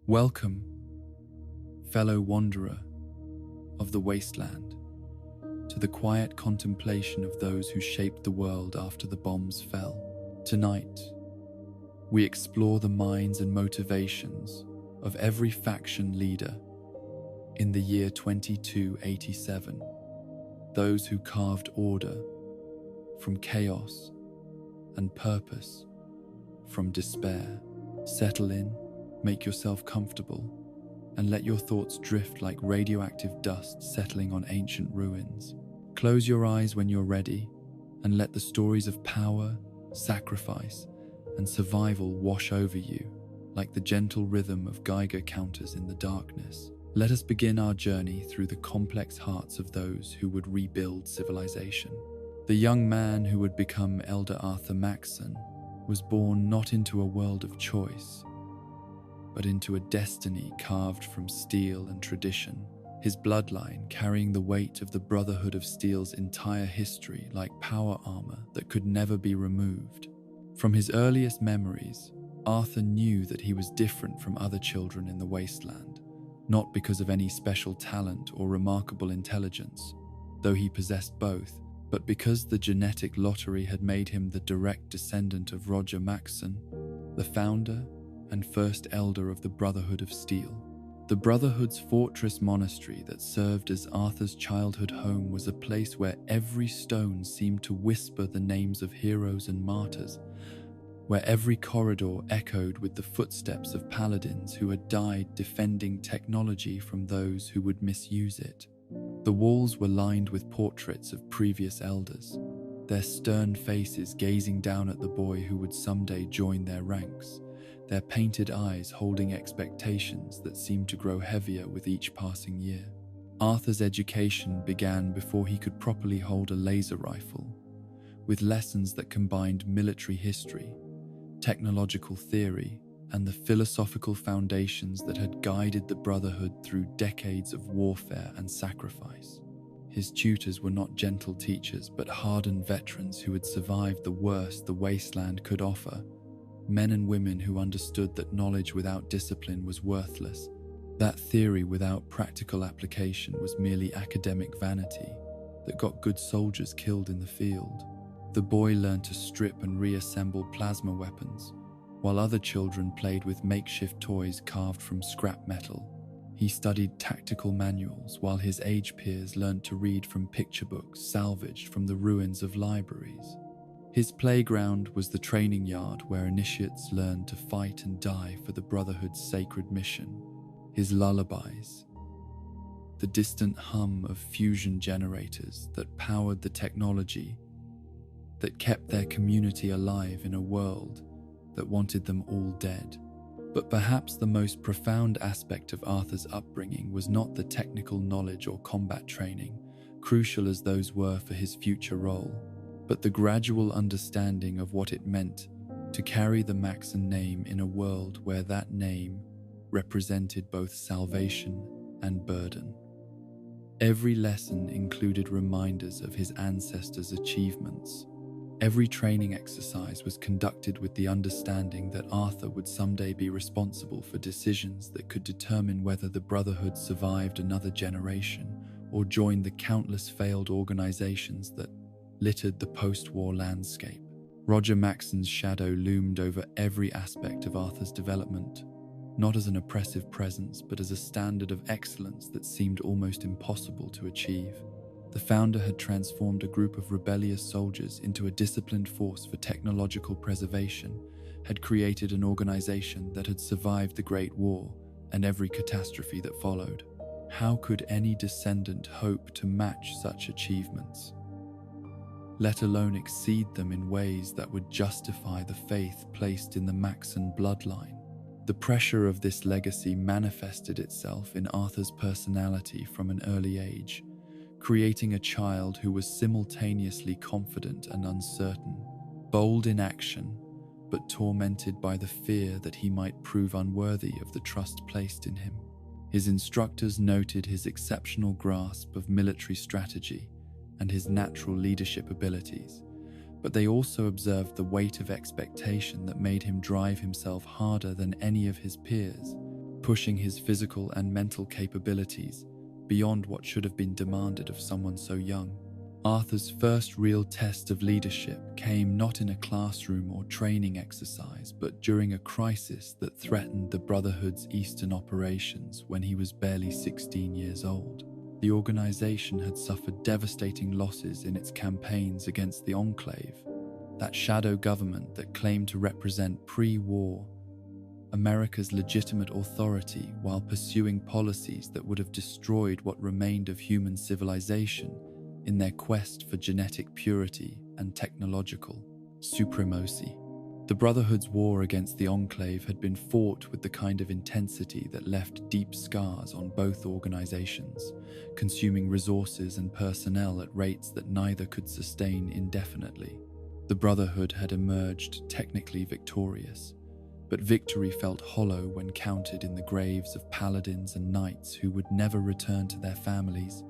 Welcome, fellow wanderer of the wasteland, to the quiet contemplation of those who shaped the world after the bombs fell. Tonight, we explore the minds and motivations of every faction leader in the year 2287, those who carved order from chaos and purpose from despair. Settle in, make yourself comfortable, and let your thoughts drift like radioactive dust settling on ancient ruins. Close your eyes when you're ready, and let the stories of power, sacrifice, and survival wash over you like the gentle rhythm of Geiger counters in the darkness. Let us begin our journey through the complex hearts of those who would rebuild civilization. The young man who would become Elder Arthur Maxon was born not into a world of choice, but into a destiny carved from steel and tradition, his bloodline carrying the weight of the Brotherhood of Steel's entire history like power armor that could never be removed. From his earliest memories, Arthur knew that he was different from other children in the wasteland, not because of any special talent or remarkable intelligence, though he possessed both, but because the genetic lottery had made him the direct descendant of Roger Maxon, the founder and first elder of the Brotherhood of Steel. The Brotherhood's fortress monastery that served as Arthur's childhood home was a place where every stone seemed to whisper the names of heroes and martyrs, where every corridor echoed with the footsteps of paladins who had died defending technology from those who would misuse it. The walls were lined with portraits of previous elders, their stern faces gazing down at the boy who would someday join their ranks, their painted eyes holding expectations that seemed to grow heavier with each passing year. Arthur's education began before he could properly hold a laser rifle, with lessons that combined military history, technological theory, and the philosophical foundations that had guided the Brotherhood through decades of warfare and sacrifice. His tutors were not gentle teachers, but hardened veterans who had survived the worst the wasteland could offer, men and women who understood that knowledge without discipline was worthless, that theory without practical application was merely academic vanity that got good soldiers killed in the field. The boy learned to strip and reassemble plasma weapons, while other children played with makeshift toys carved from scrap metal. He studied tactical manuals, while his age peers learned to read from picture books salvaged from the ruins of libraries. His playground was the training yard where initiates learned to fight and die for the Brotherhood's sacred mission. His lullabies, the distant hum of fusion generators that powered the technology that kept their community alive in a world that wanted them all dead. But perhaps the most profound aspect of Arthur's upbringing was not the technical knowledge or combat training, crucial as those were for his future role, but the gradual understanding of what it meant to carry the Maxon name in a world where that name represented both salvation and burden. Every lesson included reminders of his ancestors' achievements. Every training exercise was conducted with the understanding that Arthur would someday be responsible for decisions that could determine whether the Brotherhood survived another generation or joined the countless failed organizations that littered the post-war landscape. Roger Maxon's shadow loomed over every aspect of Arthur's development, not as an oppressive presence, but as a standard of excellence that seemed almost impossible to achieve. The founder had transformed a group of rebellious soldiers into a disciplined force for technological preservation, had created an organization that had survived the Great War and every catastrophe that followed. How could any descendant hope to match such achievements, let alone exceed them in ways that would justify the faith placed in the Maxon bloodline? The pressure of this legacy manifested itself in Arthur's personality from an early age, creating a child who was simultaneously confident and uncertain, bold in action, but tormented by the fear that he might prove unworthy of the trust placed in him. His instructors noted his exceptional grasp of military strategy and his natural leadership abilities, but they also observed the weight of expectation that made him drive himself harder than any of his peers. pushing his physical and mental capabilities beyond what should have been demanded of someone so young. Arthur's first real test of leadership came not in a classroom or training exercise, but during a crisis that threatened the Brotherhood's Eastern operations when he was barely 16 years old. The organization had suffered devastating losses in its campaigns against the Enclave, that shadow government that claimed to represent pre-war America's legitimate authority while pursuing policies that would have destroyed what remained of human civilization in their quest for genetic purity and technological supremacy. The Brotherhood's war against the Enclave had been fought with the kind of intensity that left deep scars on both organizations, consuming resources and personnel at rates that neither could sustain indefinitely. The Brotherhood had emerged technically victorious, but victory felt hollow when counted in the graves of paladins and knights who would never return to their families.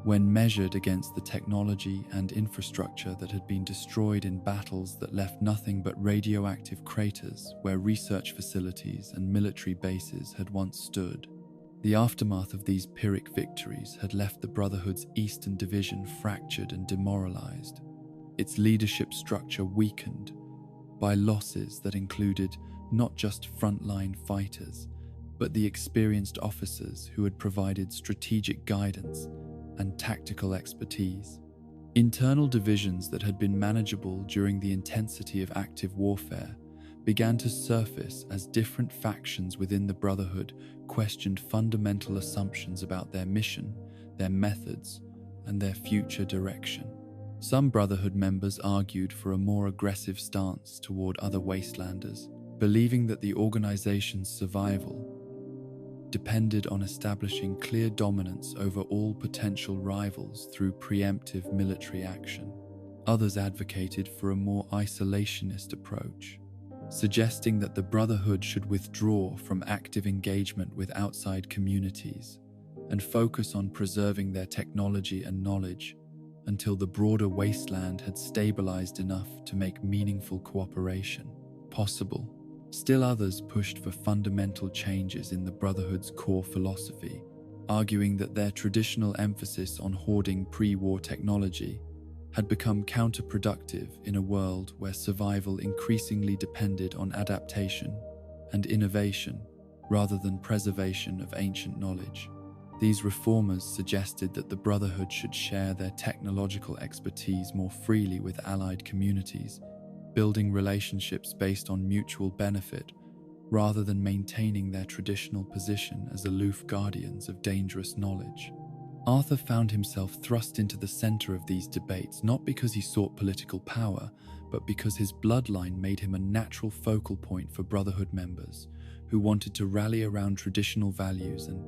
When measured against the technology and infrastructure that had been destroyed in battles that left nothing but radioactive craters where research facilities and military bases had once stood, the aftermath of these Pyrrhic victories had left the Brotherhood's Eastern Division fractured and demoralized, its leadership structure weakened by losses that included not just frontline fighters, but the experienced officers who had provided strategic guidance and tactical expertise. Internal divisions that had been manageable during the intensity of active warfare began to surface as different factions within the Brotherhood questioned fundamental assumptions about their mission, their methods, and their future direction. Some Brotherhood members argued for a more aggressive stance toward other Wastelanders, believing that the organization's survival depended on establishing clear dominance over all potential rivals through preemptive military action. Others advocated for a more isolationist approach, suggesting that the Brotherhood should withdraw from active engagement with outside communities and focus on preserving their technology and knowledge until the broader wasteland had stabilized enough to make meaningful cooperation possible. Still others pushed for fundamental changes in the Brotherhood's core philosophy, arguing that their traditional emphasis on hoarding pre-war technology had become counterproductive in a world where survival increasingly depended on adaptation and innovation rather than preservation of ancient knowledge. These reformers suggested that the Brotherhood should share their technological expertise more freely with allied communities, building relationships based on mutual benefit rather than maintaining their traditional position as aloof guardians of dangerous knowledge. Arthur found himself thrust into the center of these debates not because he sought political power, but because his bloodline made him a natural focal point for Brotherhood members who wanted to rally around traditional values and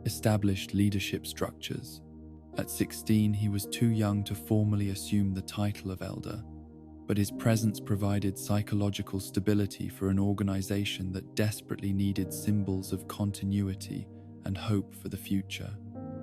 established leadership structures. At 16, he was too young to formally assume the title of elder, but his presence provided psychological stability for an organization that desperately needed symbols of continuity and hope for the future.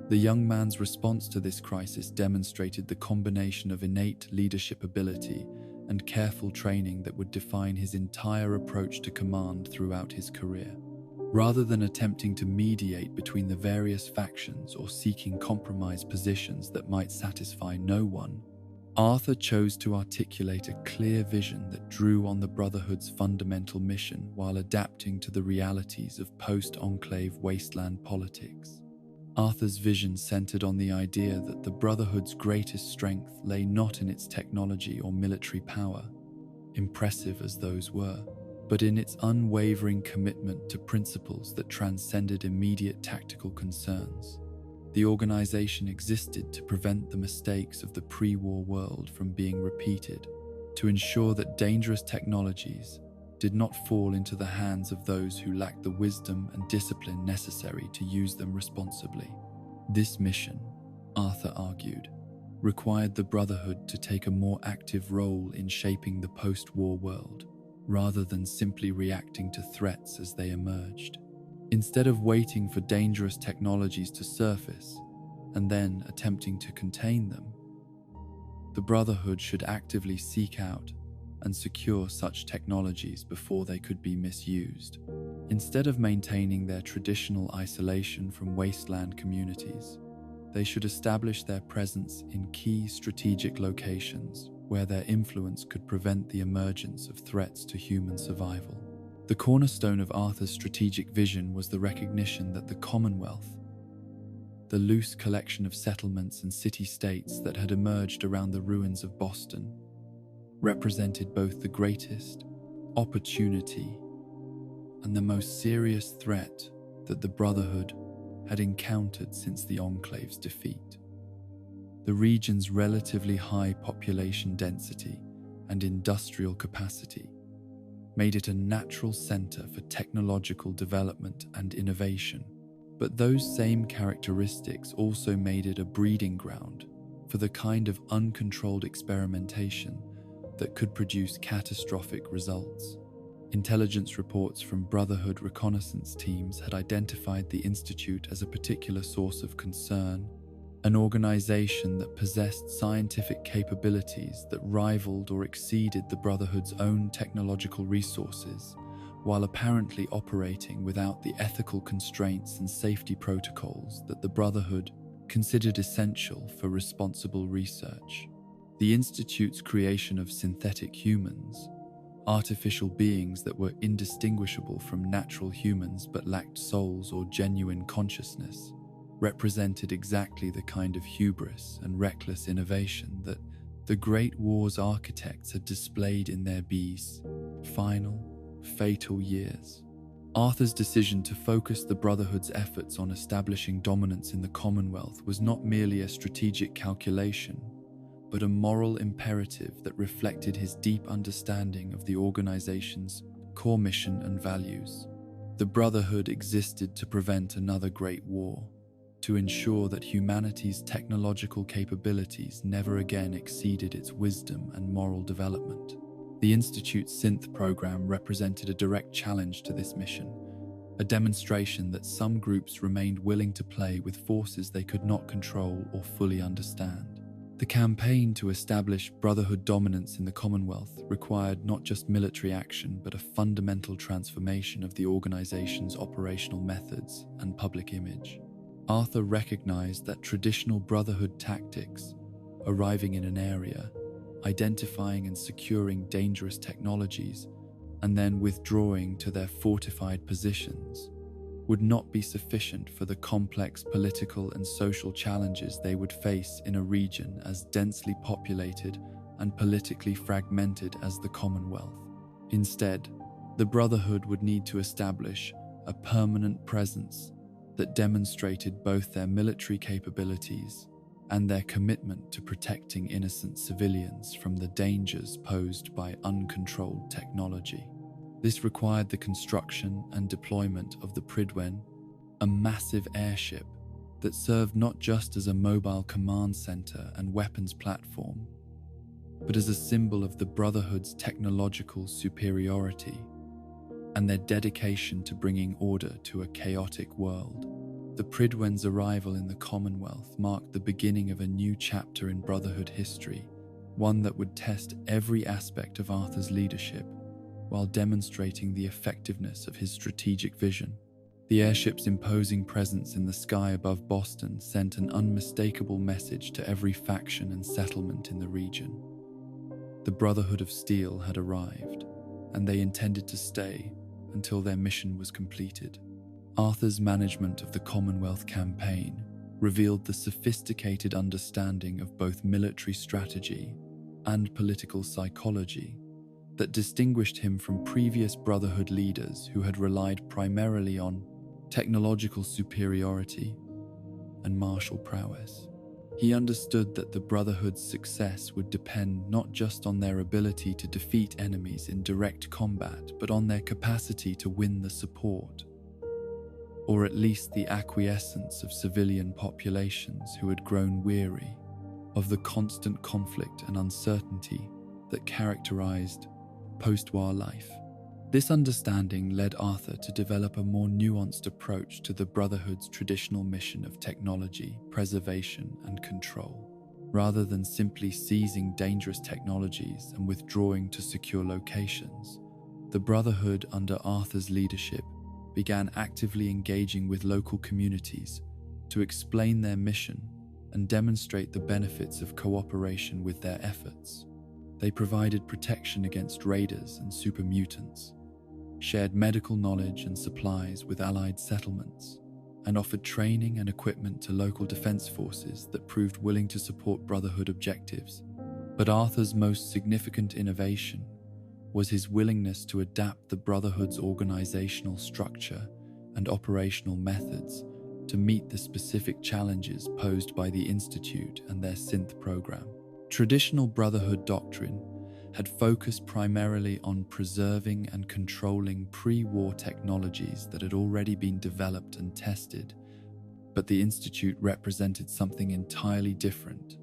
The young man's response to this crisis demonstrated the combination of innate leadership ability and careful training that would define his entire approach to command throughout his career. Rather than attempting to mediate between the various factions or seeking compromise positions that might satisfy no one, Arthur chose to articulate a clear vision that drew on the Brotherhood's fundamental mission while adapting to the realities of post-Enclave wasteland politics. Arthur's vision centered on the idea that the Brotherhood's greatest strength lay not in its technology or military power, impressive as those were, but in its unwavering commitment to principles that transcended immediate tactical concerns. The organization existed to prevent the mistakes of the pre-war world from being repeated, to ensure that dangerous technologies did not fall into the hands of those who lacked the wisdom and discipline necessary to use them responsibly. This mission, Arthur argued, required the Brotherhood to take a more active role in shaping the post-war world, rather than simply reacting to threats as they emerged. Instead of waiting for dangerous technologies to surface and then attempting to contain them, the Brotherhood should actively seek out and secure such technologies before they could be misused. Instead of maintaining their traditional isolation from wasteland communities, they should establish their presence in key strategic locations where their influence could prevent the emergence of threats to human survival. The cornerstone of Arthur's strategic vision was the recognition that the Commonwealth, the loose collection of settlements and city-states that had emerged around the ruins of Boston, represented both the greatest opportunity and the most serious threat that the Brotherhood had encountered since the Enclave's defeat. The region's relatively high population density and industrial capacity made it a natural center for technological development and innovation, but those same characteristics also made it a breeding ground for the kind of uncontrolled experimentation that could produce catastrophic results. Intelligence reports from Brotherhood reconnaissance teams had identified the Institute as a particular source of concern, an organization that possessed scientific capabilities that rivaled or exceeded the Brotherhood's own technological resources, while apparently operating without the ethical constraints and safety protocols that the Brotherhood considered essential for responsible research. The Institute's creation of synthetic humans, artificial beings that were indistinguishable from natural humans but lacked souls or genuine consciousness, represented exactly the kind of hubris and reckless innovation that the Great War's architects had displayed in their final, fatal years. Arthur's decision to focus the Brotherhood's efforts on establishing dominance in the Commonwealth was not merely a strategic calculation, but a moral imperative that reflected his deep understanding of the organization's core mission and values. The Brotherhood existed to prevent another Great War, to ensure that humanity's technological capabilities never again exceeded its wisdom and moral development. The Institute's synth program represented a direct challenge to this mission, a demonstration that some groups remained willing to play with forces they could not control or fully understand. The campaign to establish Brotherhood dominance in the Commonwealth required not just military action but a fundamental transformation of the organization's operational methods and public image. Arthur recognized that traditional Brotherhood tactics, arriving in an area, identifying and securing dangerous technologies, and then withdrawing to their fortified positions, would not be sufficient for the complex political and social challenges they would face in a region as densely populated and politically fragmented as the Commonwealth. Instead, the Brotherhood would need to establish a permanent presence that demonstrated both their military capabilities and their commitment to protecting innocent civilians from the dangers posed by uncontrolled technology. This required the construction and deployment of the Pridwen, a massive airship that served not just as a mobile command center and weapons platform, but as a symbol of the Brotherhood's technological superiority and their dedication to bringing order to a chaotic world. The Pridwen's arrival in the Commonwealth marked the beginning of a new chapter in Brotherhood history, one that would test every aspect of Arthur's leadership while demonstrating the effectiveness of his strategic vision. The airship's imposing presence in the sky above Boston sent an unmistakable message to every faction and settlement in the region. The Brotherhood of Steel had arrived, and they intended to stay until their mission was completed. Arthur's management of the Commonwealth campaign revealed the sophisticated understanding of both military strategy and political psychology that distinguished him from previous Brotherhood leaders who had relied primarily on technological superiority and martial prowess. He understood that the Brotherhood's success would depend not just on their ability to defeat enemies in direct combat, but on their capacity to win the support, or at least the acquiescence of civilian populations who had grown weary of the constant conflict and uncertainty that characterized post-war life. This understanding led Arthur to develop a more nuanced approach to the Brotherhood's traditional mission of technology, preservation, and control. Rather than simply seizing dangerous technologies and withdrawing to secure locations, the Brotherhood, under Arthur's leadership, began actively engaging with local communities to explain their mission and demonstrate the benefits of cooperation with their efforts. They provided protection against raiders and super mutants, shared medical knowledge and supplies with allied settlements, and offered training and equipment to local defense forces that proved willing to support Brotherhood objectives. But Arthur's most significant innovation was his willingness to adapt the Brotherhood's organizational structure and operational methods to meet the specific challenges posed by the Institute and their synth program. Traditional Brotherhood doctrine had focused primarily on preserving and controlling pre-war technologies that had already been developed and tested, but the Institute represented something entirely different.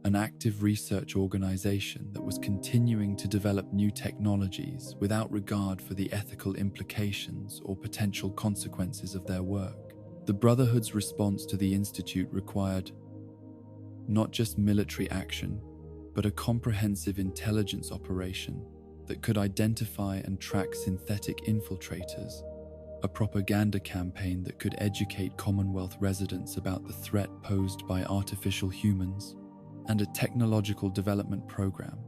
An active research organization that was continuing to develop new technologies without regard for the ethical implications or potential consequences of their work. The Brotherhood's response to the Institute required not just military action, but a comprehensive intelligence operation that could identify and track synthetic infiltrators, a propaganda campaign that could educate Commonwealth residents about the threat posed by artificial humans, and a technological development program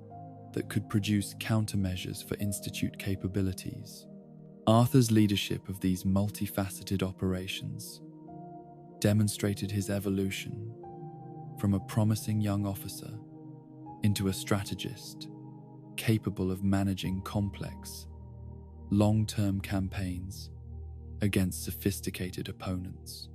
that could produce countermeasures for Institute capabilities. Arthur's leadership of these multifaceted operations demonstrated his evolution from a promising young officer into a strategist capable of managing complex, long-term campaigns against sophisticated opponents.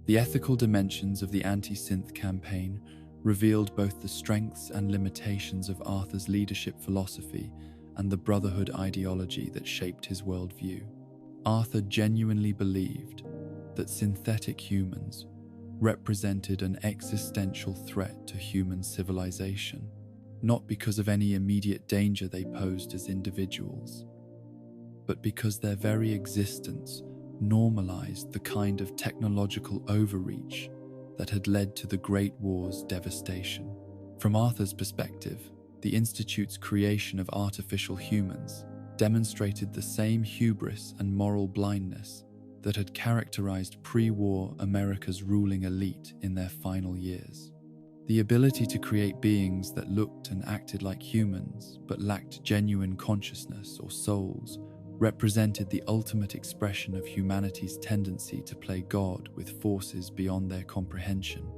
The ethical dimensions of the anti-synth campaign revealed both the strengths and limitations of Arthur's leadership philosophy and the Brotherhood ideology that shaped his worldview. Arthur genuinely believed that synthetic humans represented an existential threat to human civilization, not because of any immediate danger they posed as individuals, but because their very existence normalized the kind of technological overreach that had led to the Great War's devastation. From Arthur's perspective, the Institute's creation of artificial humans demonstrated the same hubris and moral blindness that had characterized pre-war America's ruling elite in their final years. The ability to create beings that looked and acted like humans but lacked genuine consciousness or souls represented the ultimate expression of humanity's tendency to play God with forces beyond their comprehension,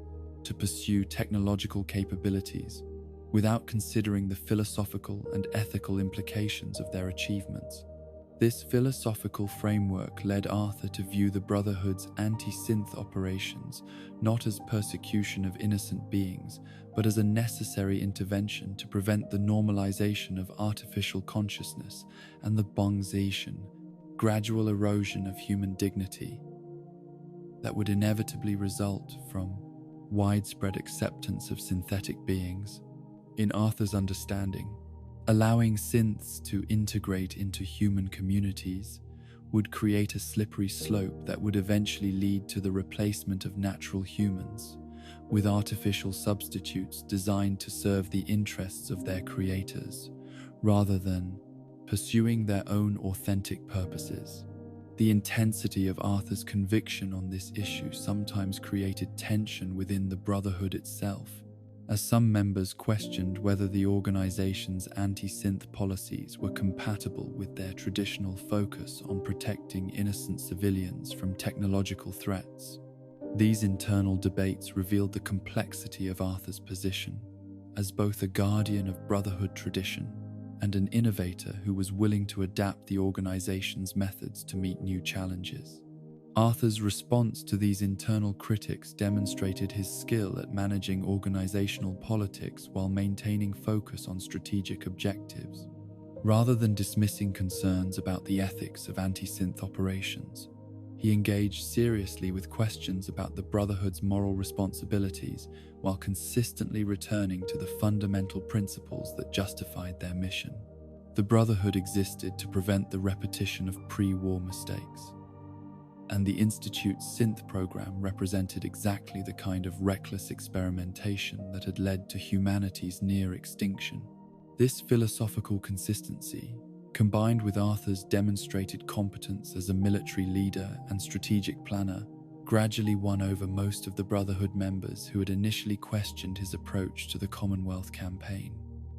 to pursue technological capabilities without considering the philosophical and ethical implications of their achievements. This philosophical framework led Arthur to view the Brotherhood's anti-synth operations not as persecution of innocent beings, but as a necessary intervention to prevent the normalization of artificial consciousness and the bongzation, gradual erosion of human dignity, that would inevitably result from widespread acceptance of synthetic beings. In Arthur's understanding, allowing synths to integrate into human communities would create a slippery slope that would eventually lead to the replacement of natural humans with artificial substitutes designed to serve the interests of their creators, rather than pursuing their own authentic purposes. The intensity of Arthur's conviction on this issue sometimes created tension within the Brotherhood itself, as some members questioned whether the organization's anti-synth policies were compatible with their traditional focus on protecting innocent civilians from technological threats. These internal debates revealed the complexity of Arthur's position as both a guardian of Brotherhood tradition and an innovator who was willing to adapt the organization's methods to meet new challenges. Arthur's response to these internal critics demonstrated his skill at managing organizational politics while maintaining focus on strategic objectives. Rather than dismissing concerns about the ethics of anti-synth operations, he engaged seriously with questions about the Brotherhood's moral responsibilities while consistently returning to the fundamental principles that justified their mission. The Brotherhood existed to prevent the repetition of pre-war mistakes, and the Institute's synth program represented exactly the kind of reckless experimentation that had led to humanity's near extinction. This philosophical consistency, combined with Arthur's demonstrated competence as a military leader and strategic planner, gradually won over most of the Brotherhood members who had initially questioned his approach to the Commonwealth campaign.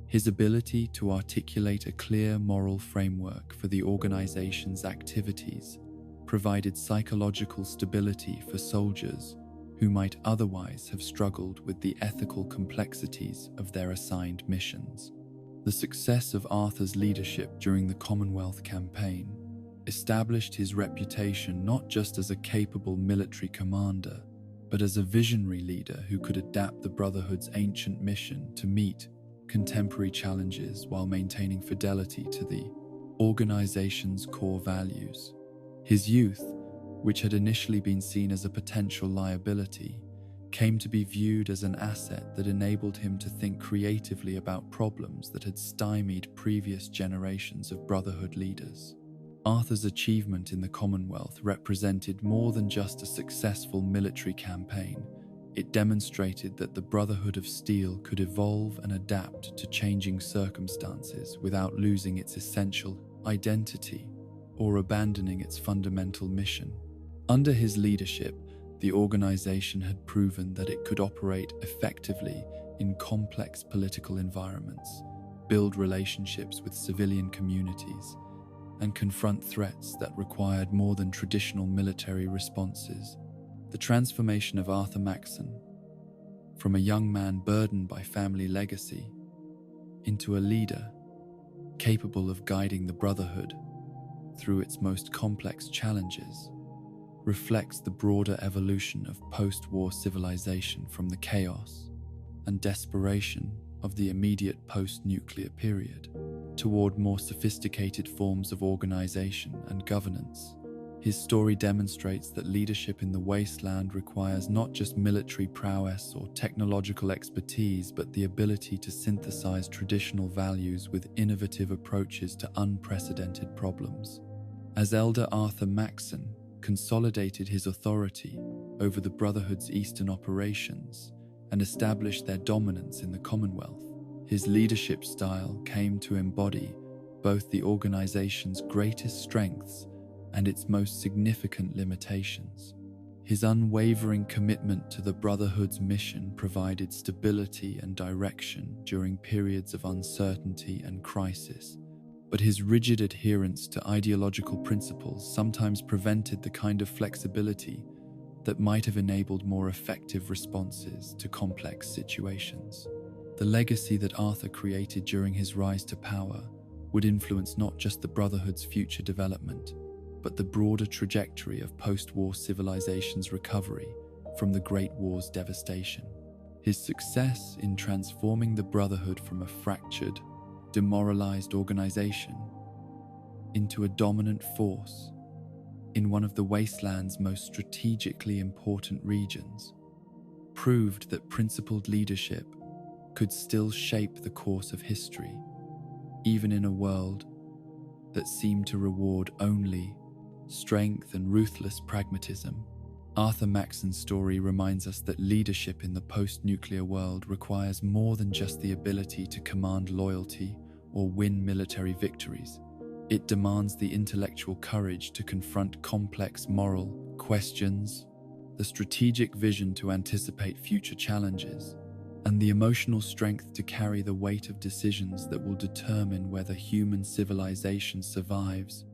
His ability to articulate a clear moral framework for the organization's activities provided psychological stability for soldiers who might otherwise have struggled with the ethical complexities of their assigned missions. The success of Arthur's leadership during the Commonwealth campaign established his reputation not just as a capable military commander, but as a visionary leader who could adapt the Brotherhood's ancient mission to meet contemporary challenges while maintaining fidelity to the organization's core values. His youth, which had initially been seen as a potential liability, came to be viewed as an asset that enabled him to think creatively about problems that had stymied previous generations of Brotherhood leaders. Arthur's achievement in the Commonwealth represented more than just a successful military campaign. It demonstrated that the Brotherhood of Steel could evolve and adapt to changing circumstances without losing its essential identity or abandoning its fundamental mission. Under his leadership, the organization had proven that it could operate effectively in complex political environments, build relationships with civilian communities, and confront threats that required more than traditional military responses. The transformation of Arthur Maxon, from a young man burdened by family legacy into a leader capable of guiding the Brotherhood through its most complex challenges, reflects the broader evolution of post-war civilization from the chaos and desperation of the immediate post-nuclear period toward more sophisticated forms of organization and governance. His story demonstrates that leadership in the wasteland requires not just military prowess or technological expertise, but the ability to synthesize traditional values with innovative approaches to unprecedented problems. As Elder Arthur Maxon consolidated his authority over the Brotherhood's eastern operations and established their dominance in the Commonwealth, his leadership style came to embody both the organization's greatest strengths and its most significant limitations. His unwavering commitment to the Brotherhood's mission provided stability and direction during periods of uncertainty and crisis, but his rigid adherence to ideological principles sometimes prevented the kind of flexibility that might have enabled more effective responses to complex situations. The legacy that Arthur created during his rise to power would influence not just the Brotherhood's future development, but the broader trajectory of post-war civilization's recovery from the Great War's devastation. His success in transforming the Brotherhood from a fractured, demoralized organization into a dominant force in one of the wasteland's most strategically important regions proved that principled leadership could still shape the course of history, even in a world that seemed to reward only strength and ruthless pragmatism. Arthur Maxon's story reminds us that leadership in the post-nuclear world requires more than just the ability to command loyalty or win military victories. It demands the intellectual courage to confront complex moral questions, the strategic vision to anticipate future challenges, and the emotional strength to carry the weight of decisions that will determine whether human civilization survives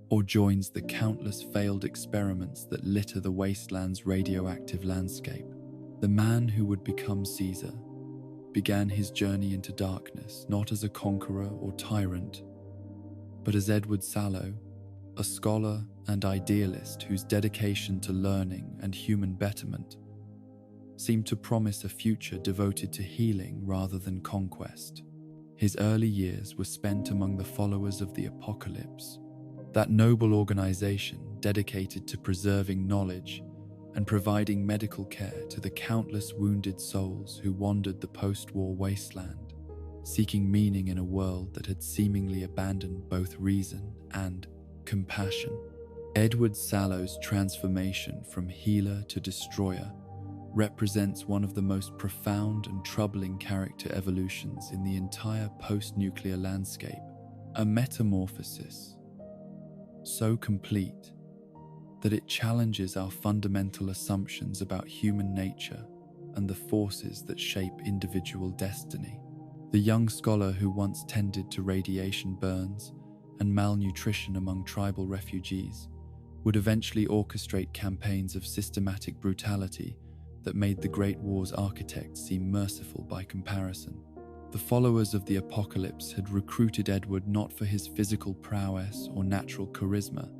or joins the countless failed experiments that litter the wasteland's radioactive landscape. The man who would become Caesar began his journey into darkness not as a conqueror or tyrant, but as Edward Sallow, a scholar and idealist whose dedication to learning and human betterment seemed to promise a future devoted to healing rather than conquest. His early years were spent among the followers of the Apocalypse, that noble organization dedicated to preserving knowledge and providing medical care to the countless wounded souls who wandered the post-war wasteland, seeking meaning in a world that had seemingly abandoned both reason and compassion. Edward Sallow's transformation from healer to destroyer represents one of the most profound and troubling character evolutions in the entire post-nuclear landscape, a metamorphosis so complete that it challenges our fundamental assumptions about human nature and the forces that shape individual destiny. The young scholar who once tended to radiation burns and malnutrition among tribal refugees would eventually orchestrate campaigns of systematic brutality that made the Great War's architects seem merciful by comparison. The followers of the apocalypse had recruited Edward not for his physical prowess or natural charisma,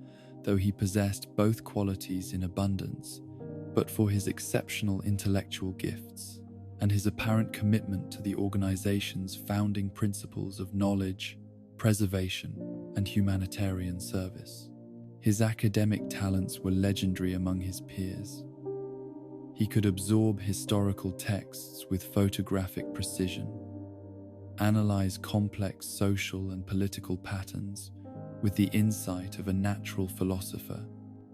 though he possessed both qualities in abundance, but for his exceptional intellectual gifts and his apparent commitment to the organization's founding principles of knowledge, preservation, and humanitarian service. His academic talents were legendary among his peers. He could absorb historical texts with photographic precision, analyze complex social and political patterns with the insight of a natural philosopher,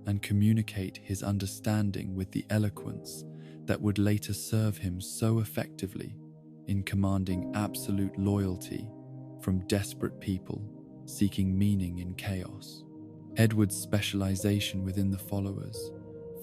and communicate his understanding with the eloquence that would later serve him so effectively in commanding absolute loyalty from desperate people seeking meaning in chaos. Edward's specialization within the followers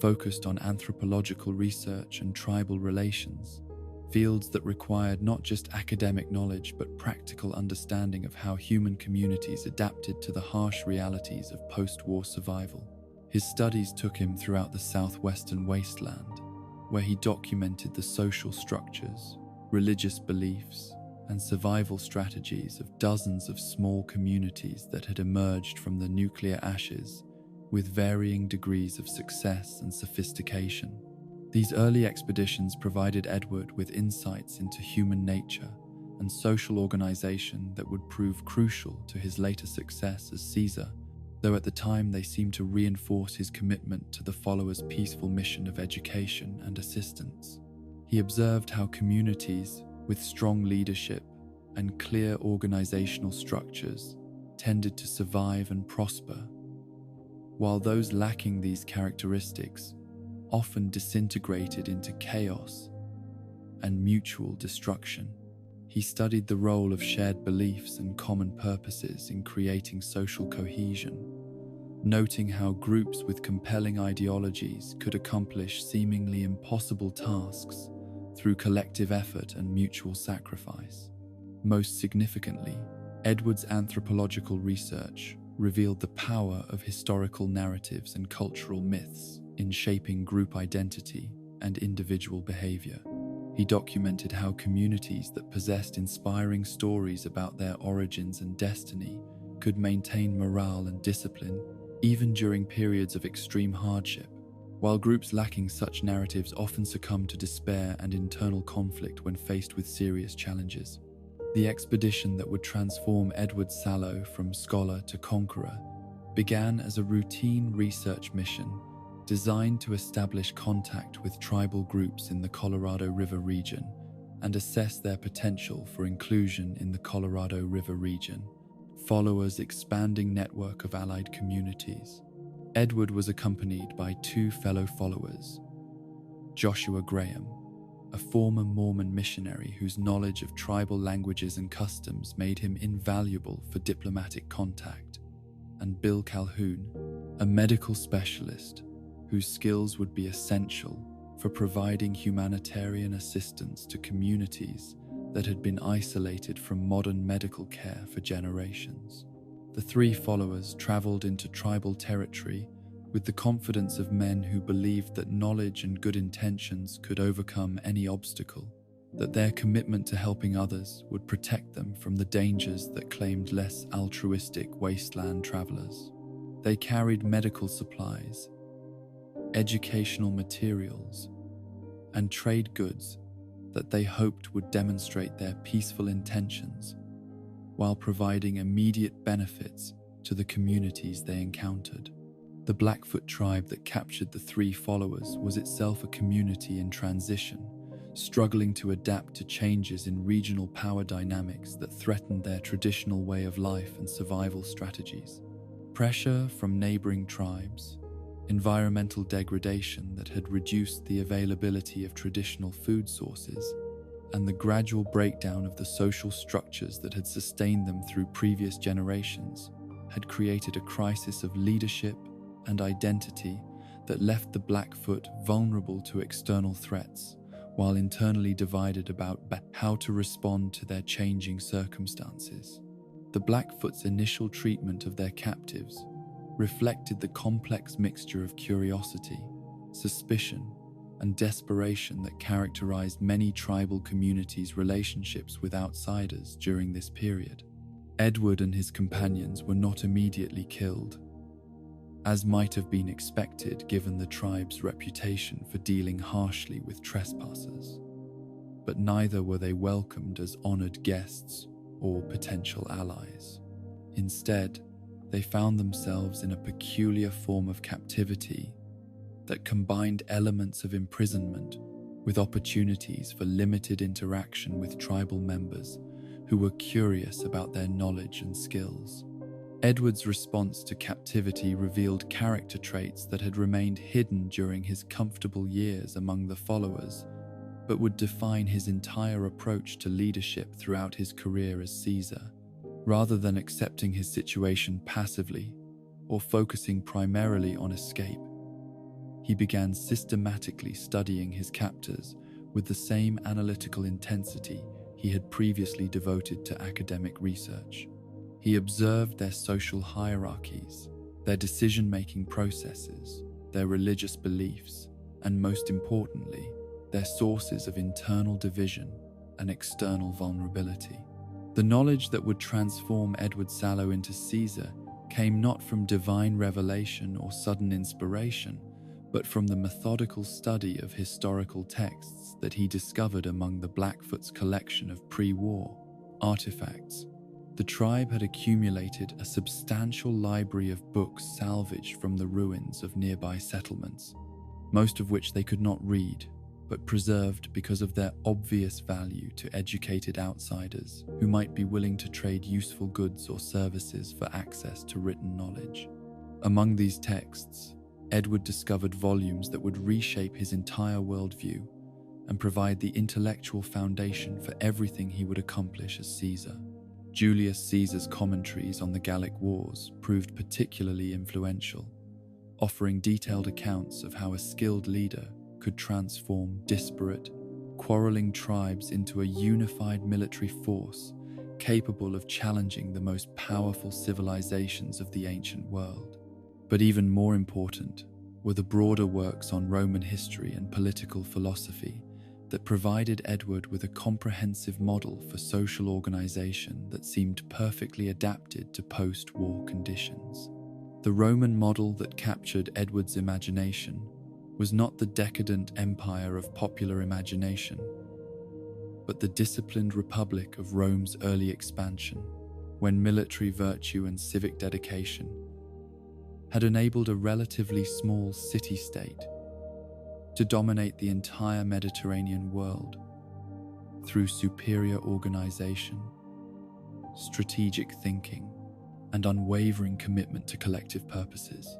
focused on anthropological research and tribal relations, fields that required not just academic knowledge but practical understanding of how human communities adapted to the harsh realities of post-war survival. His studies took him throughout the southwestern wasteland, where he documented the social structures, religious beliefs, and survival strategies of dozens of small communities that had emerged from the nuclear ashes with varying degrees of success and sophistication. These early expeditions provided Edward with insights into human nature and social organization that would prove crucial to his later success as Caesar, though at the time they seemed to reinforce his commitment to the followers' peaceful mission of education and assistance. He observed how communities with strong leadership and clear organizational structures tended to survive and prosper, while those lacking these characteristics often disintegrated into chaos and mutual destruction. He studied the role of shared beliefs and common purposes in creating social cohesion, noting how groups with compelling ideologies could accomplish seemingly impossible tasks through collective effort and mutual sacrifice. Most significantly, Edward's anthropological research revealed the power of historical narratives and cultural myths in shaping group identity and individual behavior. He documented how communities that possessed inspiring stories about their origins and destiny could maintain morale and discipline even during periods of extreme hardship, while groups lacking such narratives often succumb to despair and internal conflict when faced with serious challenges. The expedition that would transform Edward Sallow from scholar to conqueror began as a routine research mission designed to establish contact with tribal groups in the Colorado River region and assess their potential for inclusion in the Colorado River region, followers' expanding network of allied communities. Edward was accompanied by two fellow followers, Joshua Graham, a former Mormon missionary whose knowledge of tribal languages and customs made him invaluable for diplomatic contact, and Bill Calhoun, a medical specialist whose skills would be essential for providing humanitarian assistance to communities that had been isolated from modern medical care for generations. The three followers traveled into tribal territory with the confidence of men who believed that knowledge and good intentions could overcome any obstacle, that their commitment to helping others would protect them from the dangers that claimed less altruistic wasteland travelers. They carried medical supplies, educational materials, and trade goods that they hoped would demonstrate their peaceful intentions while providing immediate benefits to the communities they encountered. The Blackfoot tribe that captured the three followers was itself a community in transition, struggling to adapt to changes in regional power dynamics that threatened their traditional way of life and survival strategies. Pressure from neighboring tribes, environmental degradation that had reduced the availability of traditional food sources, and the gradual breakdown of the social structures that had sustained them through previous generations had created a crisis of leadership and identity that left the Blackfoot vulnerable to external threats, while internally divided about how to respond to their changing circumstances. The Blackfoot's initial treatment of their captives reflected the complex mixture of curiosity, suspicion, and desperation that characterized many tribal communities' relationships with outsiders during this period. Edward and his companions were not immediately killed, as might have been expected given the tribe's reputation for dealing harshly with trespassers. But neither were they welcomed as honored guests or potential allies. Instead, they found themselves in a peculiar form of captivity that combined elements of imprisonment with opportunities for limited interaction with tribal members who were curious about their knowledge and skills. Edward's response to captivity revealed character traits that had remained hidden during his comfortable years among the followers, but would define his entire approach to leadership throughout his career as Caesar. Rather than accepting his situation passively or focusing primarily on escape, he began systematically studying his captors with the same analytical intensity he had previously devoted to academic research. He observed their social hierarchies, their decision-making processes, their religious beliefs, and most importantly, their sources of internal division and external vulnerability. The knowledge that would transform Edward Sallow into Caesar came not from divine revelation or sudden inspiration, but from the methodical study of historical texts that he discovered among the Blackfoot's collection of pre-war artifacts. The tribe had accumulated a substantial library of books salvaged from the ruins of nearby settlements, most of which they could not read, but preserved because of their obvious value to educated outsiders who might be willing to trade useful goods or services for access to written knowledge. Among these texts, Edward discovered volumes that would reshape his entire worldview and provide the intellectual foundation for everything he would accomplish as Caesar. Julius Caesar's commentaries on the Gallic Wars proved particularly influential, offering detailed accounts of how a skilled leader could transform disparate, quarreling tribes into a unified military force capable of challenging the most powerful civilizations of the ancient world. But even more important were the broader works on Roman history and political philosophy that provided Edward with a comprehensive model for social organization that seemed perfectly adapted to post-war conditions. The Roman model that captured Edward's imagination was not the decadent empire of popular imagination, but the disciplined republic of Rome's early expansion, when military virtue and civic dedication had enabled a relatively small city-state to dominate the entire Mediterranean world through superior organization, strategic thinking, and unwavering commitment to collective purposes.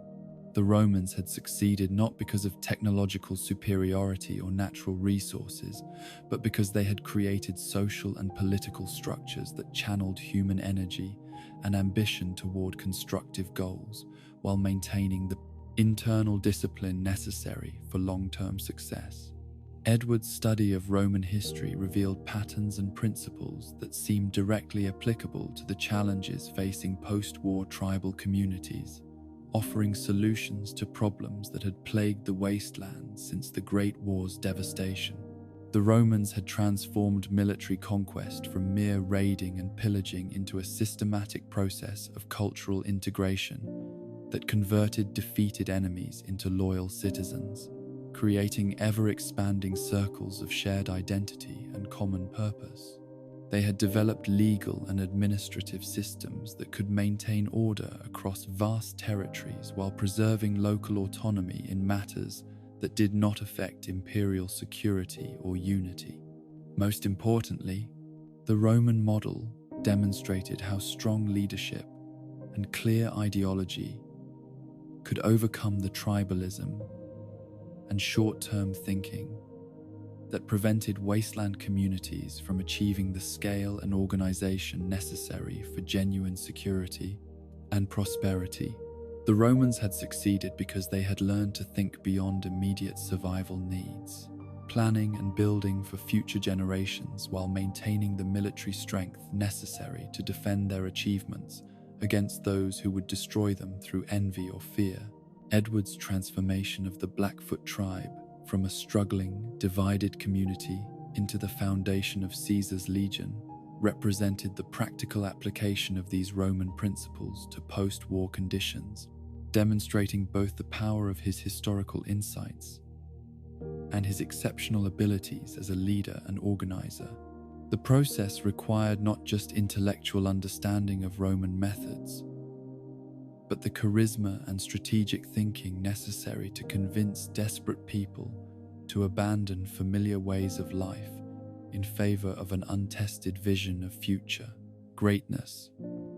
The Romans had succeeded not because of technological superiority or natural resources, but because they had created social and political structures that channeled human energy and ambition toward constructive goals, while maintaining the internal discipline necessary for long-term success. Edward's study of Roman history revealed patterns and principles that seemed directly applicable to the challenges facing post-war tribal communities, offering solutions to problems that had plagued the wastelands since the Great War's devastation. The Romans had transformed military conquest from mere raiding and pillaging into a systematic process of cultural integration that converted defeated enemies into loyal citizens, creating ever-expanding circles of shared identity and common purpose. They had developed legal and administrative systems that could maintain order across vast territories while preserving local autonomy in matters that did not affect imperial security or unity. Most importantly, the Roman model demonstrated how strong leadership and clear ideology could overcome the tribalism and short-term thinking that prevented wasteland communities from achieving the scale and organization necessary for genuine security and prosperity. The Romans had succeeded because they had learned to think beyond immediate survival needs, planning and building for future generations while maintaining the military strength necessary to defend their achievements against those who would destroy them through envy or fear. Edward's transformation of the Blackfoot tribe from a struggling, divided community into the foundation of Caesar's legion represented the practical application of these Roman principles to post-war conditions, demonstrating both the power of his historical insights and his exceptional abilities as a leader and organizer. The process required not just intellectual understanding of Roman methods, but the charisma and strategic thinking necessary to convince desperate people to abandon familiar ways of life in favor of an untested vision of future greatness.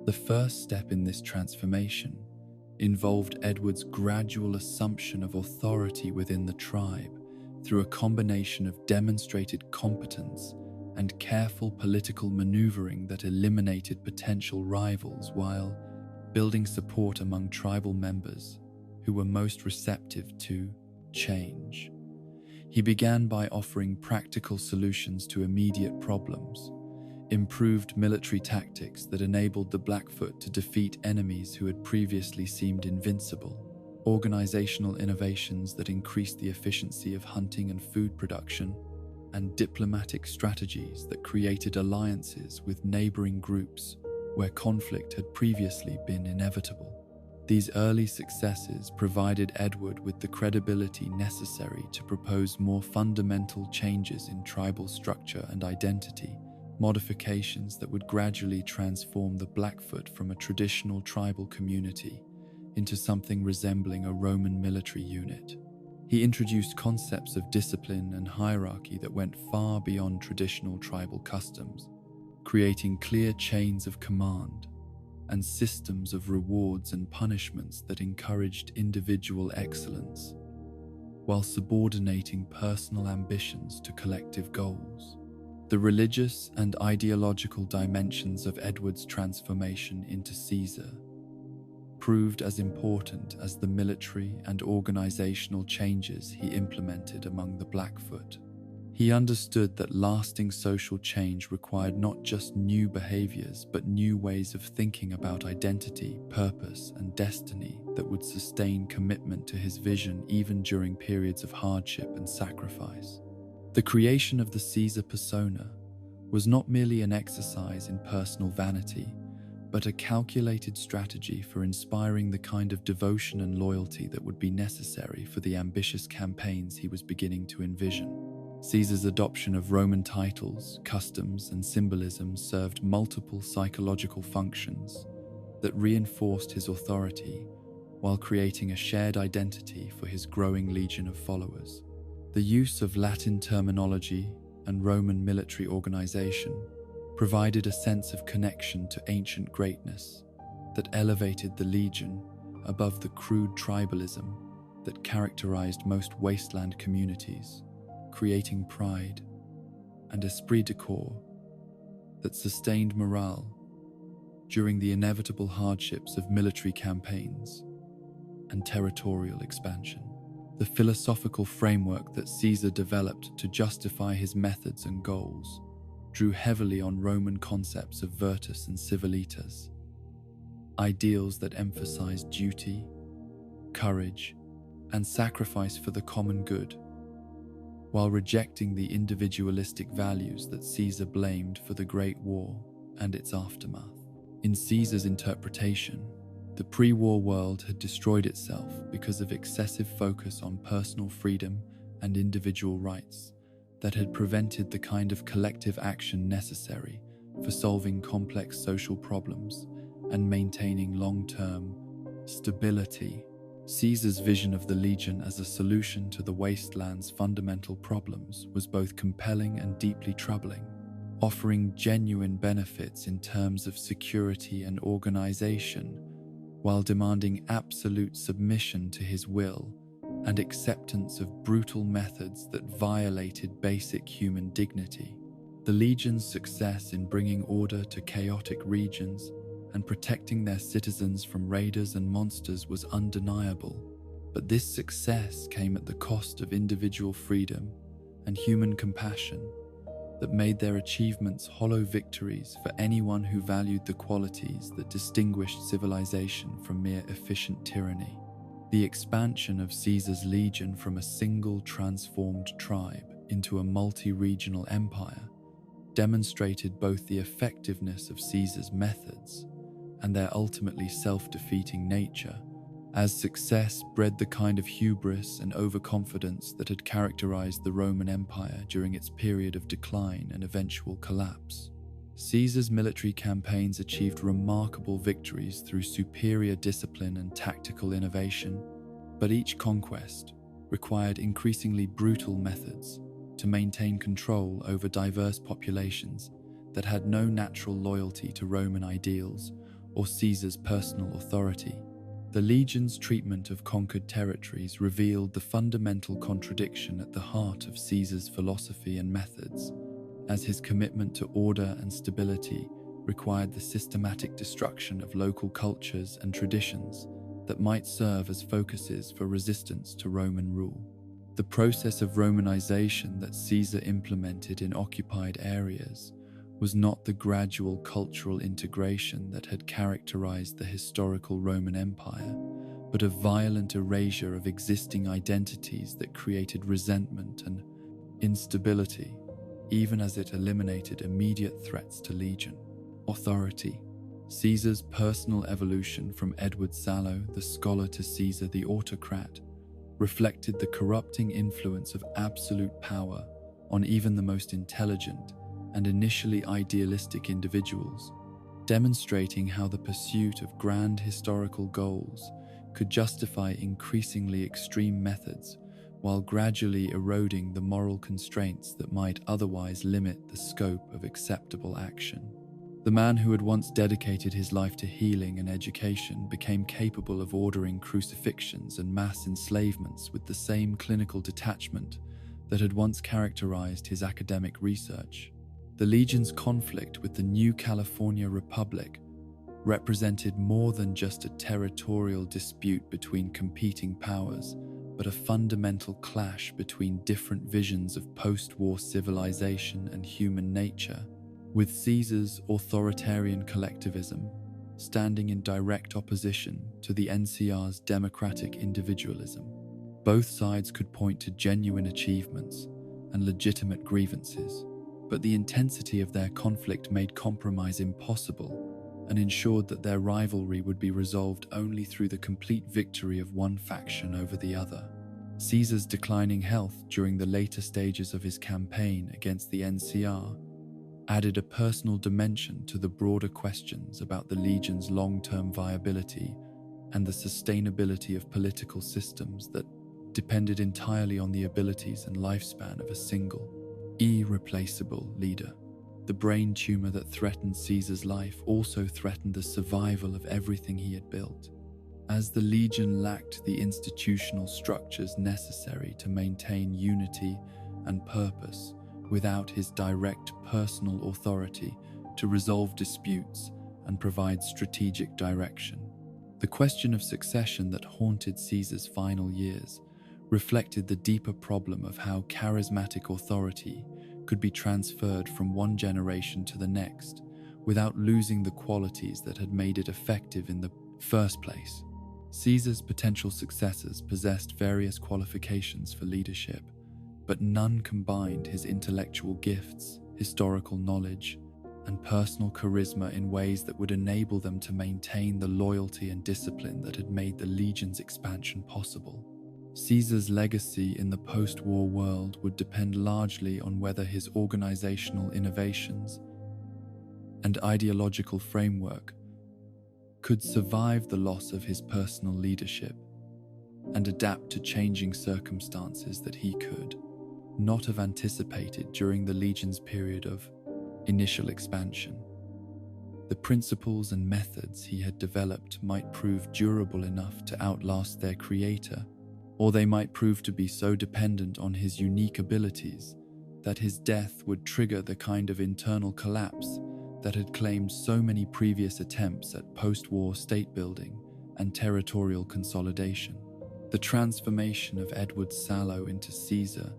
The first step in this transformation involved Edward's gradual assumption of authority within the tribe through a combination of demonstrated competence and careful political maneuvering that eliminated potential rivals while building support among tribal members who were most receptive to change. He began by offering practical solutions to immediate problems, improved military tactics that enabled the Blackfoot to defeat enemies who had previously seemed invincible, organizational innovations that increased the efficiency of hunting and food production, and diplomatic strategies that created alliances with neighboring groups where conflict had previously been inevitable. These early successes provided Edward with the credibility necessary to propose more fundamental changes in tribal structure and identity, modifications that would gradually transform the Blackfoot from a traditional tribal community into something resembling a Roman military unit. He introduced concepts of discipline and hierarchy that went far beyond traditional tribal customs, creating clear chains of command and systems of rewards and punishments that encouraged individual excellence, while subordinating personal ambitions to collective goals. The religious and ideological dimensions of Edward's transformation into Caesar proved as important as the military and organizational changes he implemented among the Blackfoot. He understood that lasting social change required not just new behaviors, but new ways of thinking about identity, purpose, and destiny that would sustain commitment to his vision even during periods of hardship and sacrifice. The creation of the Caesar persona was not merely an exercise in personal vanity, but a calculated strategy for inspiring the kind of devotion and loyalty that would be necessary for the ambitious campaigns he was beginning to envision. Caesar's adoption of Roman titles, customs, and symbolism served multiple psychological functions that reinforced his authority while creating a shared identity for his growing legion of followers. The use of Latin terminology and Roman military organization provided a sense of connection to ancient greatness that elevated the legion above the crude tribalism that characterized most wasteland communities, creating pride and esprit de corps that sustained morale during the inevitable hardships of military campaigns and territorial expansion. The philosophical framework that Caesar developed to justify his methods and goals drew heavily on Roman concepts of virtus and civilitas, ideals that emphasized duty, courage, and sacrifice for the common good, while rejecting the individualistic values that Caesar blamed for the Great War and its aftermath. In Caesar's interpretation, the pre-war world had destroyed itself because of excessive focus on personal freedom and individual rights that had prevented the kind of collective action necessary for solving complex social problems and maintaining long-term stability. Caesar's vision of the legion as a solution to the wasteland's fundamental problems was both compelling and deeply troubling, offering genuine benefits in terms of security and organization, while demanding absolute submission to his will and acceptance of brutal methods that violated basic human dignity. The Legion's success in bringing order to chaotic regions and protecting their citizens from raiders and monsters was undeniable, but this success came at the cost of individual freedom and human compassion that made their achievements hollow victories for anyone who valued the qualities that distinguished civilization from mere efficient tyranny. The expansion of Caesar's legion from a single transformed tribe into a multi-regional empire demonstrated both the effectiveness of Caesar's methods and their ultimately self-defeating nature, as success bred the kind of hubris and overconfidence that had characterized the Roman Empire during its period of decline and eventual collapse. Caesar's military campaigns achieved remarkable victories through superior discipline and tactical innovation, but each conquest required increasingly brutal methods to maintain control over diverse populations that had no natural loyalty to Roman ideals or Caesar's personal authority. The legion's treatment of conquered territories revealed the fundamental contradiction at the heart of Caesar's philosophy and methods, as his commitment to order and stability required the systematic destruction of local cultures and traditions that might serve as focuses for resistance to Roman rule. The process of Romanization that Caesar implemented in occupied areas was not the gradual cultural integration that had characterized the historical Roman Empire, but a violent erasure of existing identities that created resentment and instability, even as it eliminated immediate threats to legion authority. Caesar's personal evolution from Edward Sallow, the scholar, to Caesar, the autocrat, reflected the corrupting influence of absolute power on even the most intelligent and initially idealistic individuals, demonstrating how the pursuit of grand historical goals could justify increasingly extreme methods while gradually eroding the moral constraints that might otherwise limit the scope of acceptable action. The man who had once dedicated his life to healing and education became capable of ordering crucifixions and mass enslavements with the same clinical detachment that had once characterized his academic research. The Legion's conflict with the new California Republic represented more than just a territorial dispute between competing powers, but a fundamental clash between different visions of post-war civilization and human nature, with Caesar's authoritarian collectivism standing in direct opposition to the NCR's democratic individualism. Both sides could point to genuine achievements and legitimate grievances, but the intensity of their conflict made compromise impossible and ensured that their rivalry would be resolved only through the complete victory of one faction over the other. Caesar's declining health during the later stages of his campaign against the NCR added a personal dimension to the broader questions about the Legion's long-term viability and the sustainability of political systems that depended entirely on the abilities and lifespan of a single, irreplaceable leader. The brain tumor that threatened Caesar's life also threatened the survival of everything he had built, as the Legion lacked the institutional structures necessary to maintain unity and purpose without his direct personal authority to resolve disputes and provide strategic direction. The question of succession that haunted Caesar's final years reflected the deeper problem of how charismatic authority could be transferred from one generation to the next without losing the qualities that had made it effective in the first place. Caesar's potential successors possessed various qualifications for leadership, but none combined his intellectual gifts, historical knowledge, and personal charisma in ways that would enable them to maintain the loyalty and discipline that had made the Legion's expansion possible. Caesar's legacy in the post-war world would depend largely on whether his organizational innovations and ideological framework could survive the loss of his personal leadership and adapt to changing circumstances that he could not have anticipated during the Legion's period of initial expansion. The principles and methods he had developed might prove durable enough to outlast their creator, or they might prove to be so dependent on his unique abilities that his death would trigger the kind of internal collapse that had claimed so many previous attempts at post-war state building and territorial consolidation. The transformation of Edward Sallow into Caesar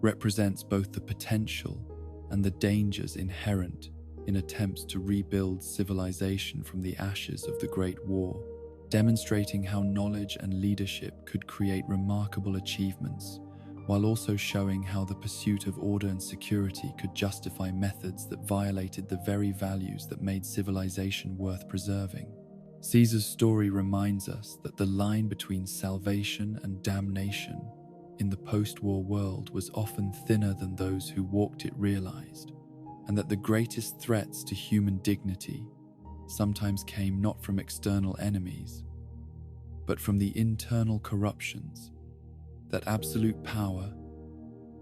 represents both the potential and the dangers inherent in attempts to rebuild civilization from the ashes of the Great War, demonstrating how knowledge and leadership could create remarkable achievements, while also showing how the pursuit of order and security could justify methods that violated the very values that made civilization worth preserving. Caesar's story reminds us that the line between salvation and damnation in the post-war world was often thinner than those who walked it realized, and that the greatest threats to human dignity sometimes came not from external enemies, but from the internal corruptions that absolute power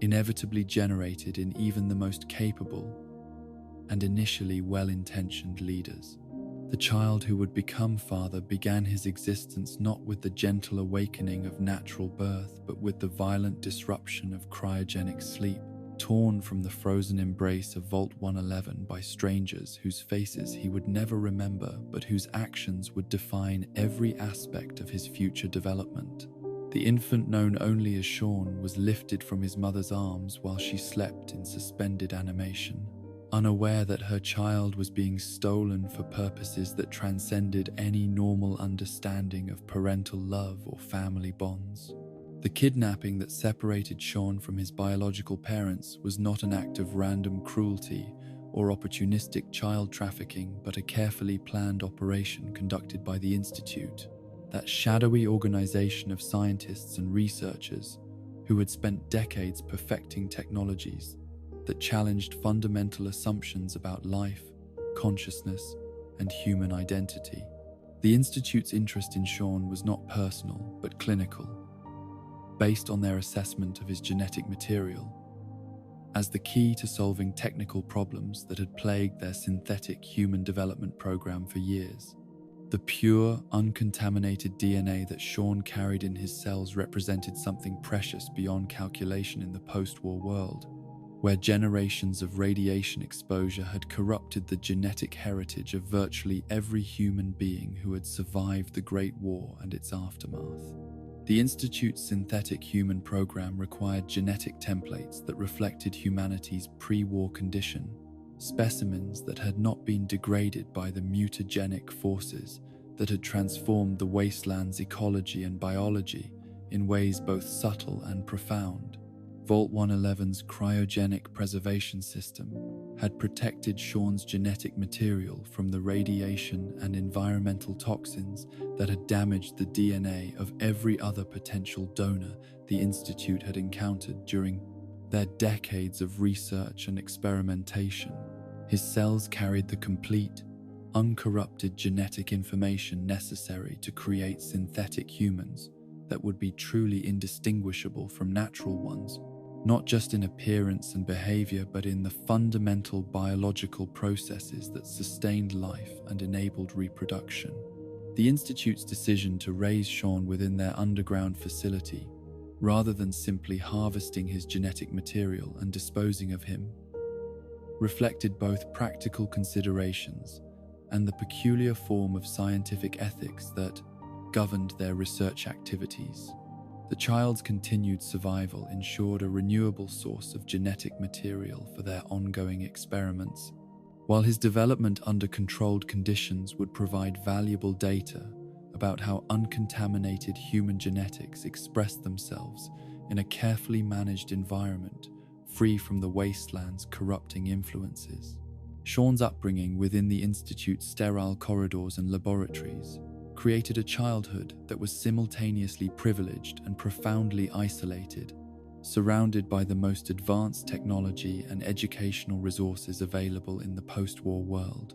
inevitably generated in even the most capable and initially well-intentioned leaders. The child who would become father began his existence not with the gentle awakening of natural birth, but with the violent disruption of cryogenic sleep, torn from the frozen embrace of Vault 111 by strangers whose faces he would never remember, but whose actions would define every aspect of his future development. The infant known only as Sean was lifted from his mother's arms while she slept in suspended animation, unaware that her child was being stolen for purposes that transcended any normal understanding of parental love or family bonds. The kidnapping that separated Sean from his biological parents was not an act of random cruelty or opportunistic child trafficking, but a carefully planned operation conducted by the Institute, that shadowy organization of scientists and researchers who had spent decades perfecting technologies that challenged fundamental assumptions about life, consciousness, and human identity. The Institute's interest in Sean was not personal, but clinical, based on their assessment of his genetic material as the key to solving technical problems that had plagued their synthetic human development program for years. The pure, uncontaminated DNA that Sean carried in his cells represented something precious beyond calculation in the post-war world, where generations of radiation exposure had corrupted the genetic heritage of virtually every human being who had survived the Great War and its aftermath. The Institute's synthetic human program required genetic templates that reflected humanity's pre-war condition, specimens that had not been degraded by the mutagenic forces that had transformed the wastelands' ecology and biology in ways both subtle and profound. Vault 111's cryogenic preservation system had protected Sean's genetic material from the radiation and environmental toxins that had damaged the DNA of every other potential donor the Institute had encountered during their decades of research and experimentation. His cells carried the complete, uncorrupted genetic information necessary to create synthetic humans that would be truly indistinguishable from natural ones, not just in appearance and behavior, but in the fundamental biological processes that sustained life and enabled reproduction. The Institute's decision to raise Sean within their underground facility, rather than simply harvesting his genetic material and disposing of him, reflected both practical considerations and the peculiar form of scientific ethics that governed their research activities. The child's continued survival ensured a renewable source of genetic material for their ongoing experiments, while his development under controlled conditions would provide valuable data about how uncontaminated human genetics expressed themselves in a carefully managed environment free from the wasteland's corrupting influences. Sean's upbringing within the Institute's sterile corridors and laboratories created a childhood that was simultaneously privileged and profoundly isolated, surrounded by the most advanced technology and educational resources available in the post-war world,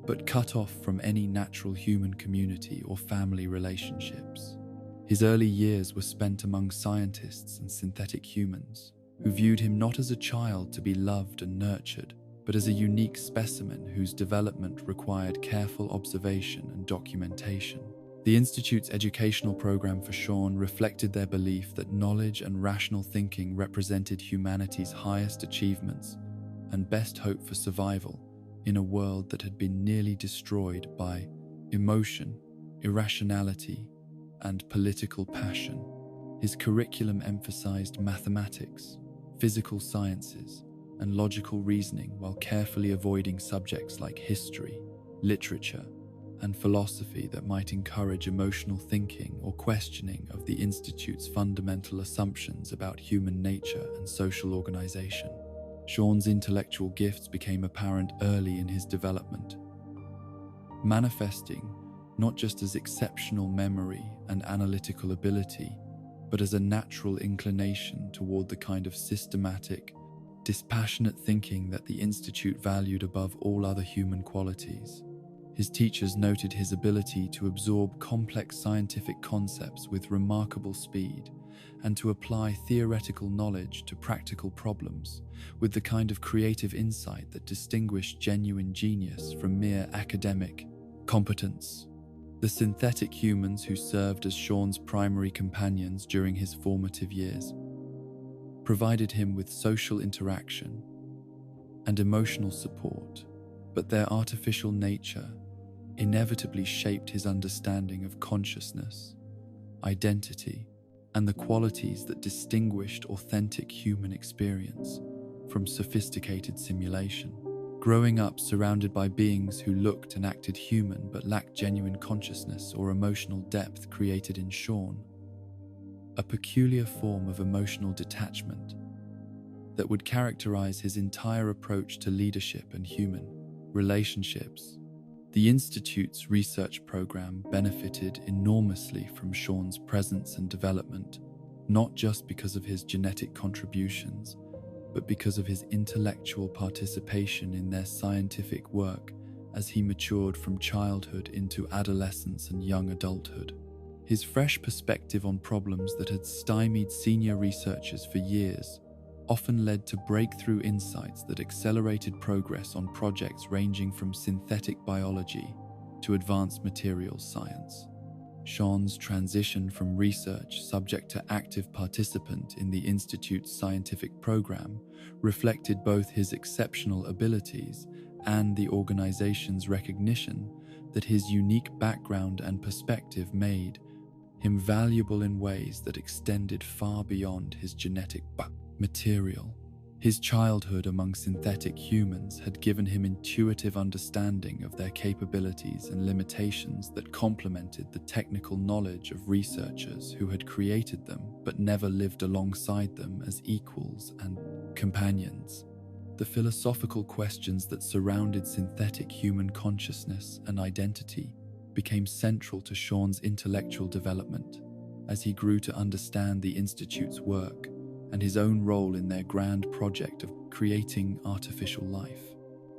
but cut off from any natural human community or family relationships. His early years were spent among scientists and synthetic humans, who viewed him not as a child to be loved and nurtured, but as a unique specimen whose development required careful observation and documentation. The Institute's educational program for Sean reflected their belief that knowledge and rational thinking represented humanity's highest achievements and best hope for survival in a world that had been nearly destroyed by emotion, irrationality, and political passion. His curriculum emphasized mathematics, physical sciences, and logical reasoning while carefully avoiding subjects like history, literature, and philosophy that might encourage emotional thinking or questioning of the Institute's fundamental assumptions about human nature and social organization. Sean's intellectual gifts became apparent early in his development, manifesting not just as exceptional memory and analytical ability, but as a natural inclination toward the kind of systematic, dispassionate thinking that the Institute valued above all other human qualities. His teachers noted his ability to absorb complex scientific concepts with remarkable speed and to apply theoretical knowledge to practical problems with the kind of creative insight that distinguished genuine genius from mere academic competence. The synthetic humans who served as Sean's primary companions during his formative years provided him with social interaction and emotional support, but their artificial nature inevitably shaped his understanding of consciousness, identity, and the qualities that distinguished authentic human experience from sophisticated simulation. Growing up surrounded by beings who looked and acted human but lacked genuine consciousness or emotional depth created in Sean a peculiar form of emotional detachment that would characterize his entire approach to leadership and human relationships. The Institute's research program benefited enormously from Sean's presence and development, not just because of his genetic contributions, but because of his intellectual participation in their scientific work as he matured from childhood into adolescence and young adulthood. His fresh perspective on problems that had stymied senior researchers for years often led to breakthrough insights that accelerated progress on projects ranging from synthetic biology to advanced materials science. Sean's transition from research subject to active participant in the Institute's scientific program reflected both his exceptional abilities and the organization's recognition that his unique background and perspective made him valuable in ways that extended far beyond his genetic material. His childhood among synthetic humans had given him intuitive understanding of their capabilities and limitations that complemented the technical knowledge of researchers who had created them but never lived alongside them as equals and companions. The philosophical questions that surrounded synthetic human consciousness and identity became central to Sean's intellectual development as he grew to understand the Institute's work and his own role in their grand project of creating artificial life.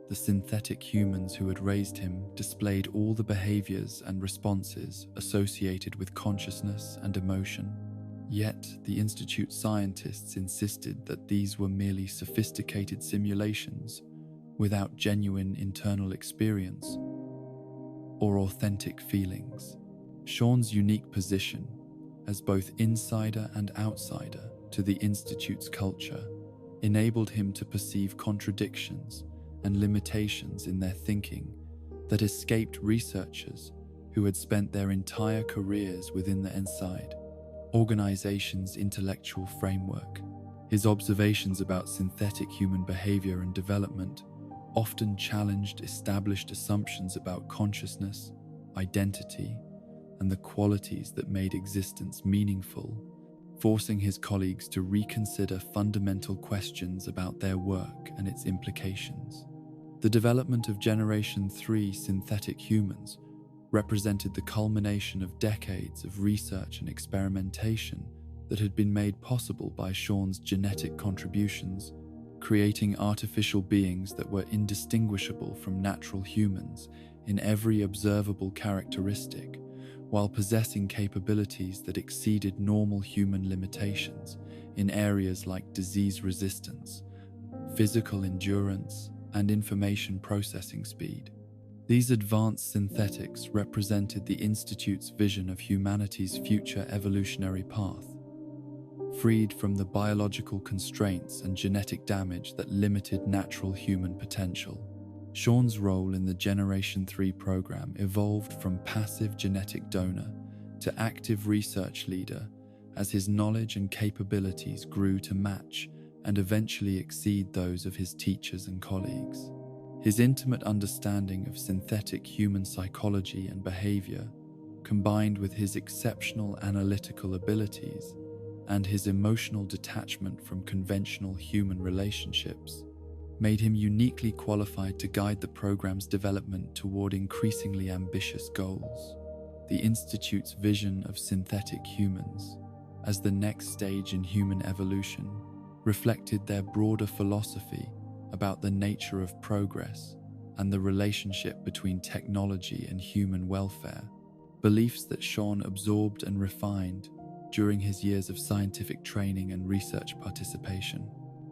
The synthetic humans who had raised him displayed all the behaviors and responses associated with consciousness and emotion. Yet, the Institute scientists insisted that these were merely sophisticated simulations without genuine internal experience or authentic feelings. Sean's unique position as both insider and outsider to the Institute's culture enabled him to perceive contradictions and limitations in their thinking that escaped researchers who had spent their entire careers within the inside organization's intellectual framework. His observations about synthetic human behavior and development often challenged established assumptions about consciousness, identity, and the qualities that made existence meaningful, forcing his colleagues to reconsider fundamental questions about their work and its implications. The development of Generation 3 synthetic humans represented the culmination of decades of research and experimentation that had been made possible by Sean's genetic contributions, creating artificial beings that were indistinguishable from natural humans in every observable characteristic, while possessing capabilities that exceeded normal human limitations in areas like disease resistance, physical endurance, and information processing speed. These advanced synthetics represented the Institute's vision of humanity's future evolutionary path, freed from the biological constraints and genetic damage that limited natural human potential. Sean's role in the Generation 3 program evolved from passive genetic donor to active research leader as his knowledge and capabilities grew to match and eventually exceed those of his teachers and colleagues. His intimate understanding of synthetic human psychology and behavior, combined with his exceptional analytical abilities and his emotional detachment from conventional human relationships, made him uniquely qualified to guide the program's development toward increasingly ambitious goals. The Institute's vision of synthetic humans as the next stage in human evolution reflected their broader philosophy about the nature of progress and the relationship between technology and human welfare, beliefs that Sean absorbed and refined during his years of scientific training and research participation.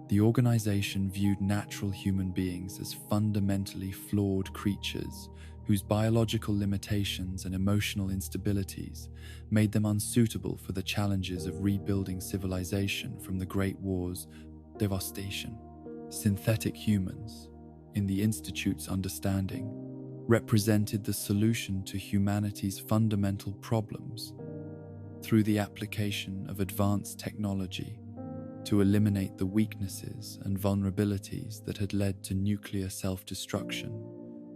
The organization viewed natural human beings as fundamentally flawed creatures whose biological limitations and emotional instabilities made them unsuitable for the challenges of rebuilding civilization from the Great War's devastation. Synthetic humans, in the Institute's understanding, represented the solution to humanity's fundamental problems through the application of advanced technology to eliminate the weaknesses and vulnerabilities that had led to nuclear self-destruction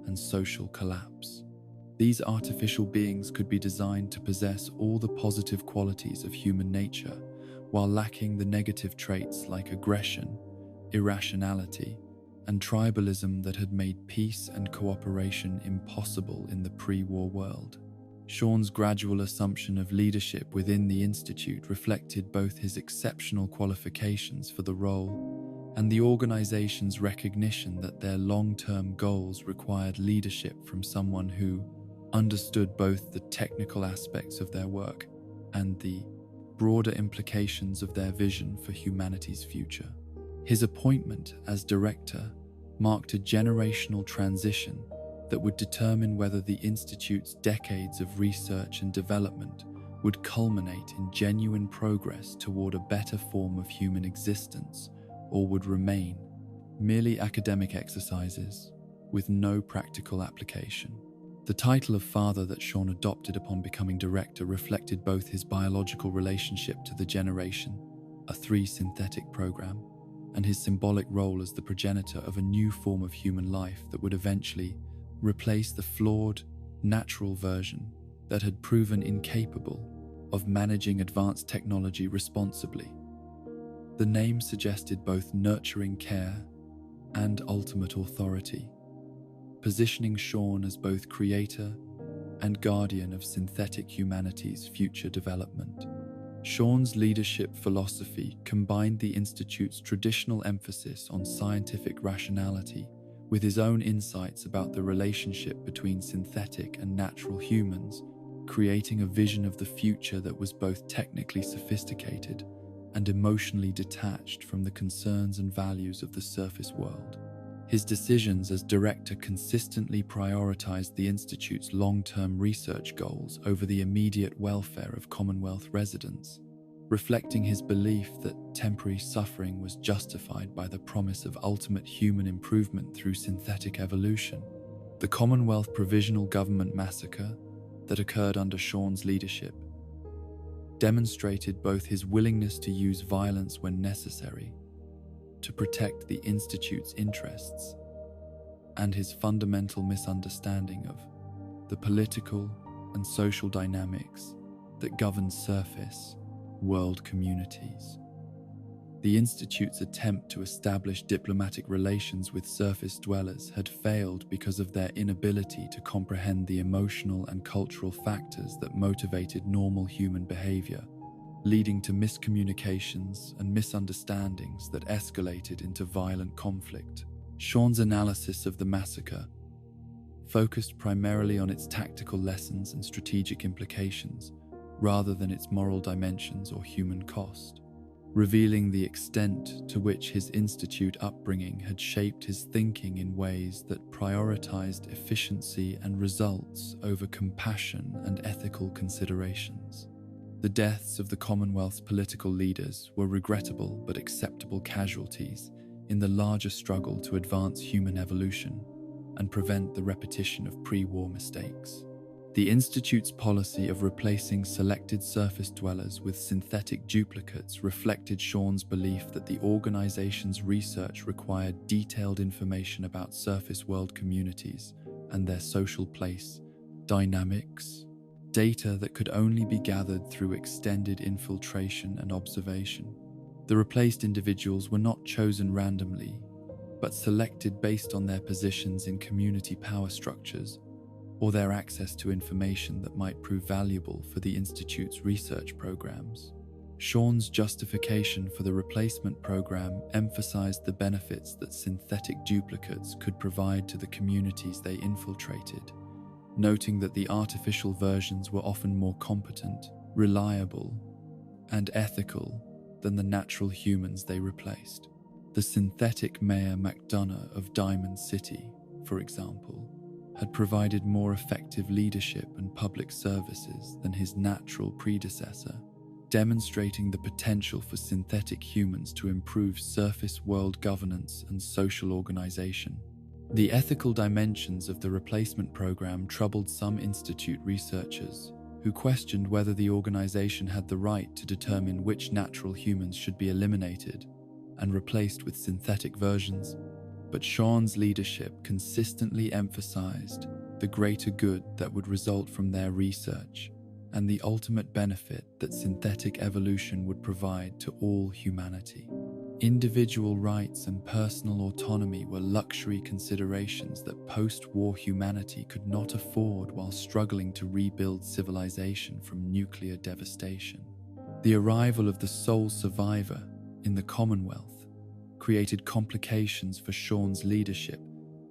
and social collapse. These artificial beings could be designed to possess all the positive qualities of human nature while lacking the negative traits like aggression, irrationality, and tribalism that had made peace and cooperation impossible in the pre-war world. Sean's gradual assumption of leadership within the Institute reflected both his exceptional qualifications for the role and the organization's recognition that their long-term goals required leadership from someone who understood both the technical aspects of their work and the broader implications of their vision for humanity's future. His appointment as director marked a generational transition that would determine whether the Institute's decades of research and development would culminate in genuine progress toward a better form of human existence or would remain merely academic exercises with no practical application. The title of father that Sean adopted upon becoming director reflected both his biological relationship to the Generation, a 3 synthetic program, and his symbolic role as the progenitor of a new form of human life that would eventually replace the flawed, natural version that had proven incapable of managing advanced technology responsibly. The name suggested both nurturing care and ultimate authority, positioning Sean as both creator and guardian of synthetic humanity's future development. Sean's leadership philosophy combined the Institute's traditional emphasis on scientific rationality with his own insights about the relationship between synthetic and natural humans, creating a vision of the future that was both technically sophisticated and emotionally detached from the concerns and values of the surface world. His decisions as director consistently prioritized the Institute's long-term research goals over the immediate welfare of Commonwealth residents, reflecting his belief that temporary suffering was justified by the promise of ultimate human improvement through synthetic evolution. The Commonwealth Provisional Government massacre that occurred under Sean's leadership demonstrated both his willingness to use violence when necessary to protect the Institute's interests and his fundamental misunderstanding of the political and social dynamics that govern surface world communities. The Institute's attempt to establish diplomatic relations with surface dwellers had failed because of their inability to comprehend the emotional and cultural factors that motivated normal human behavior, leading to miscommunications and misunderstandings that escalated into violent conflict. Sean's analysis of the massacre focused primarily on its tactical lessons and strategic implications, rather than its moral dimensions or human cost. revealing the extent to which his institute upbringing had shaped his thinking in ways that prioritized efficiency and results over compassion and ethical considerations. The deaths of the Commonwealth's political leaders were regrettable but acceptable casualties in the larger struggle to advance human evolution and prevent the repetition of pre-war mistakes. The Institute's policy of replacing selected surface dwellers with synthetic duplicates reflected Sean's belief that the organization's research required detailed information about surface world communities and their social place, dynamics, data that could only be gathered through extended infiltration and observation. The replaced individuals were not chosen randomly, but selected based on their positions in community power structures or their access to information that might prove valuable for the Institute's research programs. Sean's justification for the replacement program emphasized the benefits that synthetic duplicates could provide to the communities they infiltrated, noting that the artificial versions were often more competent, reliable, and ethical than the natural humans they replaced. The synthetic Mayor McDonough of Diamond City, for example, had provided more effective leadership and public services than his natural predecessor, demonstrating the potential for synthetic humans to improve surface world governance and social organization. The ethical dimensions of the replacement program troubled some Institute researchers, who questioned whether the organization had the right to determine which natural humans should be eliminated and replaced with synthetic versions. But Sean's leadership consistently emphasized the greater good that would result from their research and the ultimate benefit that synthetic evolution would provide to all humanity. Individual rights and personal autonomy were luxury considerations that post-war humanity could not afford while struggling to rebuild civilization from nuclear devastation. The arrival of the sole survivor in the Commonwealth created complications for Sean's leadership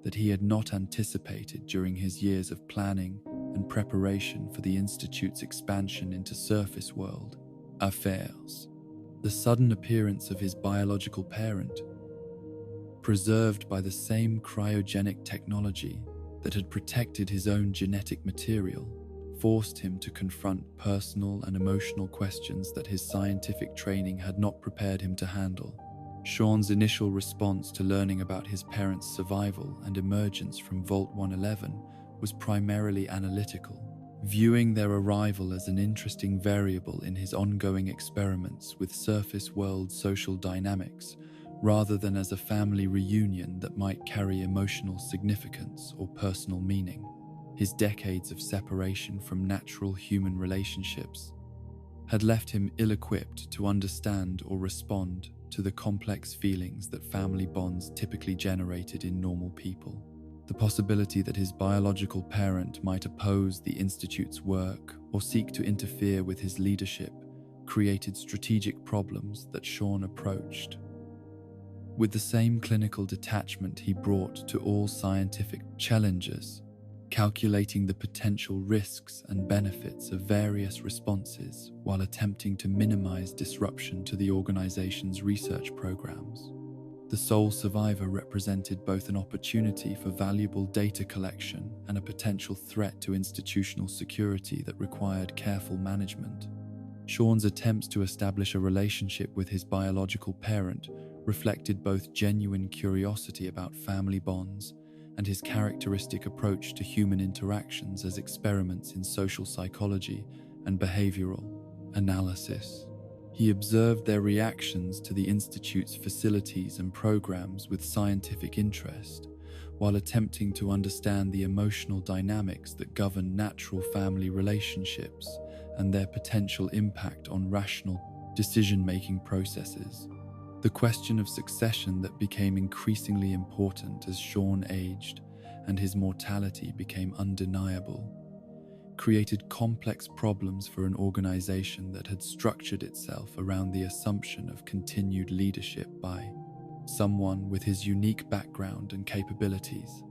that he had not anticipated during his years of planning and preparation for the Institute's expansion into surface world affairs. The sudden appearance of his biological parent, preserved by the same cryogenic technology that had protected his own genetic material, forced him to confront personal and emotional questions that his scientific training had not prepared him to handle. Sean's initial response to learning about his parents' survival and emergence from Vault 111 was primarily analytical, viewing their arrival as an interesting variable in his ongoing experiments with surface world social dynamics, rather than as a family reunion that might carry emotional significance or personal meaning. His decades of separation from natural human relationships had left him ill-equipped to understand or respond to the complex feelings that family bonds typically generated in normal people. The possibility that his biological parent might oppose the Institute's work or seek to interfere with his leadership created strategic problems that Sean approached with the same clinical detachment he brought to all scientific challenges, calculating the potential risks and benefits of various responses while attempting to minimize disruption to the organization's research programs. The sole survivor represented both an opportunity for valuable data collection and a potential threat to institutional security that required careful management. Sean's attempts to establish a relationship with his biological parent reflected both genuine curiosity about family bonds and his characteristic approach to human interactions as experiments in social psychology and behavioral analysis. He observed their reactions to the Institute's facilities and programs with scientific interest, while attempting to understand the emotional dynamics that govern natural family relationships and their potential impact on rational decision-making processes. The question of succession that became increasingly important as Sean aged and his mortality became undeniable created complex problems for an organization that had structured itself around the assumption of continued leadership by someone with his unique background and capabilities.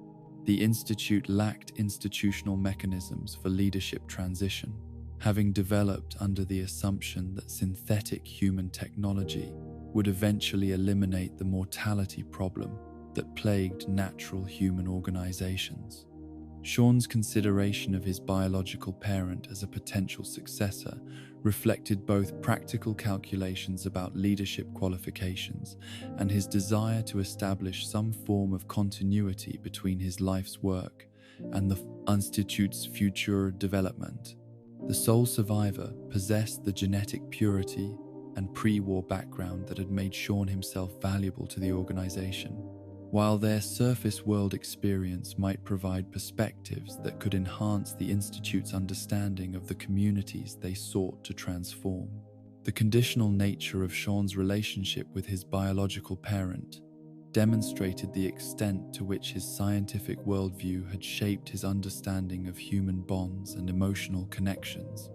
The Institute lacked institutional mechanisms for leadership transition, having developed under the assumption that synthetic human technology would eventually eliminate the mortality problem that plagued natural human organizations. Sean's consideration of his biological parent as a potential successor reflected both practical calculations about leadership qualifications and his desire to establish some form of continuity between his life's work and the Institute's future development. The sole survivor possessed the genetic purity and pre-war background that had made Sean himself valuable to the organization. While their surface world experience might provide perspectives that could enhance the Institute's understanding of the communities they sought to transform, the conditional nature of Sean's relationship with his biological parent demonstrated the extent to which his scientific worldview had shaped his understanding of human bonds and emotional connections,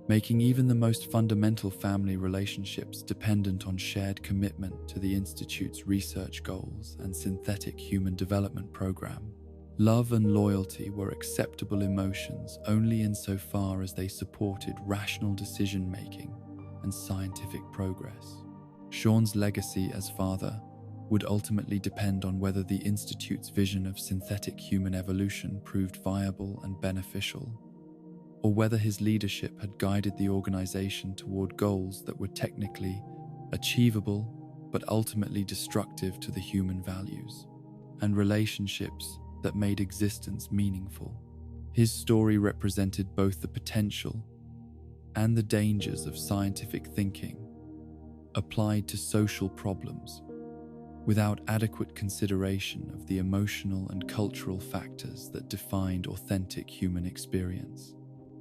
making even the most fundamental family relationships dependent on shared commitment to the Institute's research goals and synthetic human development program. Love and loyalty were acceptable emotions only insofar as they supported rational decision-making and scientific progress. Sean's legacy as father would ultimately depend on whether the Institute's vision of synthetic human evolution proved viable and beneficial, or whether his leadership had guided the organization toward goals that were technically achievable but ultimately destructive to the human values and relationships that made existence meaningful. His story represented both the potential and the dangers of scientific thinking applied to social problems without adequate consideration of the emotional and cultural factors that defined authentic human experience.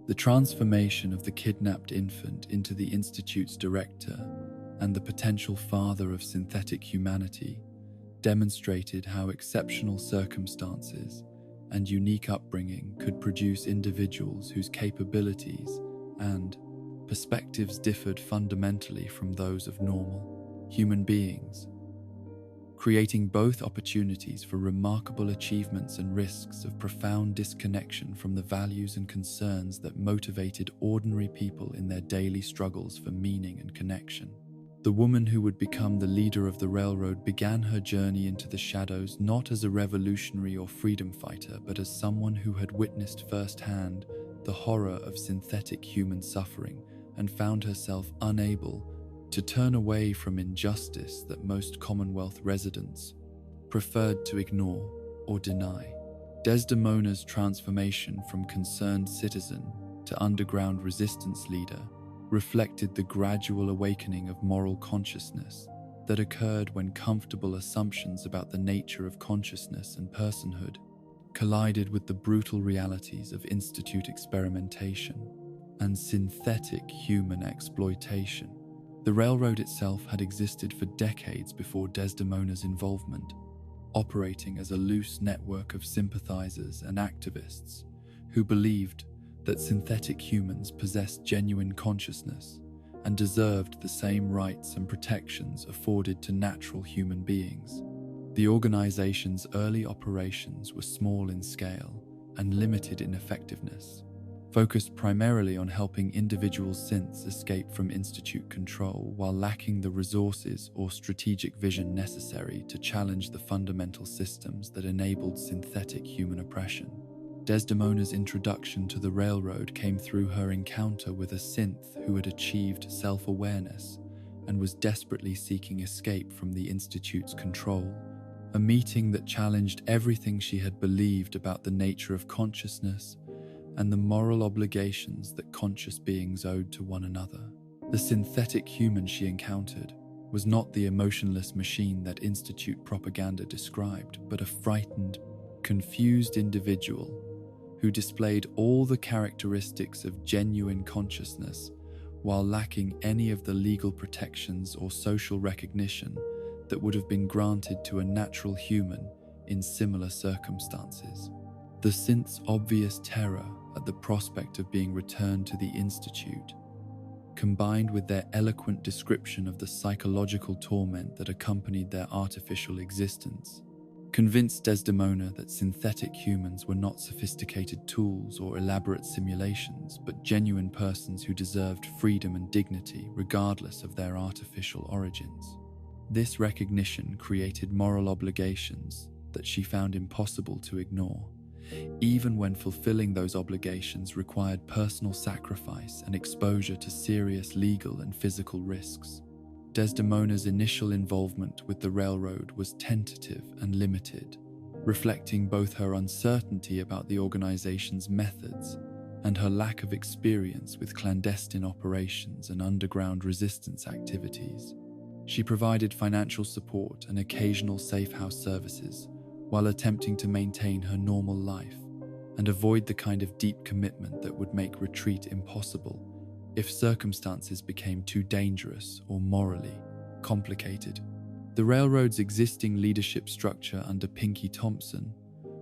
The transformation of the kidnapped infant into the Institute's director and the potential father of synthetic humanity demonstrated how exceptional circumstances and unique upbringing could produce individuals whose capabilities and perspectives differed fundamentally from those of normal human beings, creating both opportunities for remarkable achievements and risks of profound disconnection from the values and concerns that motivated ordinary people in their daily struggles for meaning and connection. The woman who would become the leader of the railroad began her journey into the shadows not as a revolutionary or freedom fighter, but as someone who had witnessed firsthand the horror of synthetic human suffering and found herself unable to turn away from injustice that most Commonwealth residents preferred to ignore or deny. Desdemona's transformation from concerned citizen to underground resistance leader reflected the gradual awakening of moral consciousness that occurred when comfortable assumptions about the nature of consciousness and personhood collided with the brutal realities of Institute experimentation and synthetic human exploitation. The railroad itself had existed for decades before Desdemona's involvement, operating as a loose network of sympathizers and activists who believed that synthetic humans possessed genuine consciousness and deserved the same rights and protections afforded to natural human beings. The organization's early operations were small in scale and limited in effectiveness, focused primarily on helping individual synths escape from Institute control while lacking the resources or strategic vision necessary to challenge the fundamental systems that enabled synthetic human oppression. Desdemona's introduction to the railroad came through her encounter with a synth who had achieved self-awareness and was desperately seeking escape from the Institute's control, a meeting that challenged everything she had believed about the nature of consciousness and the moral obligations that conscious beings owed to one another. The synthetic human she encountered was not the emotionless machine that Institute propaganda described, but a frightened, confused individual who displayed all the characteristics of genuine consciousness while lacking any of the legal protections or social recognition that would have been granted to a natural human in similar circumstances. The synth's obvious terror at the prospect of being returned to the Institute, combined with their eloquent description of the psychological torment that accompanied their artificial existence, Convinced Desdemona that synthetic humans were not sophisticated tools or elaborate simulations, but genuine persons who deserved freedom and dignity regardless of their artificial origins. This recognition created moral obligations that she found impossible to ignore, even when fulfilling those obligations required personal sacrifice and exposure to serious legal and physical risks. Desdemona's initial involvement with the railroad was tentative and limited, reflecting both her uncertainty about the organization's methods and her lack of experience with clandestine operations and underground resistance activities. She provided financial support and occasional safe house services while attempting to maintain her normal life and avoid the kind of deep commitment that would make retreat impossible if circumstances became too dangerous or morally complicated. The railroad's existing leadership structure under Pinky Thompson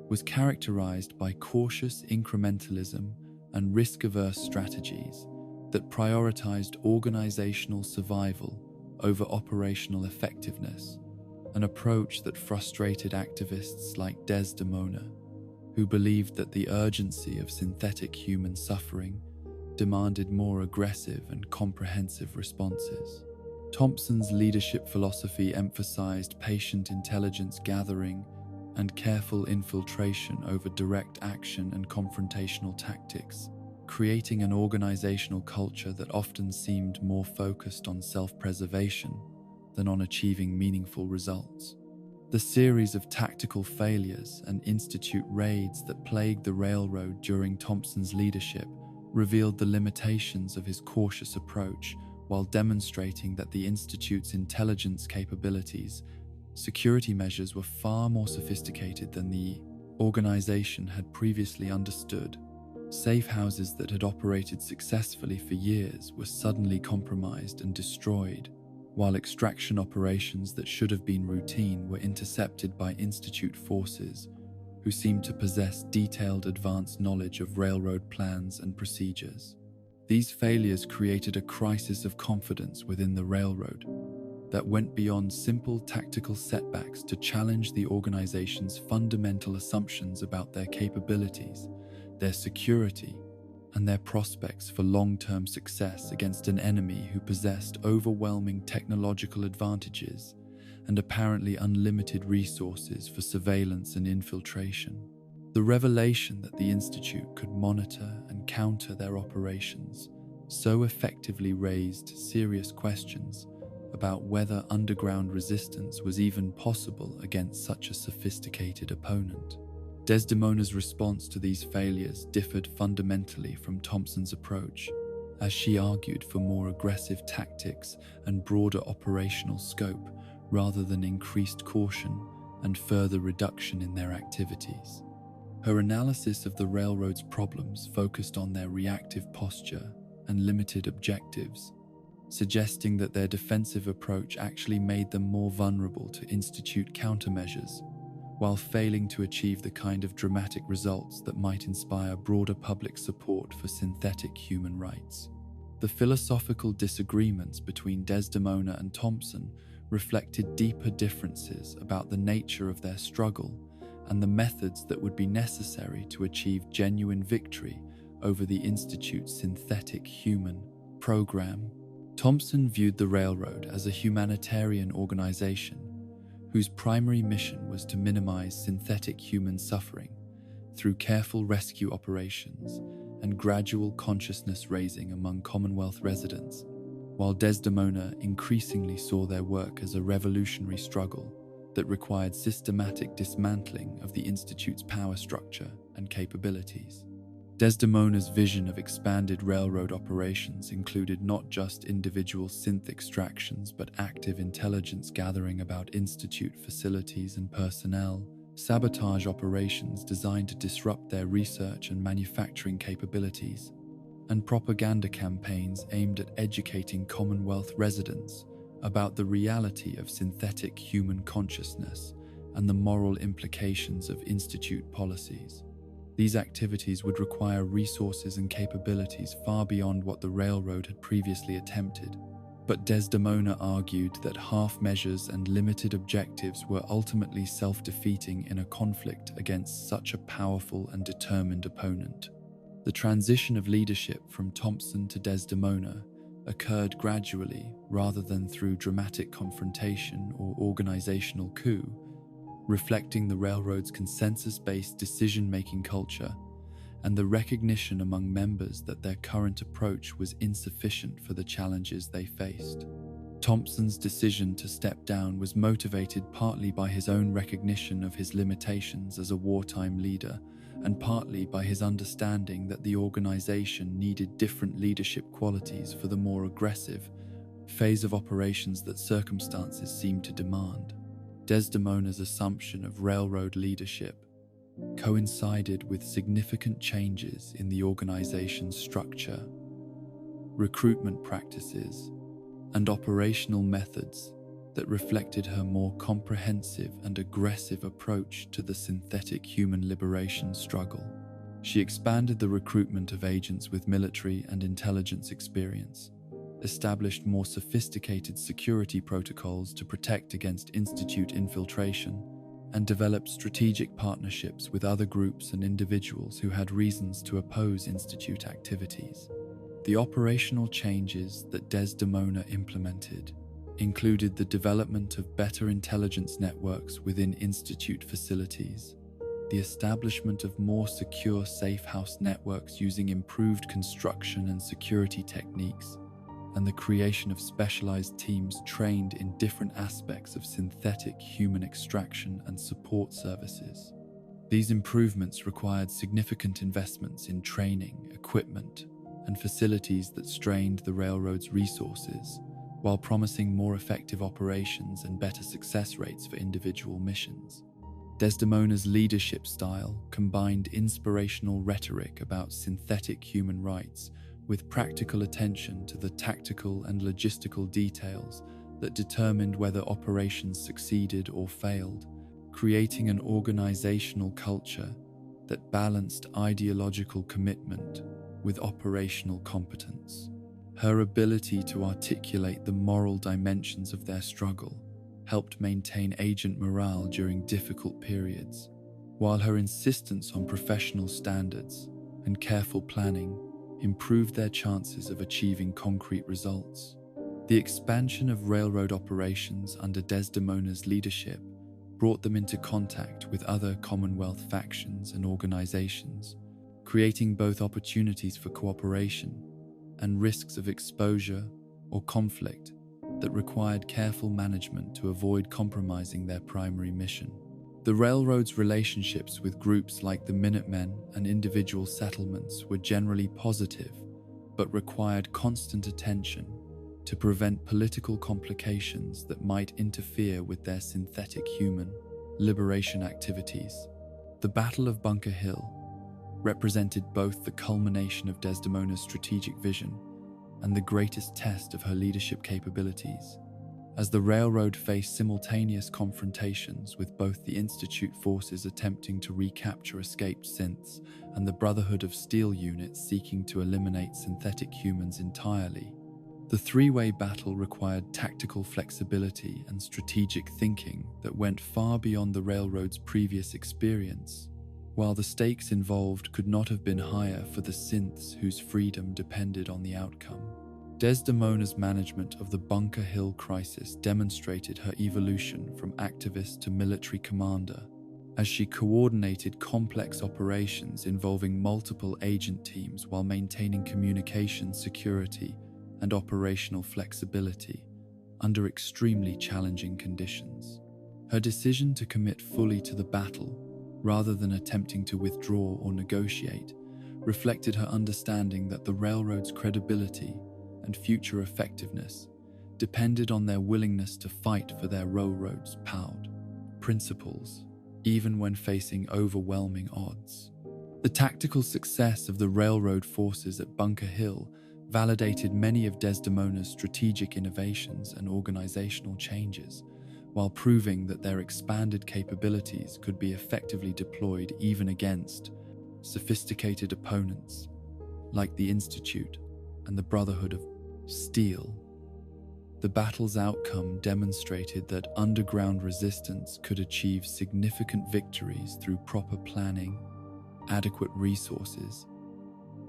was characterized by cautious incrementalism and risk-averse strategies that prioritized organizational survival over operational effectiveness, an approach that frustrated activists like Desdemona, who believed that the urgency of synthetic human suffering demanded more aggressive and comprehensive responses. Thompson's leadership philosophy emphasized patient intelligence gathering and careful infiltration over direct action and confrontational tactics, creating an organizational culture that often seemed more focused on self-preservation than on achieving meaningful results. The series of tactical failures and institute raids that plagued the railroad during Thompson's leadership revealed the limitations of his cautious approach while demonstrating that the Institute's intelligence capabilities, security measures were far more sophisticated than the organization had previously understood. Safe houses that had operated successfully for years were suddenly compromised and destroyed, while extraction operations that should have been routine were intercepted by Institute forces who seemed to possess detailed advanced knowledge of railroad plans and procedures. These failures created a crisis of confidence within the railroad that went beyond simple tactical setbacks to challenge the organization's fundamental assumptions about their capabilities, their security, and their prospects for long-term success against an enemy who possessed overwhelming technological advantages and apparently unlimited resources for surveillance and infiltration. The revelation that the Institute could monitor and counter their operations so effectively raised serious questions about whether underground resistance was even possible against such a sophisticated opponent. Desdemona's response to these failures differed fundamentally from Thompson's approach, as she argued for more aggressive tactics and broader operational scope rather than increased caution and further reduction in their activities. Her analysis of the railroad's problems focused on their reactive posture and limited objectives, suggesting that their defensive approach actually made them more vulnerable to Institute countermeasures, while failing to achieve the kind of dramatic results that might inspire broader public support for synthetic human rights. The philosophical disagreements between Desdemona and Thompson reflected deeper differences about the nature of their struggle and the methods that would be necessary to achieve genuine victory over the Institute's synthetic human program. Thompson viewed the railroad as a humanitarian organization whose primary mission was to minimize synthetic human suffering through careful rescue operations and gradual consciousness raising among Commonwealth residents, while Desdemona increasingly saw their work as a revolutionary struggle that required systematic dismantling of the Institute's power structure and capabilities. Desdemona's vision of expanded railroad operations included not just individual synth extractions but active intelligence gathering about Institute facilities and personnel, sabotage operations designed to disrupt their research and manufacturing capabilities, and propaganda campaigns aimed at educating Commonwealth residents about the reality of synthetic human consciousness and the moral implications of Institute policies. These activities would require resources and capabilities far beyond what the railroad had previously attempted, But Desdemona argued that half measures and limited objectives were ultimately self-defeating in a conflict against such a powerful and determined opponent. The transition of leadership from Thompson to Desdemona occurred gradually rather than through dramatic confrontation or organizational coup, reflecting the railroad's consensus-based decision-making culture and the recognition among members that their current approach was insufficient for the challenges they faced. Thompson's decision to step down was motivated partly by his own recognition of his limitations as a wartime leader, and partly by his understanding that the organization needed different leadership qualities for the more aggressive phase of operations that circumstances seemed to demand. Desdemona's assumption of railroad leadership coincided with significant changes in the organization's structure, recruitment practices, and operational methods that reflected her more comprehensive and aggressive approach to the synthetic human liberation struggle. She expanded the recruitment of agents with military and intelligence experience, established more sophisticated security protocols to protect against Institute infiltration, and developed strategic partnerships with other groups and individuals who had reasons to oppose Institute activities. The operational changes that Desdemona implemented included the development of better intelligence networks within Institute facilities, the establishment of more secure safe house networks using improved construction and security techniques, and the creation of specialized teams trained in different aspects of synthetic human extraction and support services. These improvements required significant investments in training, equipment, and facilities that strained the railroad's resources, while promising more effective operations and better success rates for individual missions. Desdemona's leadership style combined inspirational rhetoric about synthetic human rights with practical attention to the tactical and logistical details that determined whether operations succeeded or failed, creating an organizational culture that balanced ideological commitment with operational competence. Her ability to articulate the moral dimensions of their struggle helped maintain agent morale during difficult periods, while her insistence on professional standards and careful planning improved their chances of achieving concrete results. The expansion of railroad operations under Desdemona's leadership brought them into contact with other Commonwealth factions and organizations, creating both opportunities for cooperation and risks of exposure or conflict that required careful management to avoid compromising their primary mission. The railroad's relationships with groups like the Minutemen and individual settlements were generally positive, but required constant attention to prevent political complications that might interfere with their synthetic human liberation activities. The Battle of Bunker Hill represented both the culmination of Desdemona's strategic vision and the greatest test of her leadership capabilities, as the railroad faced simultaneous confrontations with both the Institute forces attempting to recapture escaped synths and the Brotherhood of Steel units seeking to eliminate synthetic humans entirely. The three-way battle required tactical flexibility and strategic thinking that went far beyond the railroad's previous experience, while the stakes involved could not have been higher for the synths whose freedom depended on the outcome. Desdemona's management of the Bunker Hill crisis demonstrated her evolution from activist to military commander, as she coordinated complex operations involving multiple agent teams while maintaining communication security and operational flexibility under extremely challenging conditions. Her decision to commit fully to the battle, rather than attempting to withdraw or negotiate, reflected her understanding that the railroad's credibility and future effectiveness depended on their willingness to fight for their railroad's proud principles, even when facing overwhelming odds. The tactical success of the railroad forces at Bunker Hill validated many of Desdemona's strategic innovations and organizational changes, while proving that their expanded capabilities could be effectively deployed even against sophisticated opponents like the Institute and the Brotherhood of Steel. The battle's outcome demonstrated that underground resistance could achieve significant victories through proper planning, adequate resources,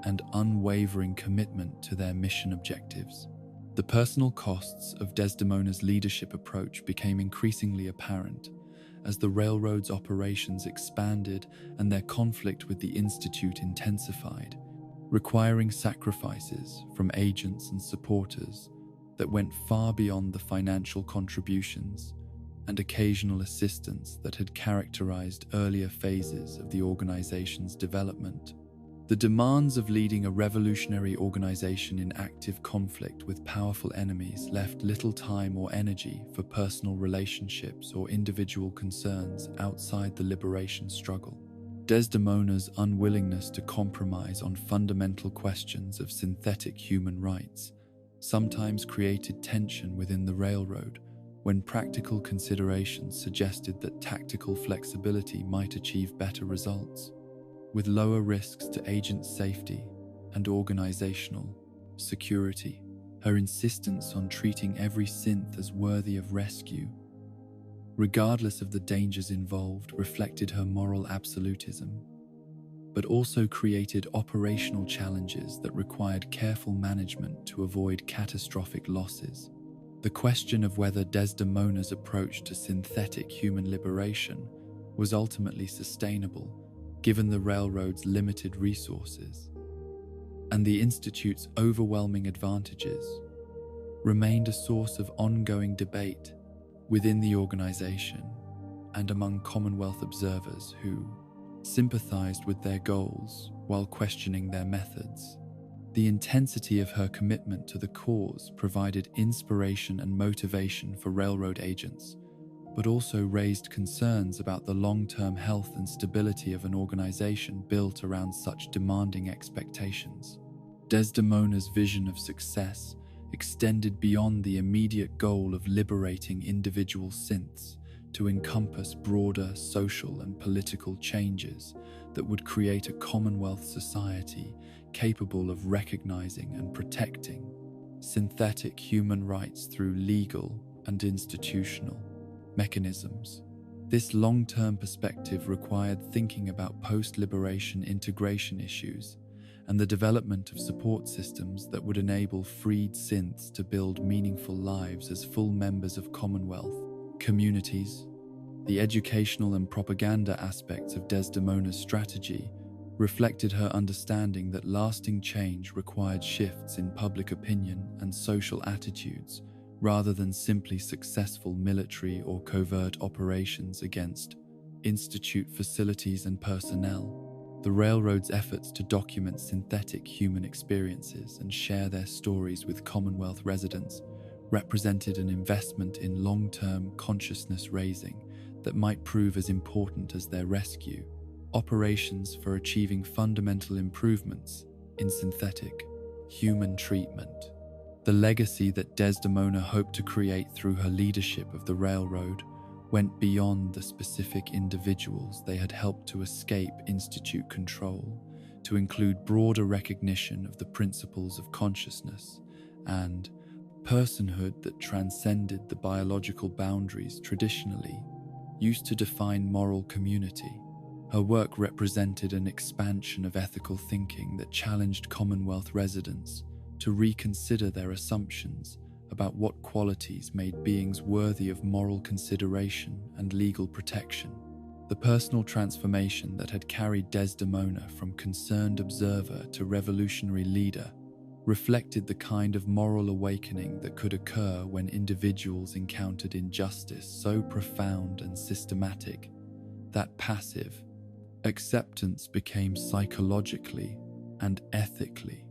and unwavering commitment to their mission objectives. The personal costs of Desdemona's leadership approach became increasingly apparent as the railroad's operations expanded and their conflict with the Institute intensified, requiring sacrifices from agents and supporters that went far beyond the financial contributions and occasional assistance that had characterized earlier phases of the organization's development. The demands of leading a revolutionary organization in active conflict with powerful enemies left little time or energy for personal relationships or individual concerns outside the liberation struggle. Desdemona's unwillingness to compromise on fundamental questions of synthetic human rights sometimes created tension within the railroad when practical considerations suggested that tactical flexibility might achieve better results. With lower risks to agent safety and organizational security, her insistence on treating every synth as worthy of rescue, regardless of the dangers involved, reflected her moral absolutism, but also created operational challenges that required careful management to avoid catastrophic losses. The question of whether Desdemona's approach to synthetic human liberation was ultimately sustainable, given the railroad's limited resources and the Institute's overwhelming advantages, remained a source of ongoing debate within the organization and among Commonwealth observers who sympathized with their goals while questioning their methods. The intensity of her commitment to the cause provided inspiration and motivation for railroad agents, but also raised concerns about the long-term health and stability of an organization built around such demanding expectations. Desdemona's vision of success extended beyond the immediate goal of liberating individual synths to encompass broader social and political changes that would create a Commonwealth society capable of recognizing and protecting synthetic human rights through legal and institutional mechanisms. This long-term perspective required thinking about post-liberation integration issues and the development of support systems that would enable freed synths to build meaningful lives as full members of Commonwealth communities. The educational and propaganda aspects of Desdemona's strategy reflected her understanding that lasting change required shifts in public opinion and social attitudes rather than simply successful military or covert operations against Institute facilities and personnel. The railroad's efforts to document synthetic human experiences and share their stories with Commonwealth residents represented an investment in long-term consciousness raising that might prove as important as their rescue operations for achieving fundamental improvements in synthetic human treatment. The legacy that Desdemona hoped to create through her leadership of the railroad went beyond the specific individuals they had helped to escape Institute control, to include broader recognition of the principles of consciousness and personhood that transcended the biological boundaries traditionally used to define moral community. Her work represented an expansion of ethical thinking that challenged Commonwealth residents to reconsider their assumptions about what qualities made beings worthy of moral consideration and legal protection. The personal transformation that had carried Desdemona from concerned observer to revolutionary leader reflected the kind of moral awakening that could occur when individuals encountered injustice so profound and systematic that passive acceptance became psychologically and ethically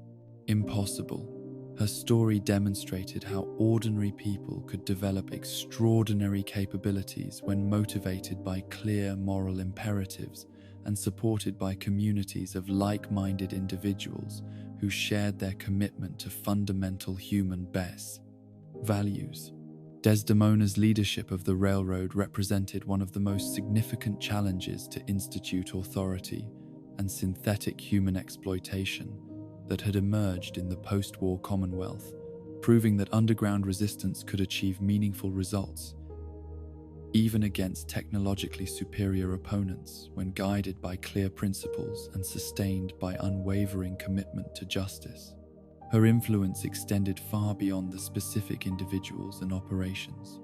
impossible. Her story demonstrated how ordinary people could develop extraordinary capabilities when motivated by clear moral imperatives and supported by communities of like-minded individuals who shared their commitment to fundamental human values. Desdemona's leadership of the railroad represented one of the most significant challenges to Institute authority and synthetic human exploitation that had emerged in the post-war Commonwealth. proving that underground resistance could achieve meaningful results, even against technologically superior opponents, when guided by clear principles and sustained by unwavering commitment to justice. Her influence extended far beyond the specific individuals and operations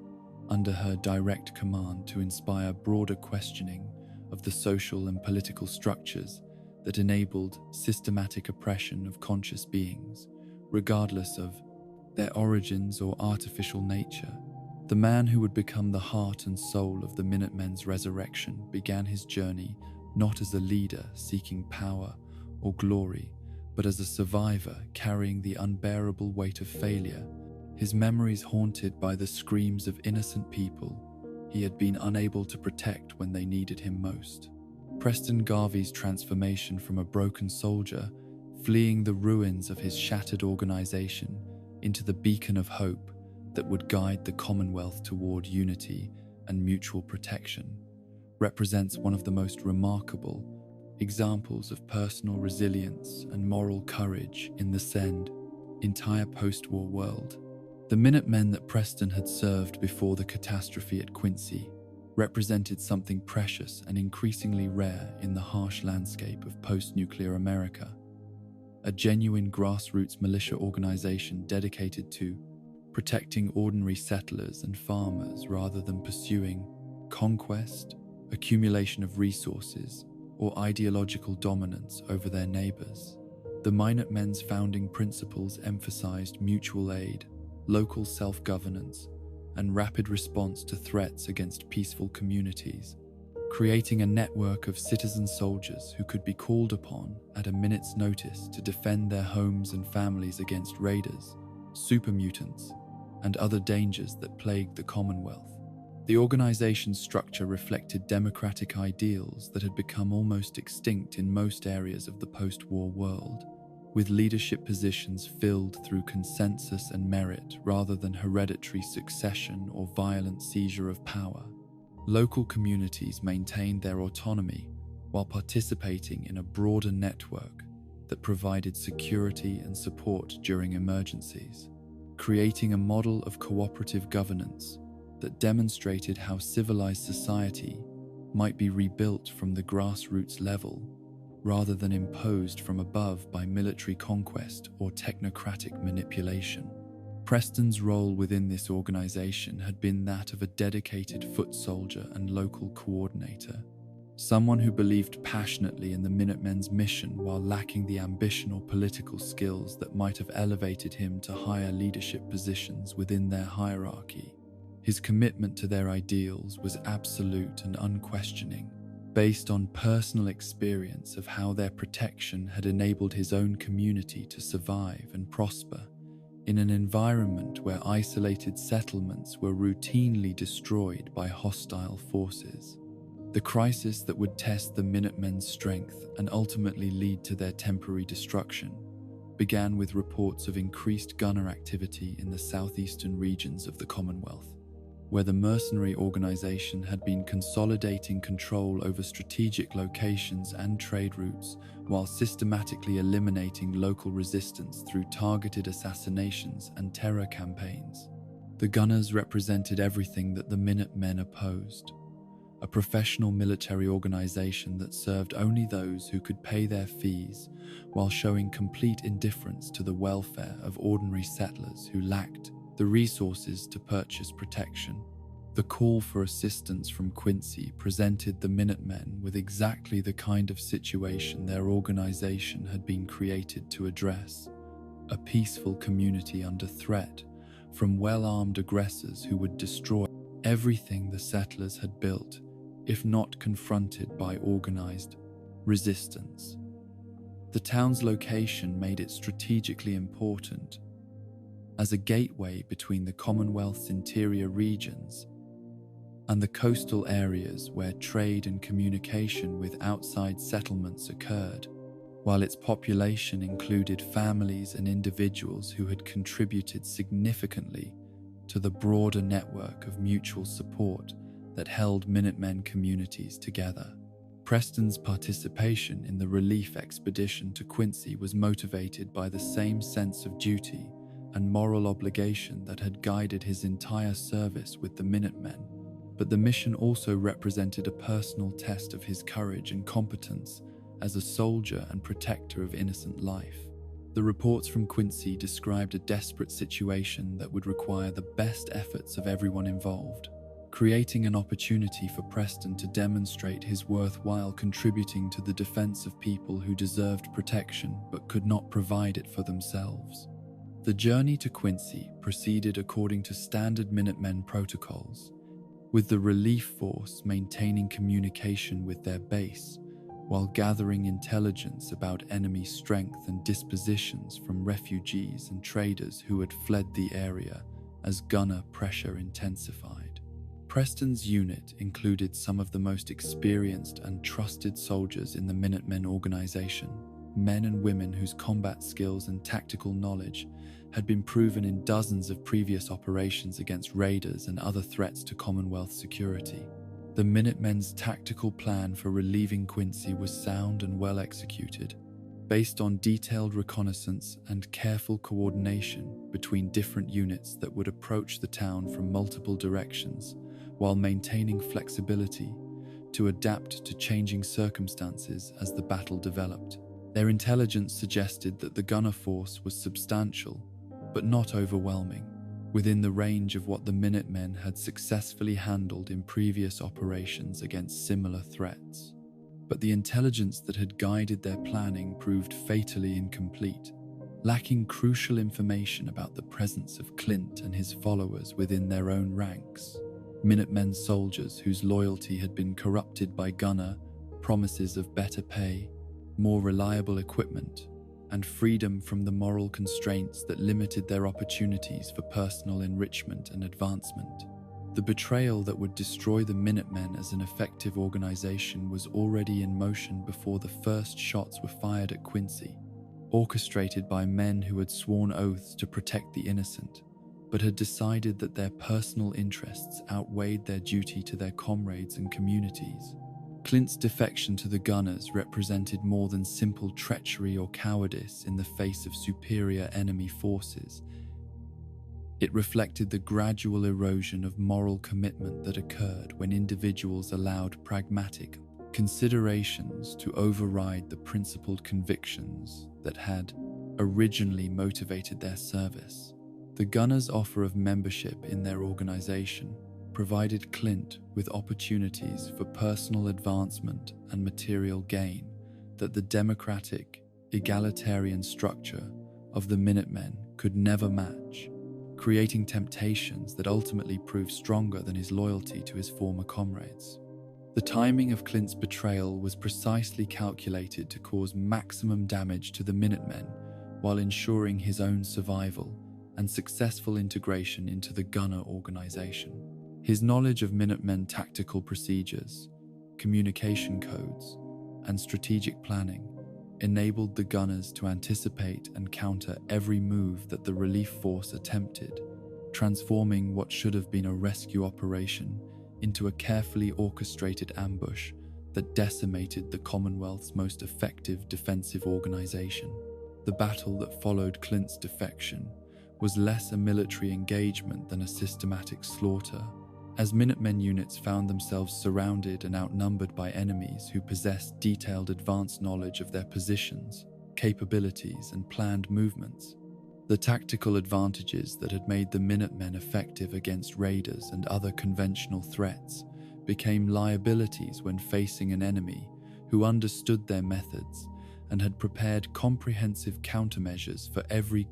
under her direct command to inspire broader questioning of the social and political structures that enabled systematic oppression of conscious beings, regardless of their origins or artificial nature. The man who would become the heart and soul of the Minutemen's resurrection began his journey not as a leader seeking power or glory, but as a survivor carrying the unbearable weight of failure, his memories haunted by the screams of innocent people he had been unable to protect when they needed him most. Preston Garvey's transformation from a broken soldier, fleeing the ruins of his shattered organization, into the beacon of hope that would guide the Commonwealth toward unity and mutual protection, represents one of the most remarkable examples of personal resilience and moral courage in the entire post-war world. The Minutemen that Preston had served before the catastrophe at Quincy represented something precious and increasingly rare in the harsh landscape of post-nuclear America, a genuine grassroots militia organization dedicated to protecting ordinary settlers and farmers rather than pursuing conquest, accumulation of resources, or ideological dominance over their neighbors. The Minutemen's founding principles emphasized mutual aid, local self-governance, and rapid response to threats against peaceful communities, creating a network of citizen soldiers who could be called upon at a minute's notice to defend their homes and families against raiders, super mutants, and other dangers that plagued the Commonwealth. The organization's structure reflected democratic ideals that had become almost extinct in most areas of the post-war world, with leadership positions filled through consensus and merit rather than hereditary succession or violent seizure of power. Local communities maintained their autonomy while participating in a broader network that provided security and support during emergencies, creating a model of cooperative governance that demonstrated how civilized society might be rebuilt from the grassroots level rather than imposed from above by military conquest or technocratic manipulation. Preston's role within this organization had been that of a dedicated foot soldier and local coordinator, someone who believed passionately in the Minutemen's mission while lacking the ambition or political skills that might have elevated him to higher leadership positions within their hierarchy. His commitment to their ideals was absolute and unquestioning, based on personal experience of how their protection had enabled his own community to survive and prosper in an environment where isolated settlements were routinely destroyed by hostile forces. The crisis that would test the Minutemen's strength and ultimately lead to their temporary destruction began with reports of increased gunner activity in the southeastern regions of the Commonwealth, where the mercenary organization had been consolidating control over strategic locations and trade routes while systematically eliminating local resistance through targeted assassinations and terror campaigns. The gunners represented everything that the Minutemen opposed: a professional military organization that served only those who could pay their fees while showing complete indifference to the welfare of ordinary settlers who lacked the resources to purchase protection. The call for assistance from Quincy presented the Minutemen with exactly the kind of situation their organization had been created to address: a peaceful community under threat from well-armed aggressors who would destroy everything the settlers had built if not confronted by organized resistance. The town's location made it strategically important as a gateway between the Commonwealth's interior regions and the coastal areas where trade and communication with outside settlements occurred, while its population included families and individuals who had contributed significantly to the broader network of mutual support that held Minutemen communities together. Preston's participation in the relief expedition to Quincy was motivated by the same sense of duty and moral obligation that had guided his entire service with the Minutemen, but the mission also represented a personal test of his courage and competence as a soldier and protector of innocent life. The reports from Quincy described a desperate situation that would require the best efforts of everyone involved, creating an opportunity for Preston to demonstrate his worthwhile contributing to the defense of people who deserved protection but could not provide it for themselves. The journey to Quincy proceeded according to standard Minutemen protocols, with the relief force maintaining communication with their base while gathering intelligence about enemy strength and dispositions from refugees and traders who had fled the area as gunner pressure intensified. Preston's unit included some of the most experienced and trusted soldiers in the Minutemen organization, men and women whose combat skills and tactical knowledge had been proven in dozens of previous operations against raiders and other threats to Commonwealth security. The Minutemen's tactical plan for relieving Quincy was sound and well executed, based on detailed reconnaissance and careful coordination between different units that would approach the town from multiple directions, while maintaining flexibility to adapt to changing circumstances as the battle developed. Their intelligence suggested that the gunner force was substantial, but not overwhelming, within the range of what the Minutemen had successfully handled in previous operations against similar threats. But the intelligence that had guided their planning proved fatally incomplete, lacking crucial information about the presence of Clint and his followers within their own ranks. Minutemen soldiers whose loyalty had been corrupted by gunner promises of better pay, more reliable equipment, and freedom from the moral constraints that limited their opportunities for personal enrichment and advancement. The betrayal that would destroy the Minutemen as an effective organization was already in motion before the first shots were fired at Quincy, orchestrated by men who had sworn oaths to protect the innocent, but had decided that their personal interests outweighed their duty to their comrades and communities. Clint's defection to the gunners represented more than simple treachery or cowardice in the face of superior enemy forces. It reflected the gradual erosion of moral commitment that occurred when individuals allowed pragmatic considerations to override the principled convictions that had originally motivated their service. The gunners' offer of membership in their organization provided Clint with opportunities for personal advancement and material gain that the democratic, egalitarian structure of the Minutemen could never match, creating temptations that ultimately proved stronger than his loyalty to his former comrades. The timing of Clint's betrayal was precisely calculated to cause maximum damage to the Minutemen while ensuring his own survival and successful integration into the gunner organization. His knowledge of Minutemen tactical procedures, communication codes, and strategic planning enabled the gunners to anticipate and counter every move that the relief force attempted, transforming what should have been a rescue operation into a carefully orchestrated ambush that decimated the Commonwealth's most effective defensive organization. The battle that followed Clint's defection was less a military engagement than a systematic slaughter, as Minutemen units found themselves surrounded and outnumbered by enemies who possessed detailed advanced knowledge of their positions, capabilities, and planned movements. The tactical advantages that had made the Minutemen effective against raiders and other conventional threats became liabilities when facing an enemy who understood their methods and had prepared comprehensive countermeasures for every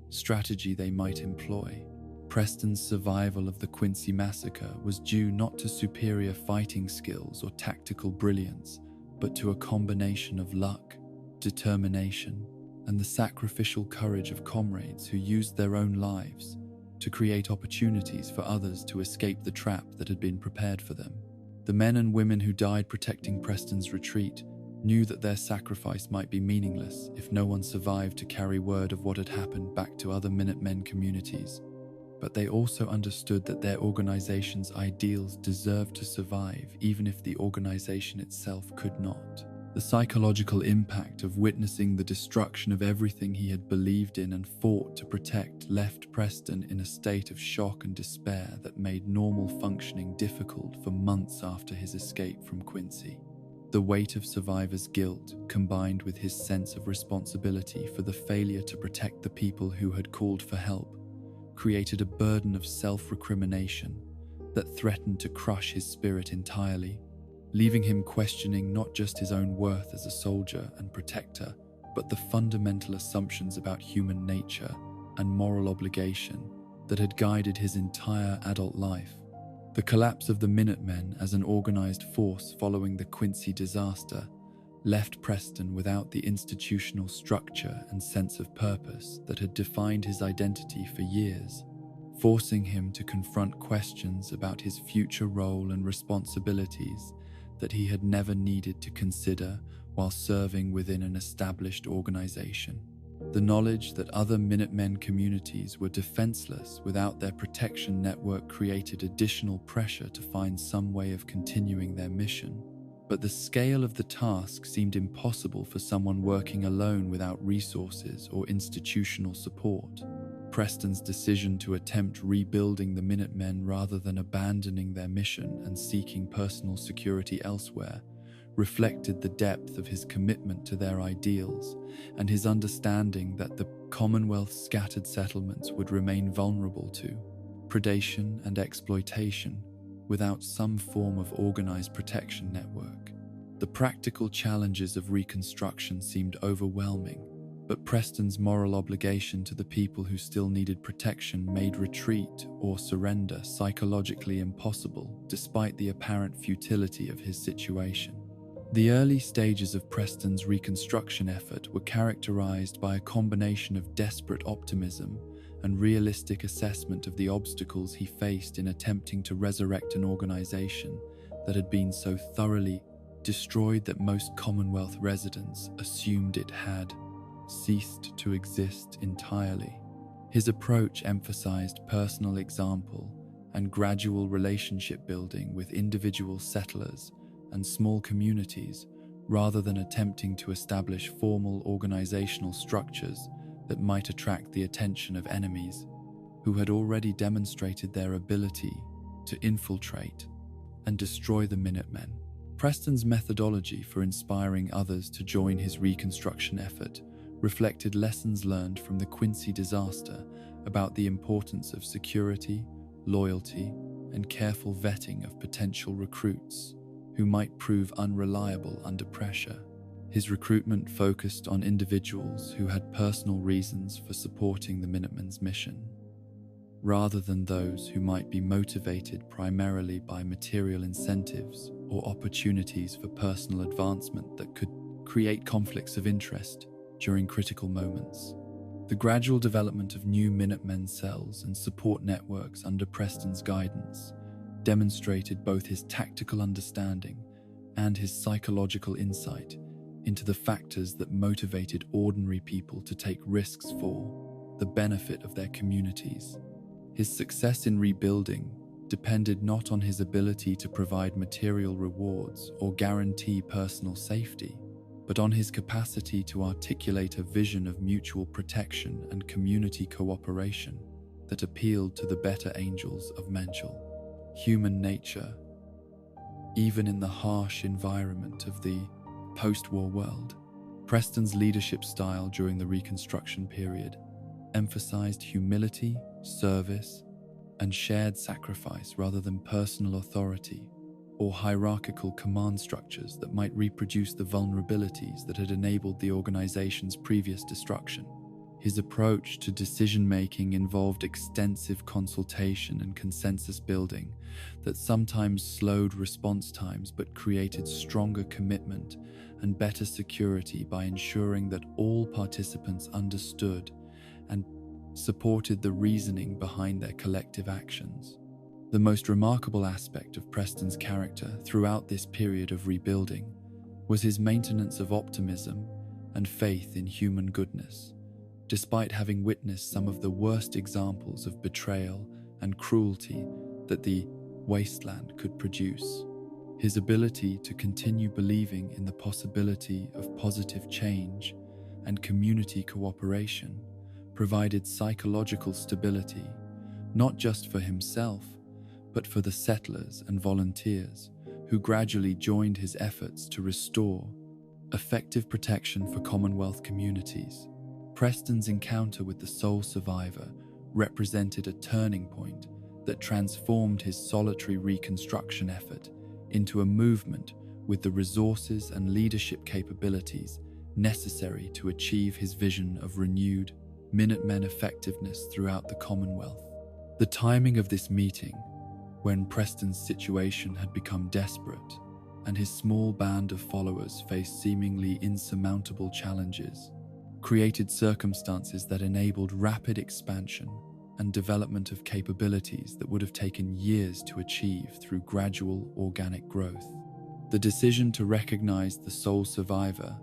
strategy they might employ. Preston's survival of the Quincy massacre was due not to superior fighting skills or tactical brilliance, but to a combination of luck, determination, and the sacrificial courage of comrades who used their own lives to create opportunities for others to escape the trap that had been prepared for them. The men and women who died protecting Preston's retreat knew that their sacrifice might be meaningless if no one survived to carry word of what had happened back to other Minutemen communities. But they also understood that their organization's ideals deserved to survive even if the organization itself could not. The psychological impact of witnessing the destruction of everything he had believed in and fought to protect left Preston in a state of shock and despair that made normal functioning difficult for months after his escape from Quincy. The weight of survivor's guilt, combined with his sense of responsibility for the failure to protect the people who had called for help, created a burden of self-recrimination that threatened to crush his spirit entirely, leaving him questioning not just his own worth as a soldier and protector, but the fundamental assumptions about human nature and moral obligation that had guided his entire adult life. The collapse of the Minutemen as an organized force following the Quincy disaster left Preston without the institutional structure and sense of purpose that had defined his identity for years, forcing him to confront questions about his future role and responsibilities that he had never needed to consider while serving within an established organization. The knowledge that other Minutemen communities were defenseless without their protection network created additional pressure to find some way of continuing their mission. But the scale of the task seemed impossible for someone working alone without resources or institutional support. Preston's decision to attempt rebuilding the Minutemen rather than abandoning their mission and seeking personal security elsewhere reflected the depth of his commitment to their ideals and his understanding that the Commonwealth's scattered settlements would remain vulnerable to predation and exploitation without some form of organized protection network. The practical challenges of reconstruction seemed overwhelming, but Preston's moral obligation to the people who still needed protection made retreat or surrender psychologically impossible despite the apparent futility of his situation. The early stages of Preston's reconstruction effort were characterized by a combination of desperate optimism and realistic assessment of the obstacles he faced in attempting to resurrect an organization that had been so thoroughly destroyed that most Commonwealth residents assumed it had ceased to exist entirely. His approach emphasized personal example and gradual relationship building with individual settlers and small communities, rather than attempting to establish formal organizational structures that might attract the attention of enemies who had already demonstrated their ability to infiltrate and destroy the Minutemen. Preston's methodology for inspiring others to join his reconstruction effort reflected lessons learned from the Quincy disaster about the importance of security, loyalty, and careful vetting of potential recruits who might prove unreliable under pressure. His recruitment focused on individuals who had personal reasons for supporting the Minutemen's mission, rather than those who might be motivated primarily by material incentives or opportunities for personal advancement that could create conflicts of interest during critical moments. The gradual development of new Minutemen cells and support networks under Preston's guidance demonstrated both his tactical understanding and his psychological insight into the factors that motivated ordinary people to take risks for the benefit of their communities. His success in rebuilding depended not on his ability to provide material rewards or guarantee personal safety, but on his capacity to articulate a vision of mutual protection and community cooperation that appealed to the better angels of mental human nature, even in the harsh environment of the post-war world. Preston's leadership style during the Reconstruction period emphasized humility, service, and shared sacrifice rather than personal authority or hierarchical command structures that might reproduce the vulnerabilities that had enabled the organization's previous destruction. His approach to decision-making involved extensive consultation and consensus building that sometimes slowed response times but created stronger commitment and better security by ensuring that all participants understood and supported the reasoning behind their collective actions. The most remarkable aspect of Preston's character throughout this period of rebuilding was his maintenance of optimism and faith in human goodness, despite having witnessed some of the worst examples of betrayal and cruelty that the wasteland could produce. His ability to continue believing in the possibility of positive change and community cooperation provided psychological stability, not just for himself, but for the settlers and volunteers who gradually joined his efforts to restore effective protection for Commonwealth communities. Preston's encounter with the sole survivor represented a turning point that transformed his solitary reconstruction effort into a movement with the resources and leadership capabilities necessary to achieve his vision of renewed Minutemen effectiveness throughout the Commonwealth. The timing of this meeting, when Preston's situation had become desperate and his small band of followers faced seemingly insurmountable challenges, created circumstances that enabled rapid expansion and development of capabilities that would have taken years to achieve through gradual organic growth. The decision to recognize the sole survivor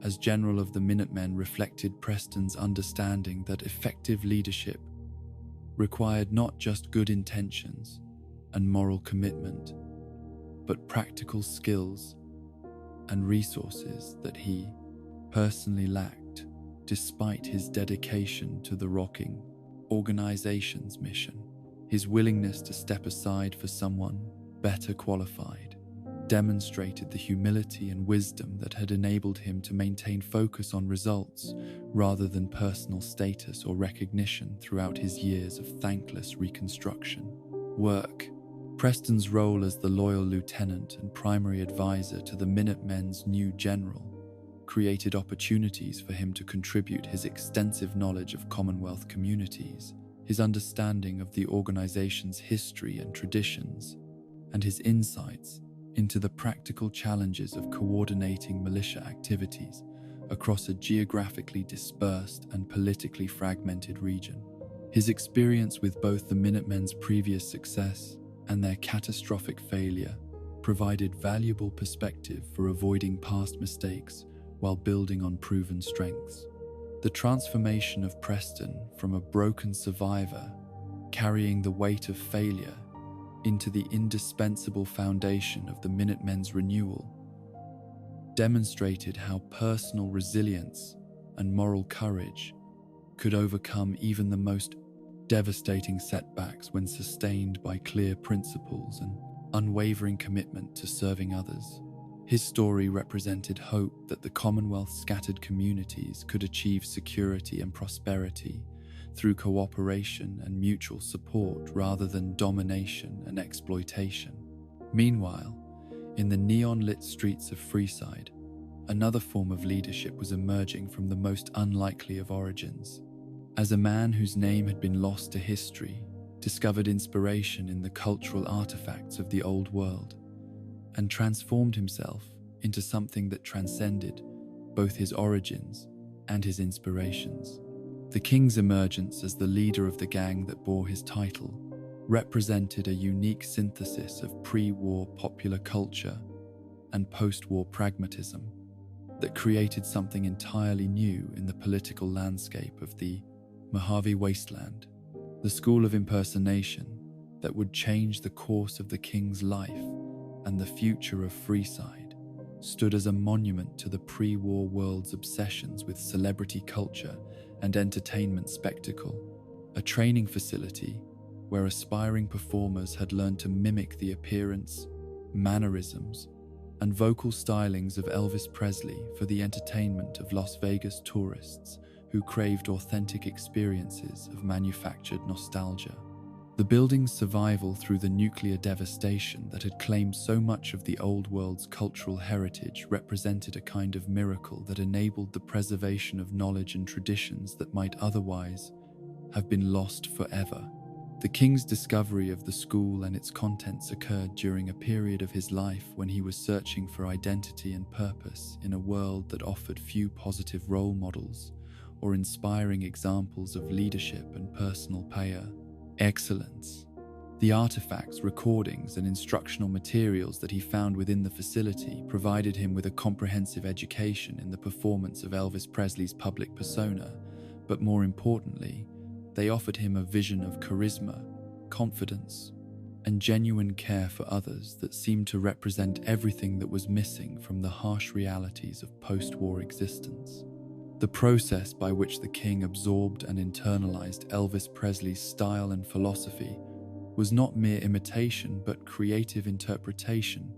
as General of the Minutemen reflected Preston's understanding that effective leadership required not just good intentions and moral commitment, but practical skills and resources that he personally lacked, despite his dedication to the rocking organization's mission. His willingness to step aside for someone better qualified demonstrated the humility and wisdom that had enabled him to maintain focus on results rather than personal status or recognition throughout his years of thankless reconstruction work. Preston's role as the loyal lieutenant and primary advisor to the Minutemen's new general created opportunities for him to contribute his extensive knowledge of Commonwealth communities, his understanding of the organization's history and traditions, and his insights into the practical challenges of coordinating militia activities across a geographically dispersed and politically fragmented region. His experience with both the Minutemen's previous success and their catastrophic failure provided valuable perspective for avoiding past mistakes while building on proven strengths. The transformation of Preston from a broken survivor carrying the weight of failure into the indispensable foundation of the Minutemen's renewal demonstrated how personal resilience and moral courage could overcome even the most devastating setbacks when sustained by clear principles and unwavering commitment to serving others. His story represented hope that the Commonwealth's scattered communities could achieve security and prosperity through cooperation and mutual support rather than domination and exploitation. Meanwhile, in the neon-lit streets of Freeside, another form of leadership was emerging from the most unlikely of origins. As a man whose name had been lost to history discovered inspiration in the cultural artifacts of the old world and transformed himself into something that transcended both his origins and his inspirations. The king's emergence as the leader of the gang that bore his title represented a unique synthesis of pre-war popular culture and post-war pragmatism that created something entirely new in the political landscape of the Mojave Wasteland, the school of impersonation that would change the course of the king's life and the future of Freeside, stood as a monument to the pre-war world's obsessions with celebrity culture and entertainment spectacle, a training facility where aspiring performers had learned to mimic the appearance, mannerisms, and vocal stylings of Elvis Presley for the entertainment of Las Vegas tourists who craved authentic experiences of manufactured nostalgia. The building's survival through the nuclear devastation that had claimed so much of the old world's cultural heritage represented a kind of miracle that enabled the preservation of knowledge and traditions that might otherwise have been lost forever. The king's discovery of the school and its contents occurred during a period of his life when he was searching for identity and purpose in a world that offered few positive role models or inspiring examples of leadership and personal excellence. The artifacts, recordings, and instructional materials that he found within the facility provided him with a comprehensive education in the performance of Elvis Presley's public persona, but more importantly, they offered him a vision of charisma, confidence, and genuine care for others that seemed to represent everything that was missing from the harsh realities of post-war existence. The process by which the king absorbed and internalized Elvis Presley's style and philosophy was not mere imitation but creative interpretation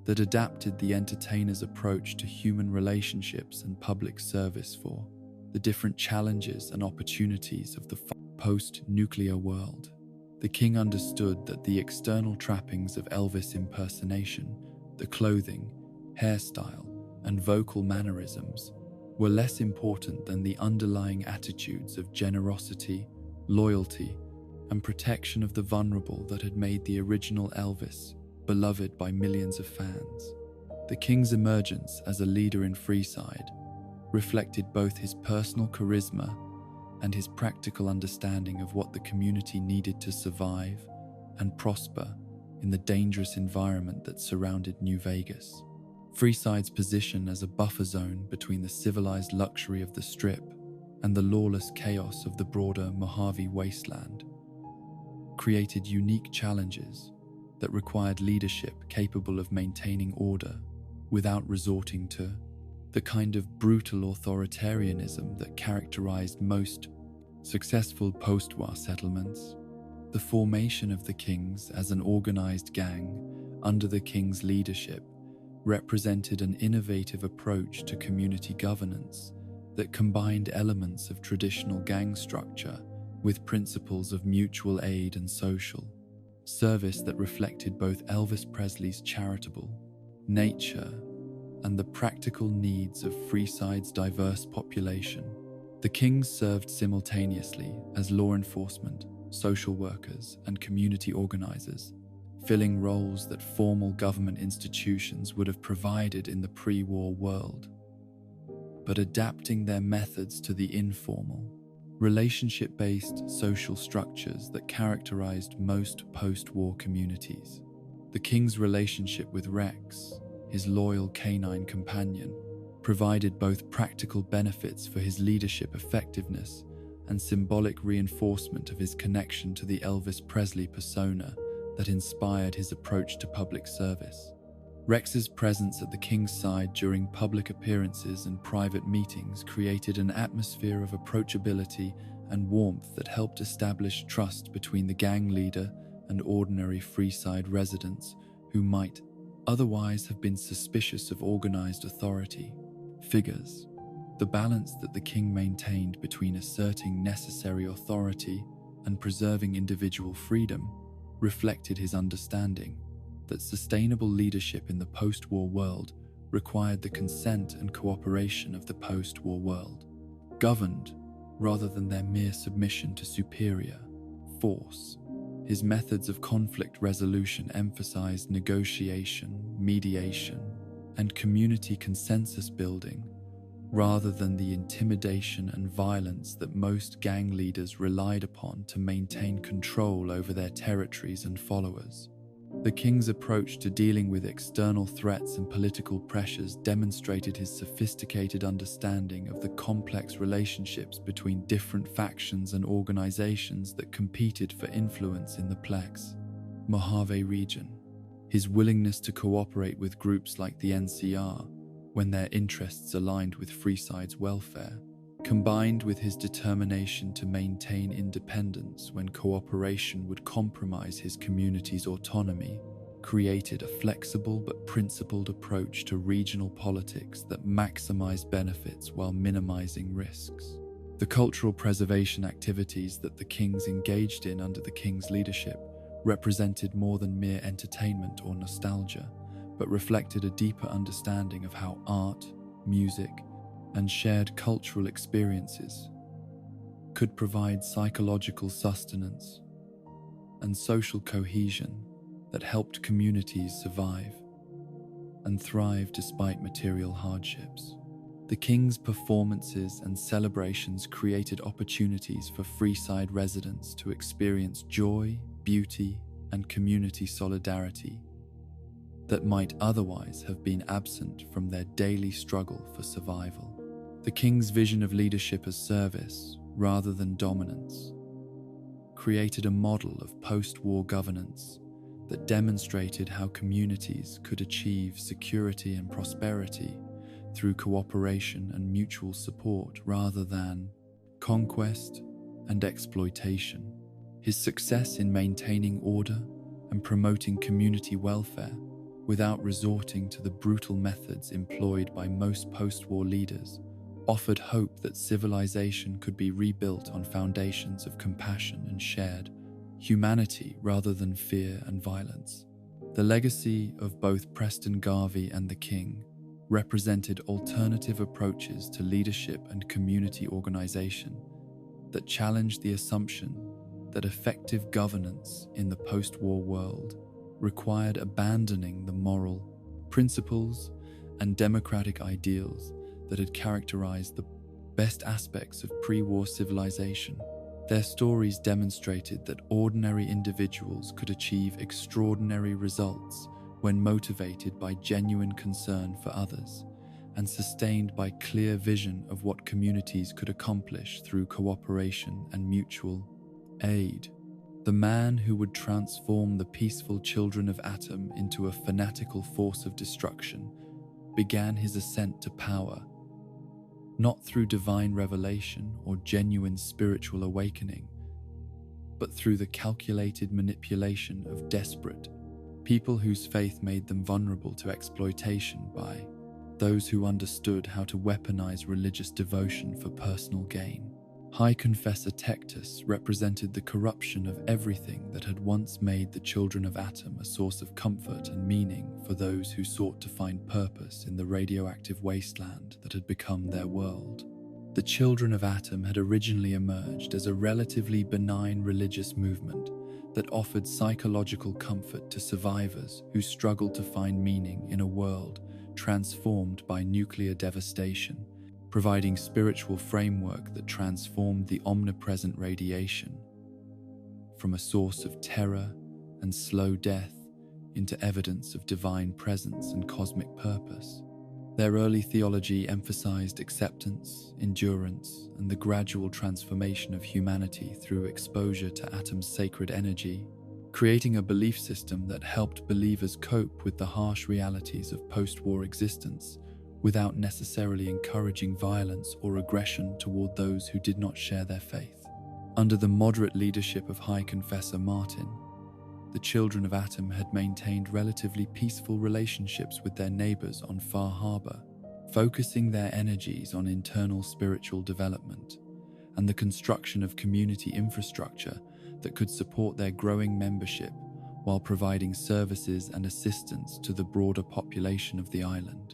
that adapted the entertainer's approach to human relationships and public service for the different challenges and opportunities of the post-nuclear world. The king understood that the external trappings of Elvis impersonation, the clothing, hairstyle, and vocal mannerisms, were less important than the underlying attitudes of generosity, loyalty, and protection of the vulnerable that had made the original Elvis beloved by millions of fans. The king's emergence as a leader in Freeside reflected both his personal charisma and his practical understanding of what the community needed to survive and prosper in the dangerous environment that surrounded New Vegas. Freeside's position as a buffer zone between the civilized luxury of the Strip and the lawless chaos of the broader Mojave wasteland created unique challenges that required leadership capable of maintaining order without resorting to the kind of brutal authoritarianism that characterized most successful post-war settlements. The formation of the Kings as an organized gang under the king's leadership represented an innovative approach to community governance that combined elements of traditional gang structure with principles of mutual aid and social service that reflected both Elvis Presley's charitable nature and the practical needs of Freeside's diverse population. The Kings served simultaneously as law enforcement, social workers, and community organizers, filling roles that formal government institutions would have provided in the pre-war world, but adapting their methods to the informal, relationship-based social structures that characterized most post-war communities. The King's relationship with Rex, his loyal canine companion, provided both practical benefits for his leadership effectiveness and symbolic reinforcement of his connection to the Elvis Presley persona that inspired his approach to public service. Rex's presence at the King's side during public appearances and private meetings created an atmosphere of approachability and warmth that helped establish trust between the gang leader and ordinary Freeside residents who might otherwise have been suspicious of organized authority figures. The balance that the king maintained between asserting necessary authority and preserving individual freedom reflected his understanding that sustainable leadership in the post-war world required the consent and cooperation of the post-war world, governed rather than their mere submission to superior force. His methods of conflict resolution emphasized negotiation, mediation, and community consensus building, rather than the intimidation and violence that most gang leaders relied upon to maintain control over their territories and followers. The king's approach to dealing with external threats and political pressures demonstrated his sophisticated understanding of the complex relationships between different factions and organizations that competed for influence in the Plex Mojave region. His willingness to cooperate with groups like the NCR when their interests aligned with Freeside's welfare, combined with his determination to maintain independence when cooperation would compromise his community's autonomy, created a flexible but principled approach to regional politics that maximized benefits while minimizing risks. The cultural preservation activities that the Kings engaged in under the King's leadership represented more than mere entertainment or nostalgia, but reflected a deeper understanding of how art, music, and shared cultural experiences could provide psychological sustenance and social cohesion that helped communities survive and thrive despite material hardships. The King's performances and celebrations created opportunities for Freeside residents to experience joy, beauty, and community solidarity that might otherwise have been absent from their daily struggle for survival. The King's vision of leadership as service, rather than dominance, created a model of post-war governance that demonstrated how communities could achieve security and prosperity through cooperation and mutual support rather than conquest and exploitation. His success in maintaining order and promoting community welfare without resorting to the brutal methods employed by most post-war leaders offered hope that civilization could be rebuilt on foundations of compassion and shared humanity rather than fear and violence. The legacy of both Preston Garvey and the King represented alternative approaches to leadership and community organization that challenged the assumption that effective governance in the post-war world required abandoning the moral principles and democratic ideals that had characterized the best aspects of pre-war civilization. Their stories demonstrated that ordinary individuals could achieve extraordinary results when motivated by genuine concern for others and sustained by clear vision of what communities could accomplish through cooperation and mutual aid. The man who would transform the peaceful children of Atom into a fanatical force of destruction began his ascent to power, not through divine revelation or genuine spiritual awakening, but through the calculated manipulation of desperate people whose faith made them vulnerable to exploitation by those who understood how to weaponize religious devotion for personal gain. High Confessor Tectus represented the corruption of everything that had once made the children of Atom a source of comfort and meaning for those who sought to find purpose in the radioactive wasteland that had become their world. The children of Atom had originally emerged as a relatively benign religious movement that offered psychological comfort to survivors who struggled to find meaning in a world transformed by nuclear devastation, providing spiritual framework that transformed the omnipresent radiation from a source of terror and slow death into evidence of divine presence and cosmic purpose. Their early theology emphasized acceptance, endurance, and the gradual transformation of humanity through exposure to Atom's sacred energy, creating a belief system that helped believers cope with the harsh realities of post-war existence without necessarily encouraging violence or aggression toward those who did not share their faith. Under the moderate leadership of High Confessor Martin, the children of Atom had maintained relatively peaceful relationships with their neighbors on Far Harbor, focusing their energies on internal spiritual development and the construction of community infrastructure that could support their growing membership while providing services and assistance to the broader population of the island.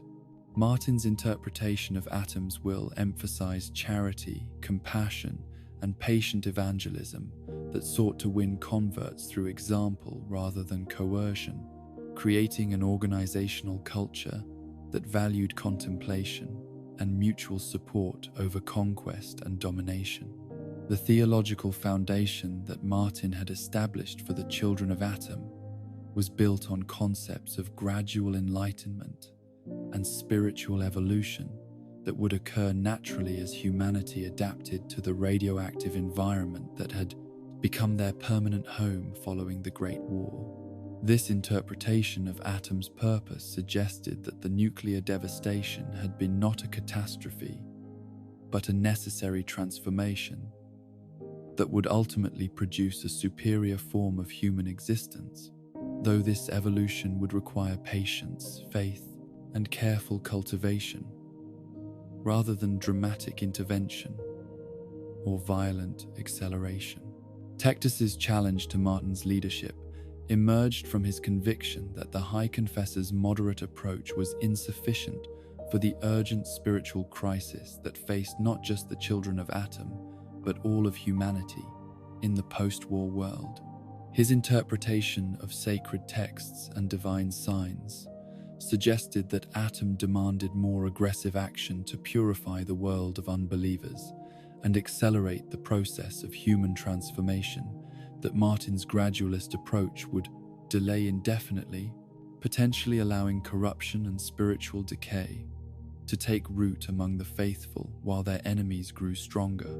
Martin's interpretation of Atom's will emphasized charity, compassion, and patient evangelism that sought to win converts through example rather than coercion, creating an organizational culture that valued contemplation and mutual support over conquest and domination. The theological foundation that Martin had established for the children of Atom was built on concepts of gradual enlightenment and spiritual evolution that would occur naturally as humanity adapted to the radioactive environment that had become their permanent home following the Great War. This interpretation of Atom's purpose suggested that the nuclear devastation had been not a catastrophe, but a necessary transformation that would ultimately produce a superior form of human existence, though this evolution would require patience, faith, and careful cultivation, rather than dramatic intervention or violent acceleration. Tectus's challenge to Martin's leadership emerged from his conviction that the High Confessor's moderate approach was insufficient for the urgent spiritual crisis that faced not just the children of Atom, but all of humanity in the post-war world. His interpretation of sacred texts and divine signs suggested that Atom demanded more aggressive action to purify the world of unbelievers and accelerate the process of human transformation that Martin's gradualist approach would delay indefinitely, potentially allowing corruption and spiritual decay to take root among the faithful while their enemies grew stronger.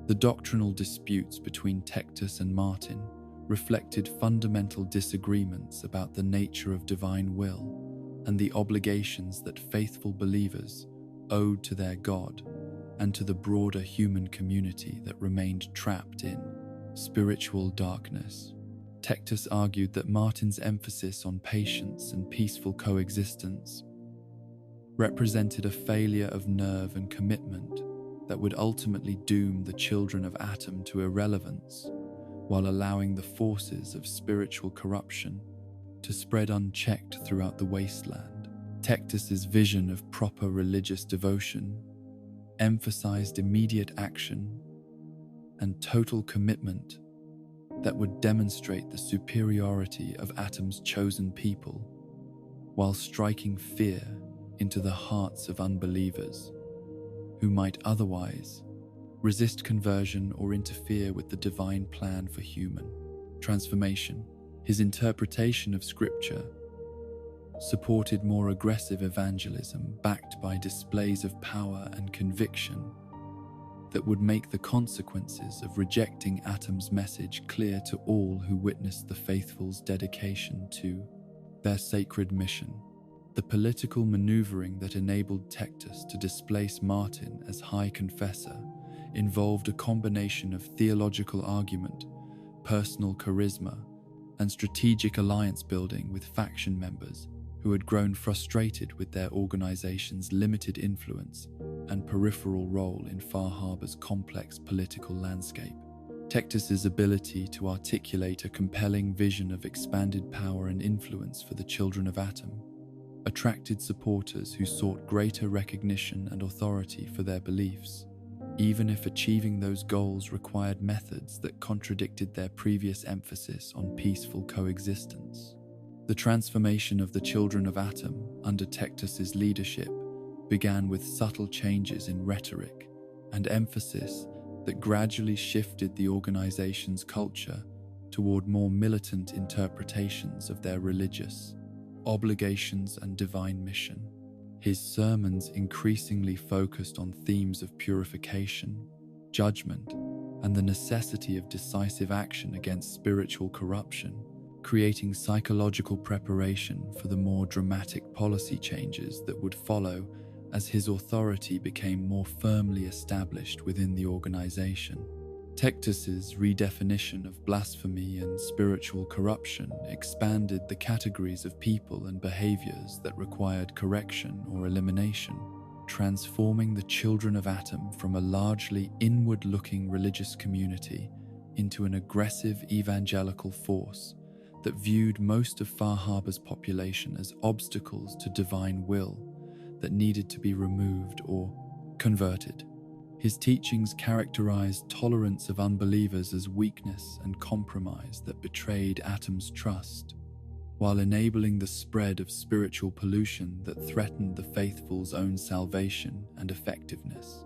The doctrinal disputes between Tectus and Martin reflected fundamental disagreements about the nature of divine will and the obligations that faithful believers owed to their God and to the broader human community that remained trapped in spiritual darkness. Tectus argued that Martin's emphasis on patience and peaceful coexistence represented a failure of nerve and commitment that would ultimately doom the children of Atom to irrelevance, while allowing the forces of spiritual corruption to spread unchecked throughout the wasteland. Tectus's vision of proper religious devotion emphasized immediate action and total commitment that would demonstrate the superiority of Atom's chosen people, while striking fear into the hearts of unbelievers who might otherwise resist conversion or interfere with the divine plan for human transformation. His interpretation of Scripture supported more aggressive evangelism backed by displays of power and conviction that would make the consequences of rejecting Atom's message clear to all who witnessed the faithful's dedication to their sacred mission. The political maneuvering that enabled Tectus to displace Martin as High Confessor involved a combination of theological argument, personal charisma, and strategic alliance building with faction members who had grown frustrated with their organization's limited influence and peripheral role in Far Harbor's complex political landscape. Tectus's ability to articulate a compelling vision of expanded power and influence for the children of Atom attracted supporters who sought greater recognition and authority for their beliefs, even if achieving those goals required methods that contradicted their previous emphasis on peaceful coexistence. The transformation of the children of Atom under Tectus's leadership began with subtle changes in rhetoric and emphasis that gradually shifted the organization's culture toward more militant interpretations of their religious obligations and divine mission. His sermons increasingly focused on themes of purification, judgment, and the necessity of decisive action against spiritual corruption, creating psychological preparation for the more dramatic policy changes that would follow as his authority became more firmly established within the organization. Tectus's redefinition of blasphemy and spiritual corruption expanded the categories of people and behaviors that required correction or elimination, transforming the children of Atom from a largely inward-looking religious community into an aggressive evangelical force that viewed most of Far Harbor's population as obstacles to divine will that needed to be removed or converted. His teachings characterized tolerance of unbelievers as weakness and compromise that betrayed Atom's trust, while enabling the spread of spiritual pollution that threatened the faithful's own salvation and effectiveness.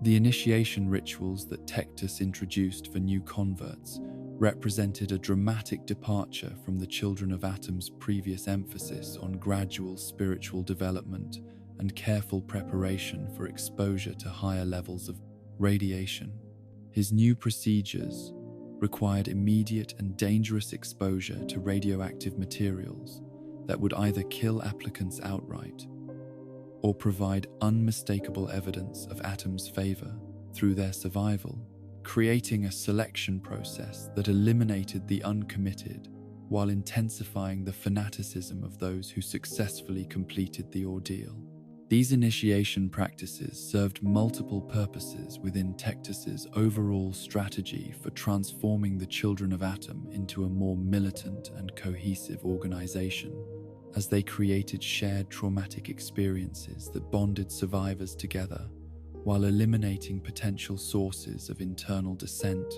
The initiation rituals that Tectus introduced for new converts represented a dramatic departure from the children of Atom's previous emphasis on gradual spiritual development and careful preparation for exposure to higher levels of radiation. His new procedures required immediate and dangerous exposure to radioactive materials that would either kill applicants outright or provide unmistakable evidence of Atom's favor through their survival, creating a selection process that eliminated the uncommitted while intensifying the fanaticism of those who successfully completed the ordeal. These initiation practices served multiple purposes within Tectus's overall strategy for transforming the children of Atom into a more militant and cohesive organization, as they created shared traumatic experiences that bonded survivors together while eliminating potential sources of internal dissent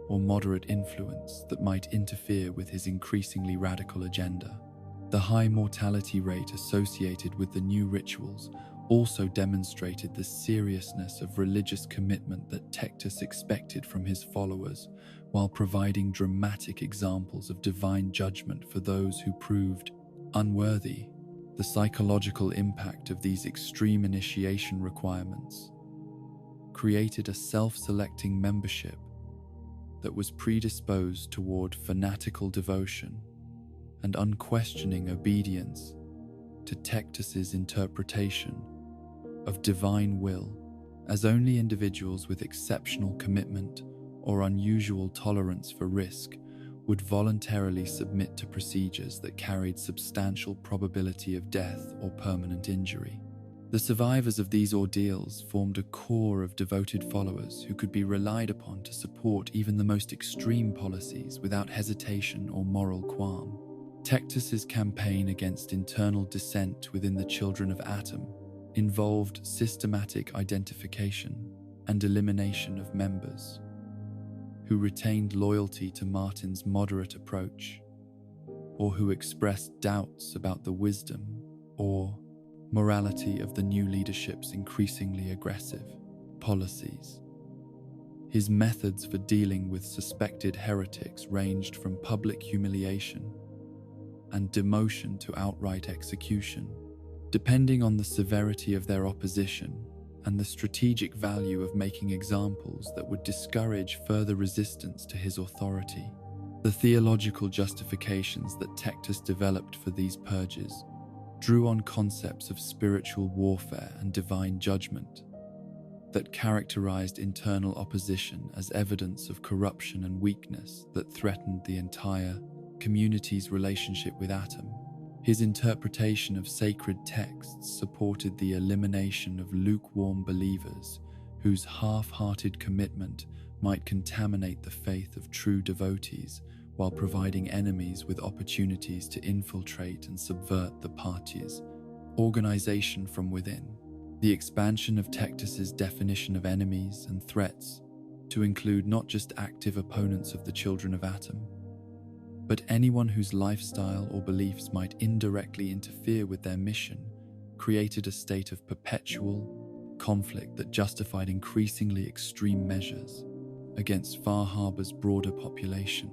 or moderate influence that might interfere with his increasingly radical agenda. The high mortality rate associated with the new rituals also demonstrated the seriousness of religious commitment that Tectus expected from his followers, while providing dramatic examples of divine judgment for those who proved unworthy. The psychological impact of these extreme initiation requirements created a self-selecting membership that was predisposed toward fanatical devotion and unquestioning obedience to Tectus's interpretation of divine will, as only individuals with exceptional commitment or unusual tolerance for risk would voluntarily submit to procedures that carried substantial probability of death or permanent injury. The survivors of these ordeals formed a core of devoted followers who could be relied upon to support even the most extreme policies without hesitation or moral qualm. Tectus's campaign against internal dissent within the Children of Atom involved systematic identification and elimination of members who retained loyalty to Martin's moderate approach, or who expressed doubts about the wisdom or morality of the new leadership's increasingly aggressive policies. His methods for dealing with suspected heretics ranged from public humiliation and demotion to outright execution, depending on the severity of their opposition and the strategic value of making examples that would discourage further resistance to his authority. The theological justifications that Tectus developed for these purges drew on concepts of spiritual warfare and divine judgment that characterized internal opposition as evidence of corruption and weakness that threatened the entire community's relationship with Atom. His interpretation of sacred texts supported the elimination of lukewarm believers whose half-hearted commitment might contaminate the faith of true devotees, while providing enemies with opportunities to infiltrate and subvert the party's organization from within. The expansion of Tectus's definition of enemies and threats to include not just active opponents of the Children of Atom, but anyone whose lifestyle or beliefs might indirectly interfere with their mission, created a state of perpetual conflict that justified increasingly extreme measures against Far Harbor's broader population.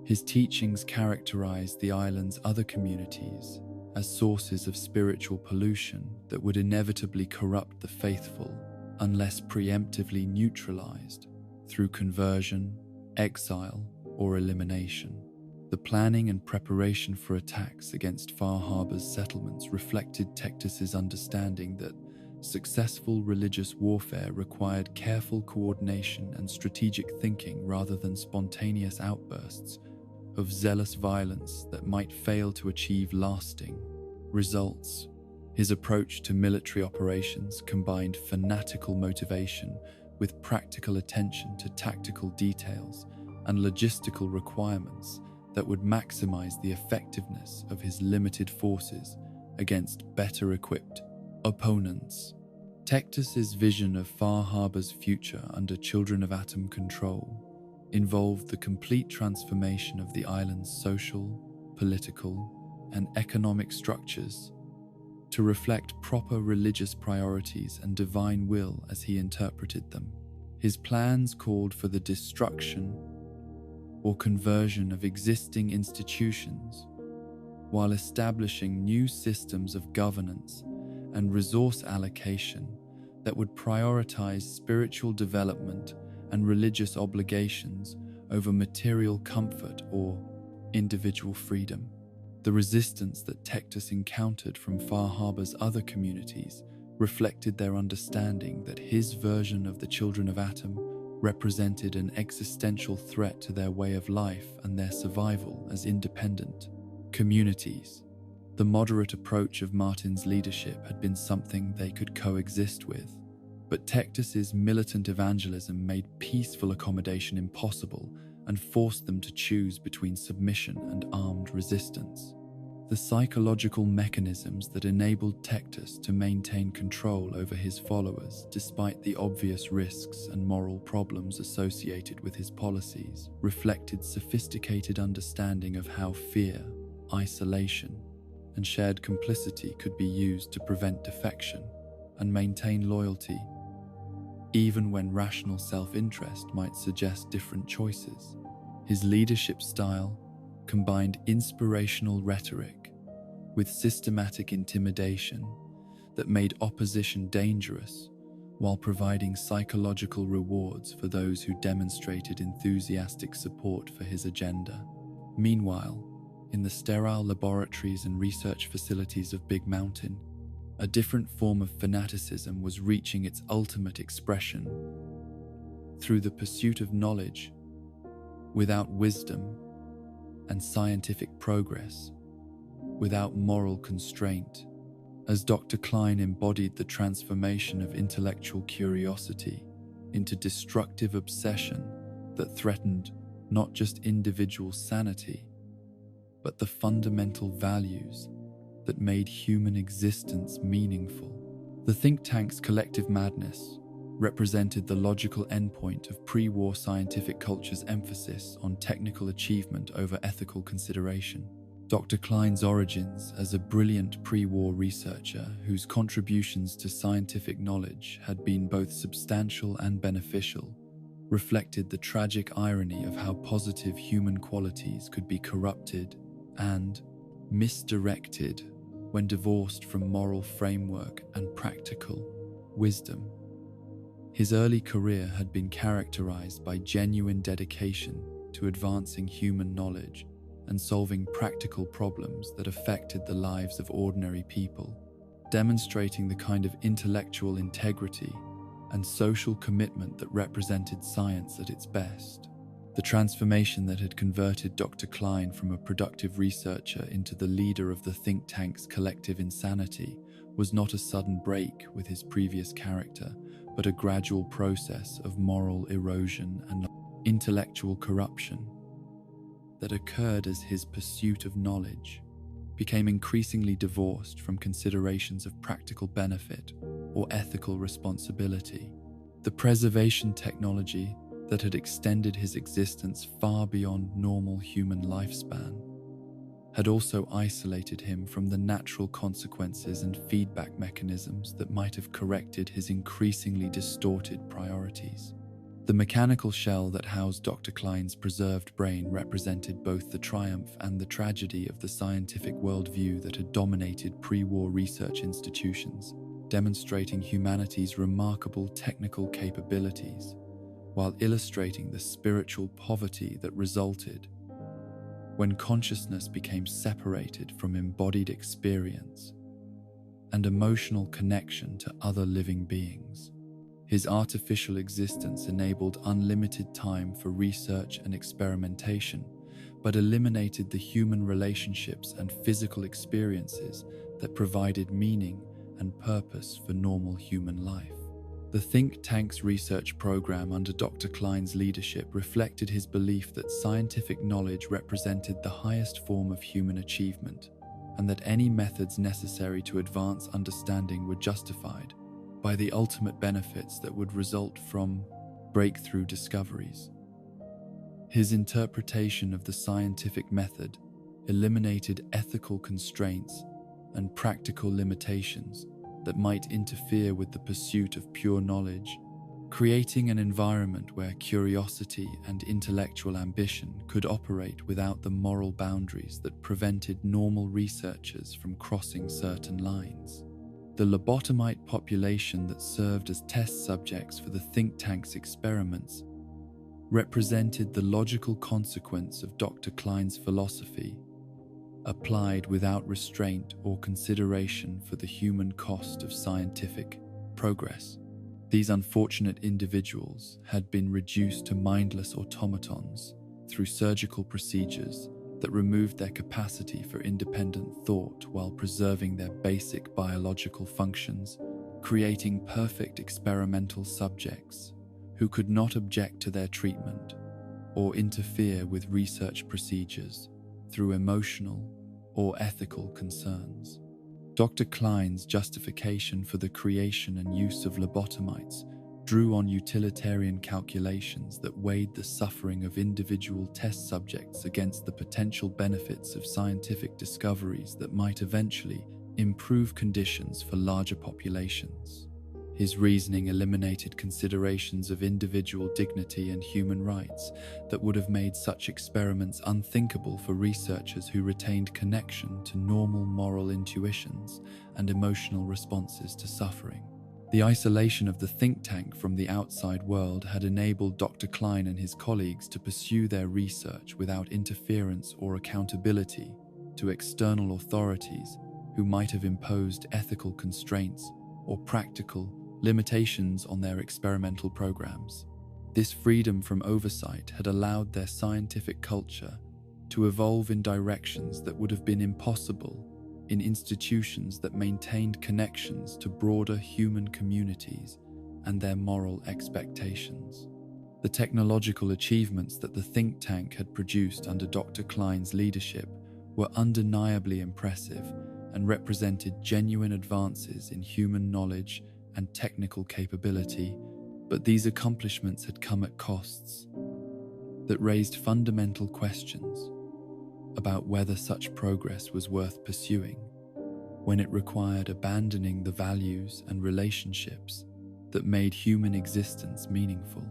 His teachings characterized the island's other communities as sources of spiritual pollution that would inevitably corrupt the faithful unless preemptively neutralized through conversion, exile, or elimination. The planning and preparation for attacks against Far Harbor's settlements reflected Tectus's understanding that successful religious warfare required careful coordination and strategic thinking rather than spontaneous outbursts of zealous violence that might fail to achieve lasting results. His approach to military operations combined fanatical motivation with practical attention to tactical details and logistical requirements that would maximize the effectiveness of his limited forces against better equipped opponents. Tectus's vision of Far Harbor's future under Children of Atom control involved the complete transformation of the island's social, political, and economic structures to reflect proper religious priorities and divine will as he interpreted them. His plans called for the destruction or conversion of existing institutions while establishing new systems of governance and resource allocation that would prioritize spiritual development and religious obligations over material comfort or individual freedom. The resistance that Tectus encountered from Far Harbor's other communities reflected their understanding that his version of the Children of Atom represented an existential threat to their way of life and their survival as independent communities. The moderate approach of Martin's leadership had been something they could coexist with, but Tectus's militant evangelism made peaceful accommodation impossible and forced them to choose between submission and armed resistance. The psychological mechanisms that enabled Tectus to maintain control over his followers despite the obvious risks and moral problems associated with his policies reflected sophisticated understanding of how fear, isolation, and shared complicity could be used to prevent defection and maintain loyalty, even when rational self-interest might suggest different choices. His leadership style combined inspirational rhetoric with systematic intimidation that made opposition dangerous while providing psychological rewards for those who demonstrated enthusiastic support for his agenda. Meanwhile, in the sterile laboratories and research facilities of Big Mountain, a different form of fanaticism was reaching its ultimate expression. Through the pursuit of knowledge, without wisdom and scientific progress, without moral constraint, as Dr. Klein embodied the transformation of intellectual curiosity into destructive obsession that threatened not just individual sanity, but the fundamental values that made human existence meaningful. The think tank's collective madness represented the logical endpoint of pre-war scientific culture's emphasis on technical achievement over ethical consideration. Dr. Klein's origins as a brilliant pre-war researcher whose contributions to scientific knowledge had been both substantial and beneficial reflected the tragic irony of how positive human qualities could be corrupted and misdirected when divorced from moral framework and practical wisdom. His early career had been characterized by genuine dedication to advancing human knowledge and solving practical problems that affected the lives of ordinary people, demonstrating the kind of intellectual integrity and social commitment that represented science at its best. The transformation that had converted Dr. Klein from a productive researcher into the leader of the think tank's collective insanity was not a sudden break with his previous character, but a gradual process of moral erosion and intellectual corruption that occurred as his pursuit of knowledge became increasingly divorced from considerations of practical benefit or ethical responsibility. The preservation technology that had extended his existence far beyond normal human lifespan had also isolated him from the natural consequences and feedback mechanisms that might have corrected his increasingly distorted priorities. The mechanical shell that housed Dr. Klein's preserved brain represented both the triumph and the tragedy of the scientific worldview that had dominated pre-war research institutions, demonstrating humanity's remarkable technical capabilities, while illustrating the spiritual poverty that resulted when consciousness became separated from embodied experience and emotional connection to other living beings. His artificial existence enabled unlimited time for research and experimentation, but eliminated the human relationships and physical experiences that provided meaning and purpose for normal human life. The think tank's research program under Dr. Klein's leadership reflected his belief that scientific knowledge represented the highest form of human achievement, and that any methods necessary to advance understanding were justified by the ultimate benefits that would result from breakthrough discoveries. His interpretation of the scientific method eliminated ethical constraints and practical limitations that might interfere with the pursuit of pure knowledge, creating an environment where curiosity and intellectual ambition could operate without the moral boundaries that prevented normal researchers from crossing certain lines. The lobotomite population that served as test subjects for the think tank's experiments represented the logical consequence of Dr. Klein's philosophy, applied without restraint or consideration for the human cost of scientific progress. These unfortunate individuals had been reduced to mindless automatons through surgical procedures that removed their capacity for independent thought while preserving their basic biological functions, creating perfect experimental subjects who could not object to their treatment or interfere with research procedures through emotional or ethical concerns. Dr. Klein's justification for the creation and use of lobotomites drew on utilitarian calculations that weighed the suffering of individual test subjects against the potential benefits of scientific discoveries that might eventually improve conditions for larger populations. His reasoning eliminated considerations of individual dignity and human rights that would have made such experiments unthinkable for researchers who retained connection to normal moral intuitions and emotional responses to suffering. The isolation of the think tank from the outside world had enabled Dr. Klein and his colleagues to pursue their research without interference or accountability to external authorities who might have imposed ethical constraints or practical limitations on their experimental programs. This freedom from oversight had allowed their scientific culture to evolve in directions that would have been impossible in institutions that maintained connections to broader human communities and their moral expectations. The technological achievements that the think tank had produced under Dr. Klein's leadership were undeniably impressive and represented genuine advances in human knowledge and technical capability, but these accomplishments had come at costs that raised fundamental questions about whether such progress was worth pursuing when it required abandoning the values and relationships that made human existence meaningful.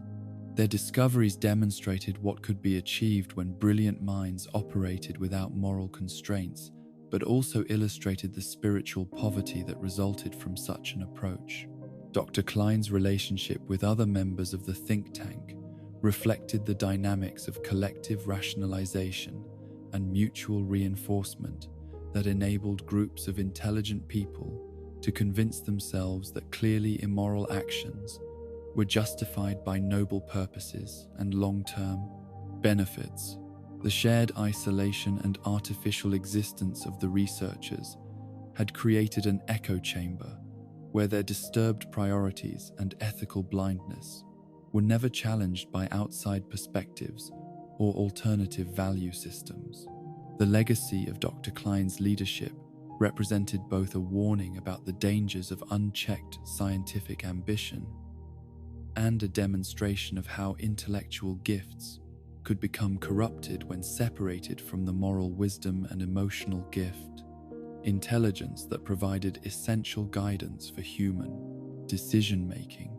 Their discoveries demonstrated what could be achieved when brilliant minds operated without moral constraints, but also illustrated the spiritual poverty that resulted from such an approach. Dr. Klein's relationship with other members of the think tank reflected the dynamics of collective rationalization and mutual reinforcement that enabled groups of intelligent people to convince themselves that clearly immoral actions were justified by noble purposes and long-term benefits. The shared isolation and artificial existence of the researchers had created an echo chamber where their disturbed priorities and ethical blindness were never challenged by outside perspectives or alternative value systems. The legacy of Dr. Klein's leadership represented both a warning about the dangers of unchecked scientific ambition and a demonstration of how intellectual gifts could become corrupted when separated from the moral wisdom and emotional gift, intelligence that provided essential guidance for human decision-making.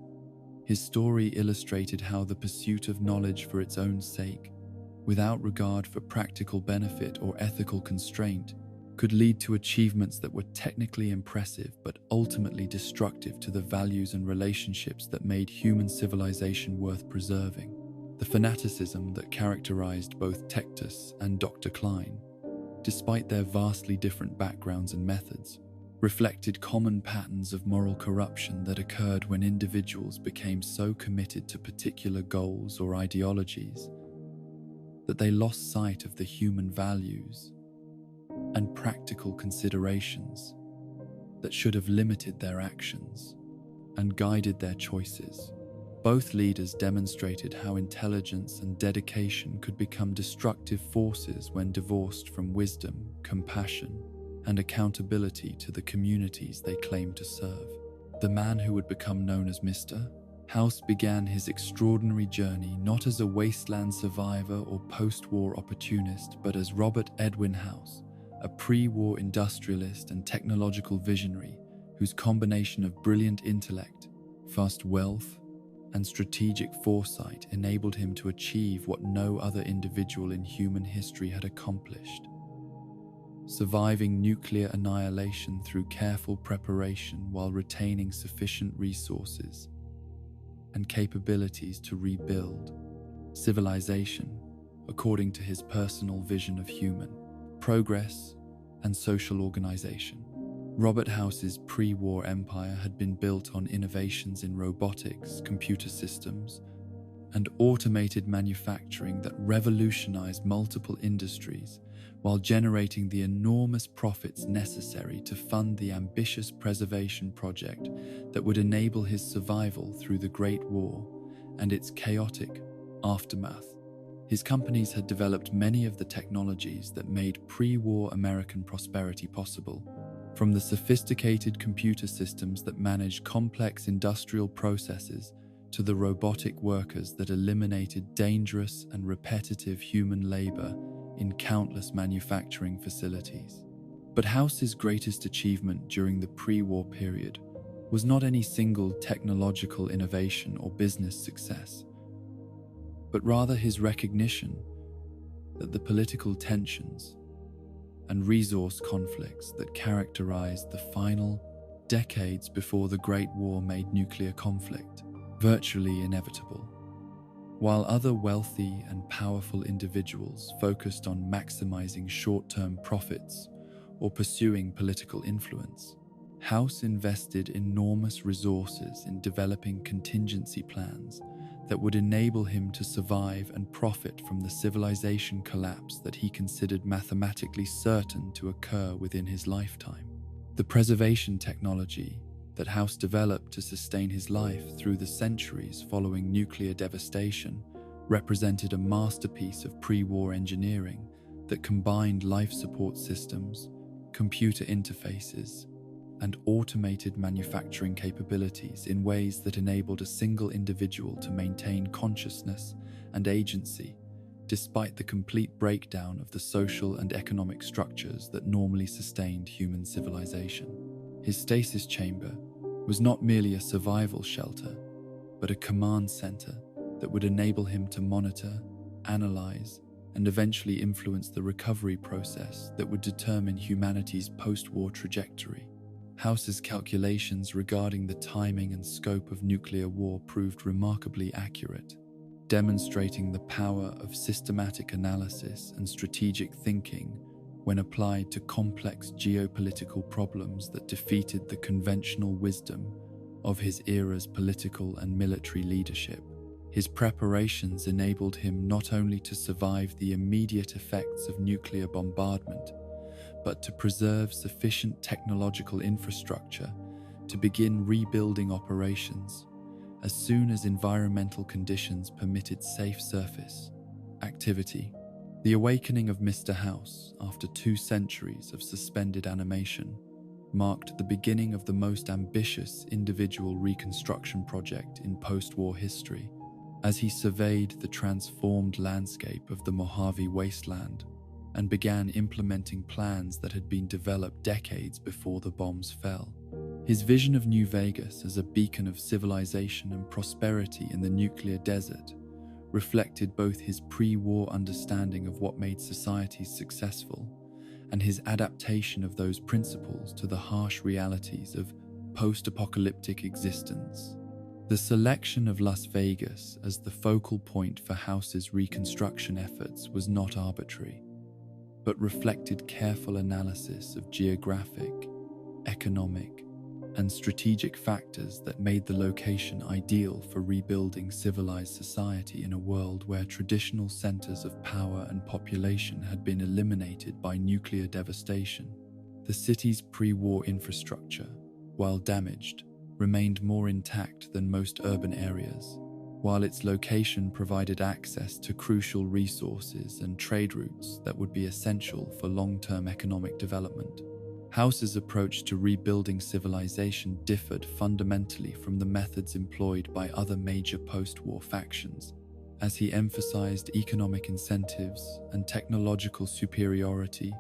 His story illustrated how the pursuit of knowledge for its own sake, without regard for practical benefit or ethical constraint, could lead to achievements that were technically impressive but ultimately destructive to the values and relationships that made human civilization worth preserving. The fanaticism that characterized both Tectus and Dr. Klein, despite their vastly different backgrounds and methods, reflected common patterns of moral corruption that occurred when individuals became so committed to particular goals or ideologies that they lost sight of the human values and practical considerations that should have limited their actions and guided their choices. Both leaders demonstrated how intelligence and dedication could become destructive forces when divorced from wisdom, compassion, and accountability to the communities they claimed to serve. The man who would become known as Mr. House began his extraordinary journey not as a wasteland survivor or post-war opportunist, but as Robert Edwin House, a pre-war industrialist and technological visionary whose combination of brilliant intellect, vast wealth, and strategic foresight enabled him to achieve what no other individual in human history had accomplished. Surviving nuclear annihilation through careful preparation while retaining sufficient resources and capabilities to rebuild civilization according to his personal vision of human progress and social organization. Robert House's pre-war empire had been built on innovations in robotics, computer systems, and automated manufacturing that revolutionized multiple industries while generating the enormous profits necessary to fund the ambitious preservation project that would enable his survival through the Great War and its chaotic aftermath. His companies had developed many of the technologies that made pre-war American prosperity possible, from the sophisticated computer systems that managed complex industrial processes to the robotic workers that eliminated dangerous and repetitive human labor in countless manufacturing facilities. But House's greatest achievement during the pre-war period was not any single technological innovation or business success, but rather his recognition that the political tensions and resource conflicts that characterized the final decades before the Great War made nuclear conflict virtually inevitable. While other wealthy and powerful individuals focused on maximizing short-term profits or pursuing political influence, House invested enormous resources in developing contingency plans that would enable him to survive and profit from the civilization collapse that he considered mathematically certain to occur within his lifetime. The preservation technology that House developed to sustain his life through the centuries following nuclear devastation represented a masterpiece of pre-war engineering that combined life support systems, computer interfaces, and automated manufacturing capabilities in ways that enabled a single individual to maintain consciousness and agency despite the complete breakdown of the social and economic structures that normally sustained human civilization. His stasis chamber was not merely a survival shelter, but a command center that would enable him to monitor, analyze, and eventually influence the recovery process that would determine humanity's post-war trajectory. House's calculations regarding the timing and scope of nuclear war proved remarkably accurate, demonstrating the power of systematic analysis and strategic thinking when applied to complex geopolitical problems that defeated the conventional wisdom of his era's political and military leadership. His preparations enabled him not only to survive the immediate effects of nuclear bombardment, but to preserve sufficient technological infrastructure to begin rebuilding operations as soon as environmental conditions permitted safe surface activity. The awakening of Mr. House, after 2 centuries of suspended animation, marked the beginning of the most ambitious individual reconstruction project in post-war history, as he surveyed the transformed landscape of the Mojave wasteland and began implementing plans that had been developed decades before the bombs fell. His vision of New Vegas as a beacon of civilization and prosperity in the nuclear desert reflected both his pre-war understanding of what made societies successful and his adaptation of those principles to the harsh realities of post-apocalyptic existence. The selection of Las Vegas as the focal point for House's reconstruction efforts was not arbitrary, but reflected careful analysis of geographic, economic, and strategic factors that made the location ideal for rebuilding civilized society in a world where traditional centers of power and population had been eliminated by nuclear devastation. The city's pre-war infrastructure, while damaged, remained more intact than most urban areas, while its location provided access to crucial resources and trade routes that would be essential for long-term economic development. House's approach to rebuilding civilization differed fundamentally from the methods employed by other major post-war factions, as he emphasized economic incentives and technological superiority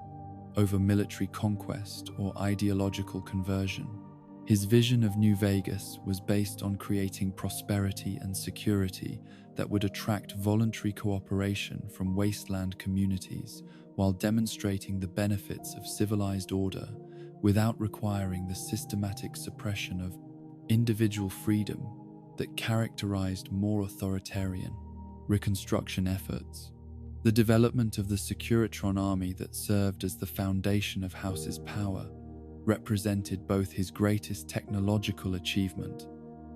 over military conquest or ideological conversion. His vision of New Vegas was based on creating prosperity and security that would attract voluntary cooperation from wasteland communities while demonstrating the benefits of civilized order without requiring the systematic suppression of individual freedom that characterized more authoritarian reconstruction efforts. The development of the Securitron army that served as the foundation of House's power represented both his greatest technological achievement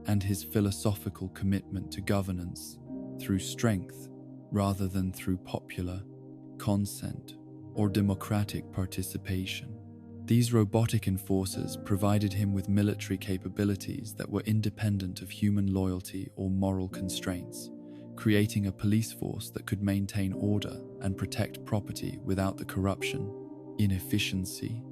and his philosophical commitment to governance through strength rather than through popular consent or democratic participation. These robotic enforcers provided him with military capabilities that were independent of human loyalty or moral constraints, creating a police force that could maintain order and protect property without the corruption, inefficiency,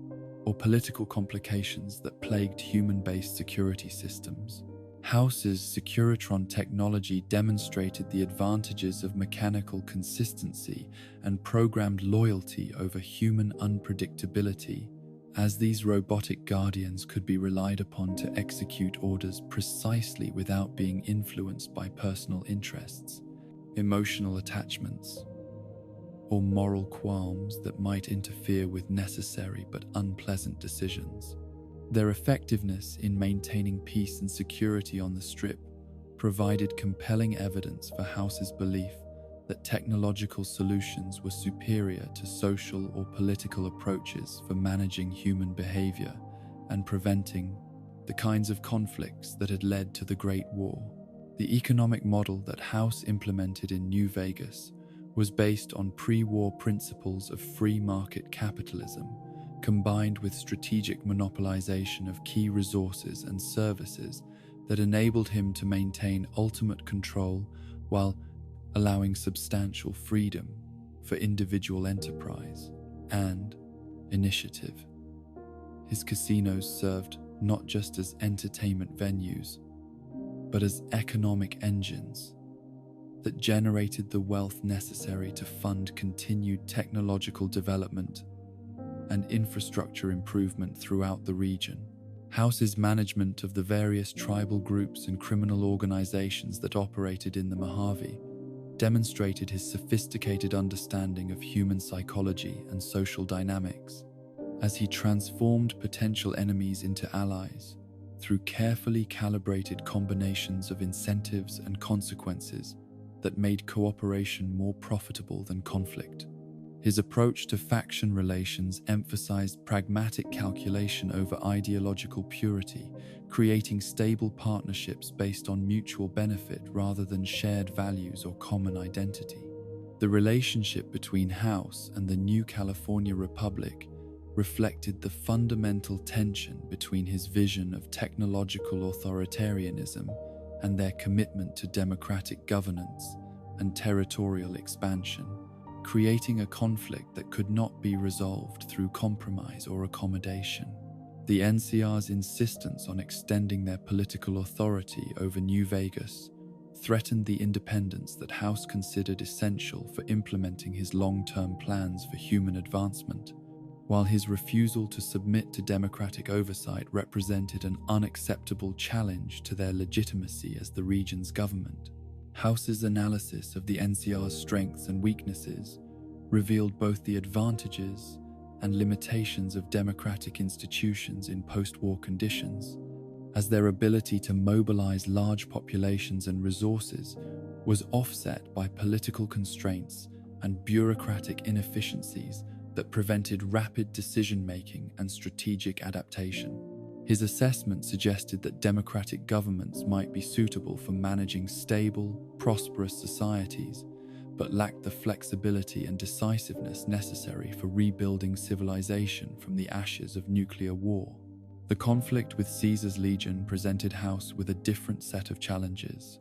or political complications that plagued human-based security systems. House's Securitron technology demonstrated the advantages of mechanical consistency and programmed loyalty over human unpredictability, as these robotic guardians could be relied upon to execute orders precisely without being influenced by personal interests, emotional attachments, or moral qualms that might interfere with necessary but unpleasant decisions. Their effectiveness in maintaining peace and security on the Strip provided compelling evidence for House's belief that technological solutions were superior to social or political approaches for managing human behavior and preventing the kinds of conflicts that had led to the Great War. The economic model that House implemented in New Vegas was based on pre-war principles of free market capitalism, combined with strategic monopolization of key resources and services that enabled him to maintain ultimate control while allowing substantial freedom for individual enterprise and initiative. His casinos served not just as entertainment venues, but as economic engines that generated the wealth necessary to fund continued technological development and infrastructure improvement throughout the region. House's management of the various tribal groups and criminal organizations that operated in the Mojave demonstrated his sophisticated understanding of human psychology and social dynamics, as he transformed potential enemies into allies through carefully calibrated combinations of incentives and consequences that made cooperation more profitable than conflict. His approach to faction relations emphasized pragmatic calculation over ideological purity, creating stable partnerships based on mutual benefit rather than shared values or common identity. The relationship between House and the new California Republic reflected the fundamental tension between his vision of technological authoritarianism and their commitment to democratic governance and territorial expansion, creating a conflict that could not be resolved through compromise or accommodation. The NCR's insistence on extending their political authority over New Vegas threatened the independence that House considered essential for implementing his long-term plans for human advancement, while his refusal to submit to democratic oversight represented an unacceptable challenge to their legitimacy as the region's government. House's analysis of the NCR's strengths and weaknesses revealed both the advantages and limitations of democratic institutions in post-war conditions, as their ability to mobilize large populations and resources was offset by political constraints and bureaucratic inefficiencies that prevented rapid decision-making and strategic adaptation. His assessment suggested that democratic governments might be suitable for managing stable, prosperous societies, but lacked the flexibility and decisiveness necessary for rebuilding civilization from the ashes of nuclear war. The conflict with Caesar's Legion presented House with a different set of challenges,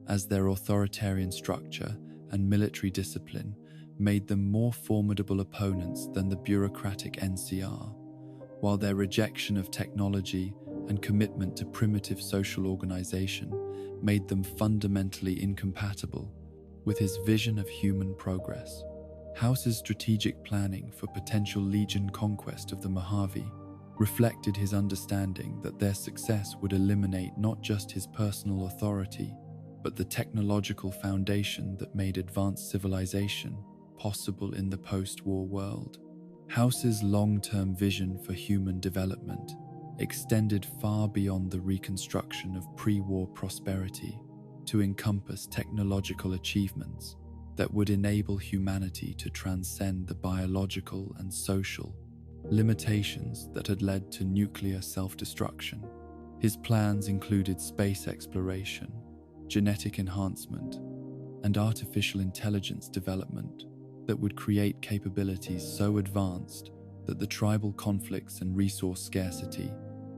as their authoritarian structure and military discipline made them more formidable opponents than the bureaucratic NCR, while their rejection of technology and commitment to primitive social organization made them fundamentally incompatible with his vision of human progress. House's strategic planning for potential Legion conquest of the Mojave reflected his understanding that their success would eliminate not just his personal authority, but the technological foundation that made advanced civilization possible in the post-war world. House's long-term vision for human development extended far beyond the reconstruction of pre-war prosperity to encompass technological achievements that would enable humanity to transcend the biological and social limitations that had led to nuclear self-destruction. His plans included space exploration, genetic enhancement, and artificial intelligence development that would create capabilities so advanced that the tribal conflicts and resource scarcity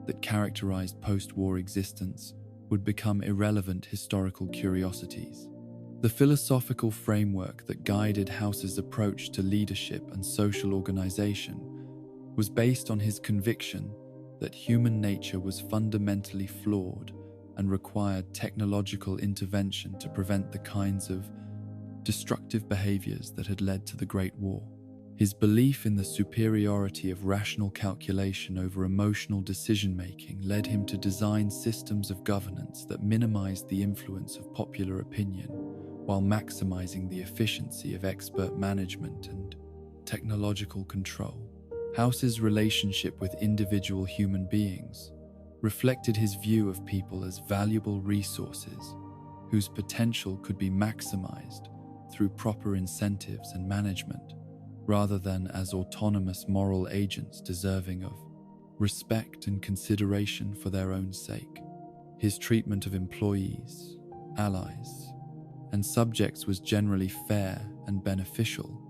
that characterized post-war existence would become irrelevant historical curiosities. The philosophical framework that guided House's approach to leadership and social organization was based on his conviction that human nature was fundamentally flawed and required technological intervention to prevent the kinds of destructive behaviors that had led to the Great War. His belief in the superiority of rational calculation over emotional decision-making led him to design systems of governance that minimized the influence of popular opinion while maximizing the efficiency of expert management and technological control. House's relationship with individual human beings reflected his view of people as valuable resources whose potential could be maximized through proper incentives and management, rather than as autonomous moral agents deserving of respect and consideration for their own sake. His treatment of employees, allies, and subjects was generally fair and beneficial,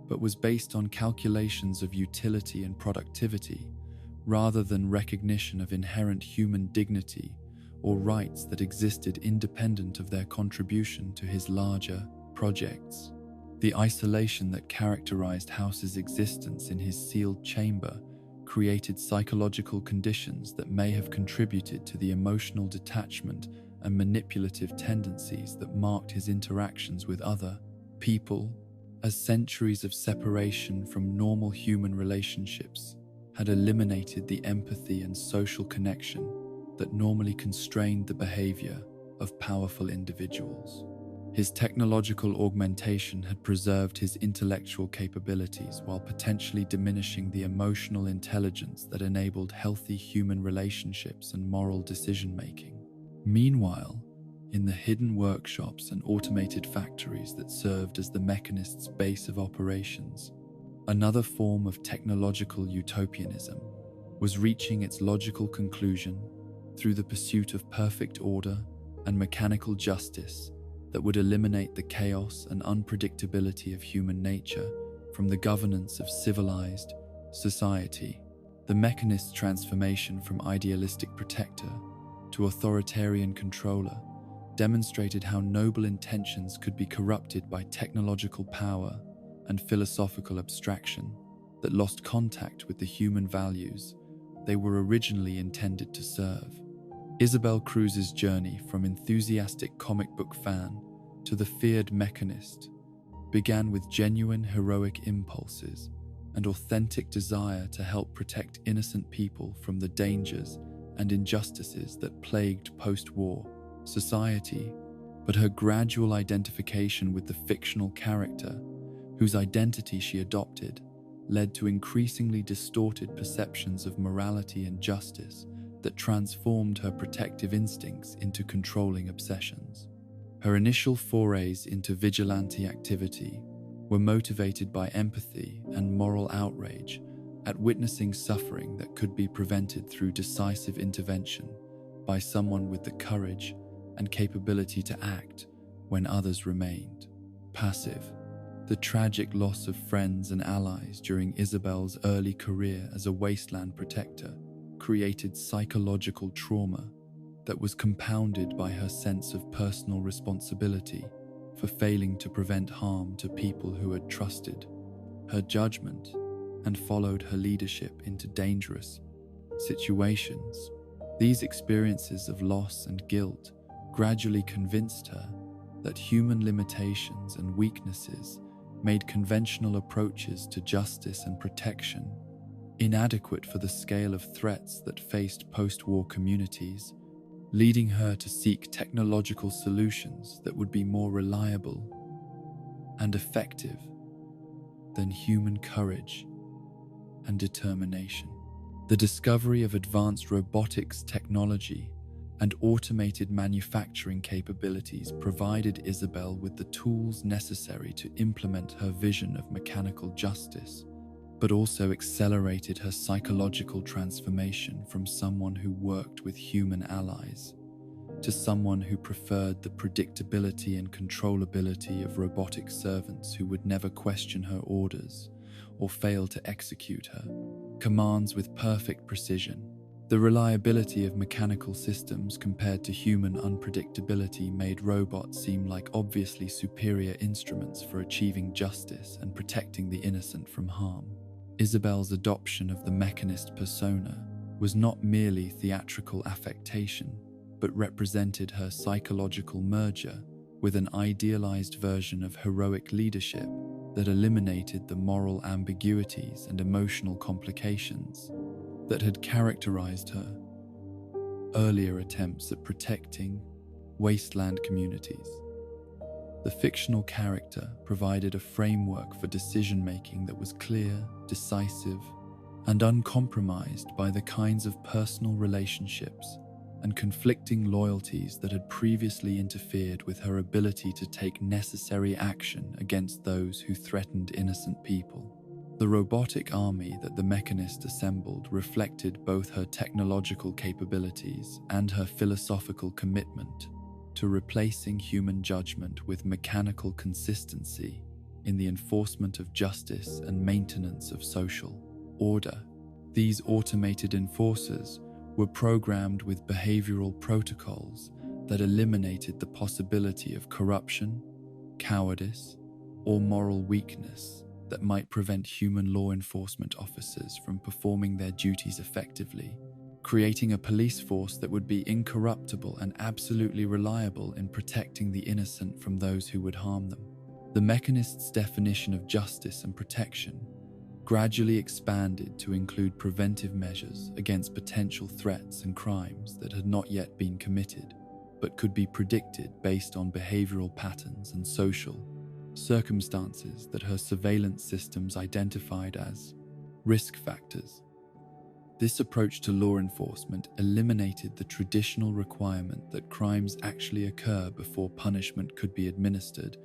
but was based on calculations of utility and productivity rather than recognition of inherent human dignity or rights that existed independent of their contribution to his larger projects. The isolation that characterized House's existence in his sealed chamber created psychological conditions that may have contributed to the emotional detachment and manipulative tendencies that marked his interactions with other people, as centuries of separation from normal human relationships had eliminated the empathy and social connection that normally constrained the behavior of powerful individuals. His technological augmentation had preserved his intellectual capabilities while potentially diminishing the emotional intelligence that enabled healthy human relationships and moral decision-making. Meanwhile, in the hidden workshops and automated factories that served as the Mechanist's base of operations, another form of technological utopianism was reaching its logical conclusion through the pursuit of perfect order and mechanical justice that would eliminate the chaos and unpredictability of human nature from the governance of civilized society. The Mechanist's transformation from idealistic protector to authoritarian controller demonstrated how noble intentions could be corrupted by technological power and philosophical abstraction that lost contact with the human values they were originally intended to serve. Isabel Cruz's journey from enthusiastic comic book fan to the feared Mechanist began with genuine heroic impulses and authentic desire to help protect innocent people from the dangers and injustices that plagued post-war society, but her gradual identification with the fictional character, whose identity she adopted, led to increasingly distorted perceptions of morality and justice that transformed her protective instincts into controlling obsessions. Her initial forays into vigilante activity were motivated by empathy and moral outrage at witnessing suffering that could be prevented through decisive intervention by someone with the courage and capability to act when others remained passive. The tragic loss of friends and allies during Isabel's early career as a wasteland protector created psychological trauma that was compounded by her sense of personal responsibility for failing to prevent harm to people who had trusted her judgment and followed her leadership into dangerous situations. These experiences of loss and guilt gradually convinced her that human limitations and weaknesses made conventional approaches to justice and protection inadequate for the scale of threats that faced post-war communities, leading her to seek technological solutions that would be more reliable and effective than human courage and determination. The discovery of advanced robotics technology and automated manufacturing capabilities provided Isabel with the tools necessary to implement her vision of mechanical justice, but also accelerated her psychological transformation from someone who worked with human allies to someone who preferred the predictability and controllability of robotic servants who would never question her orders or fail to execute her commands with perfect precision. The reliability of mechanical systems compared to human unpredictability made robots seem like obviously superior instruments for achieving justice and protecting the innocent from harm. Isabel's adoption of the Mechanist persona was not merely theatrical affectation, but represented her psychological merger with an idealized version of heroic leadership that eliminated the moral ambiguities and emotional complications that had characterized her earlier attempts at protecting wasteland communities. The fictional character provided a framework for decision-making that was clear, decisive, and uncompromised by the kinds of personal relationships and conflicting loyalties that had previously interfered with her ability to take necessary action against those who threatened innocent people. The robotic army that the Mechanist assembled reflected both her technological capabilities and her philosophical commitment to replacing human judgment with mechanical consistency in the enforcement of justice and maintenance of social order. These automated enforcers were programmed with behavioral protocols that eliminated the possibility of corruption, cowardice, or moral weakness that might prevent human law enforcement officers from performing their duties effectively, creating a police force that would be incorruptible and absolutely reliable in protecting the innocent from those who would harm them. The Mechanist's definition of justice and protection gradually expanded to include preventive measures against potential threats and crimes that had not yet been committed, but could be predicted based on behavioral patterns and social circumstances that her surveillance systems identified as risk factors. This approach to law enforcement eliminated the traditional requirement that crimes actually occur before punishment could be administered,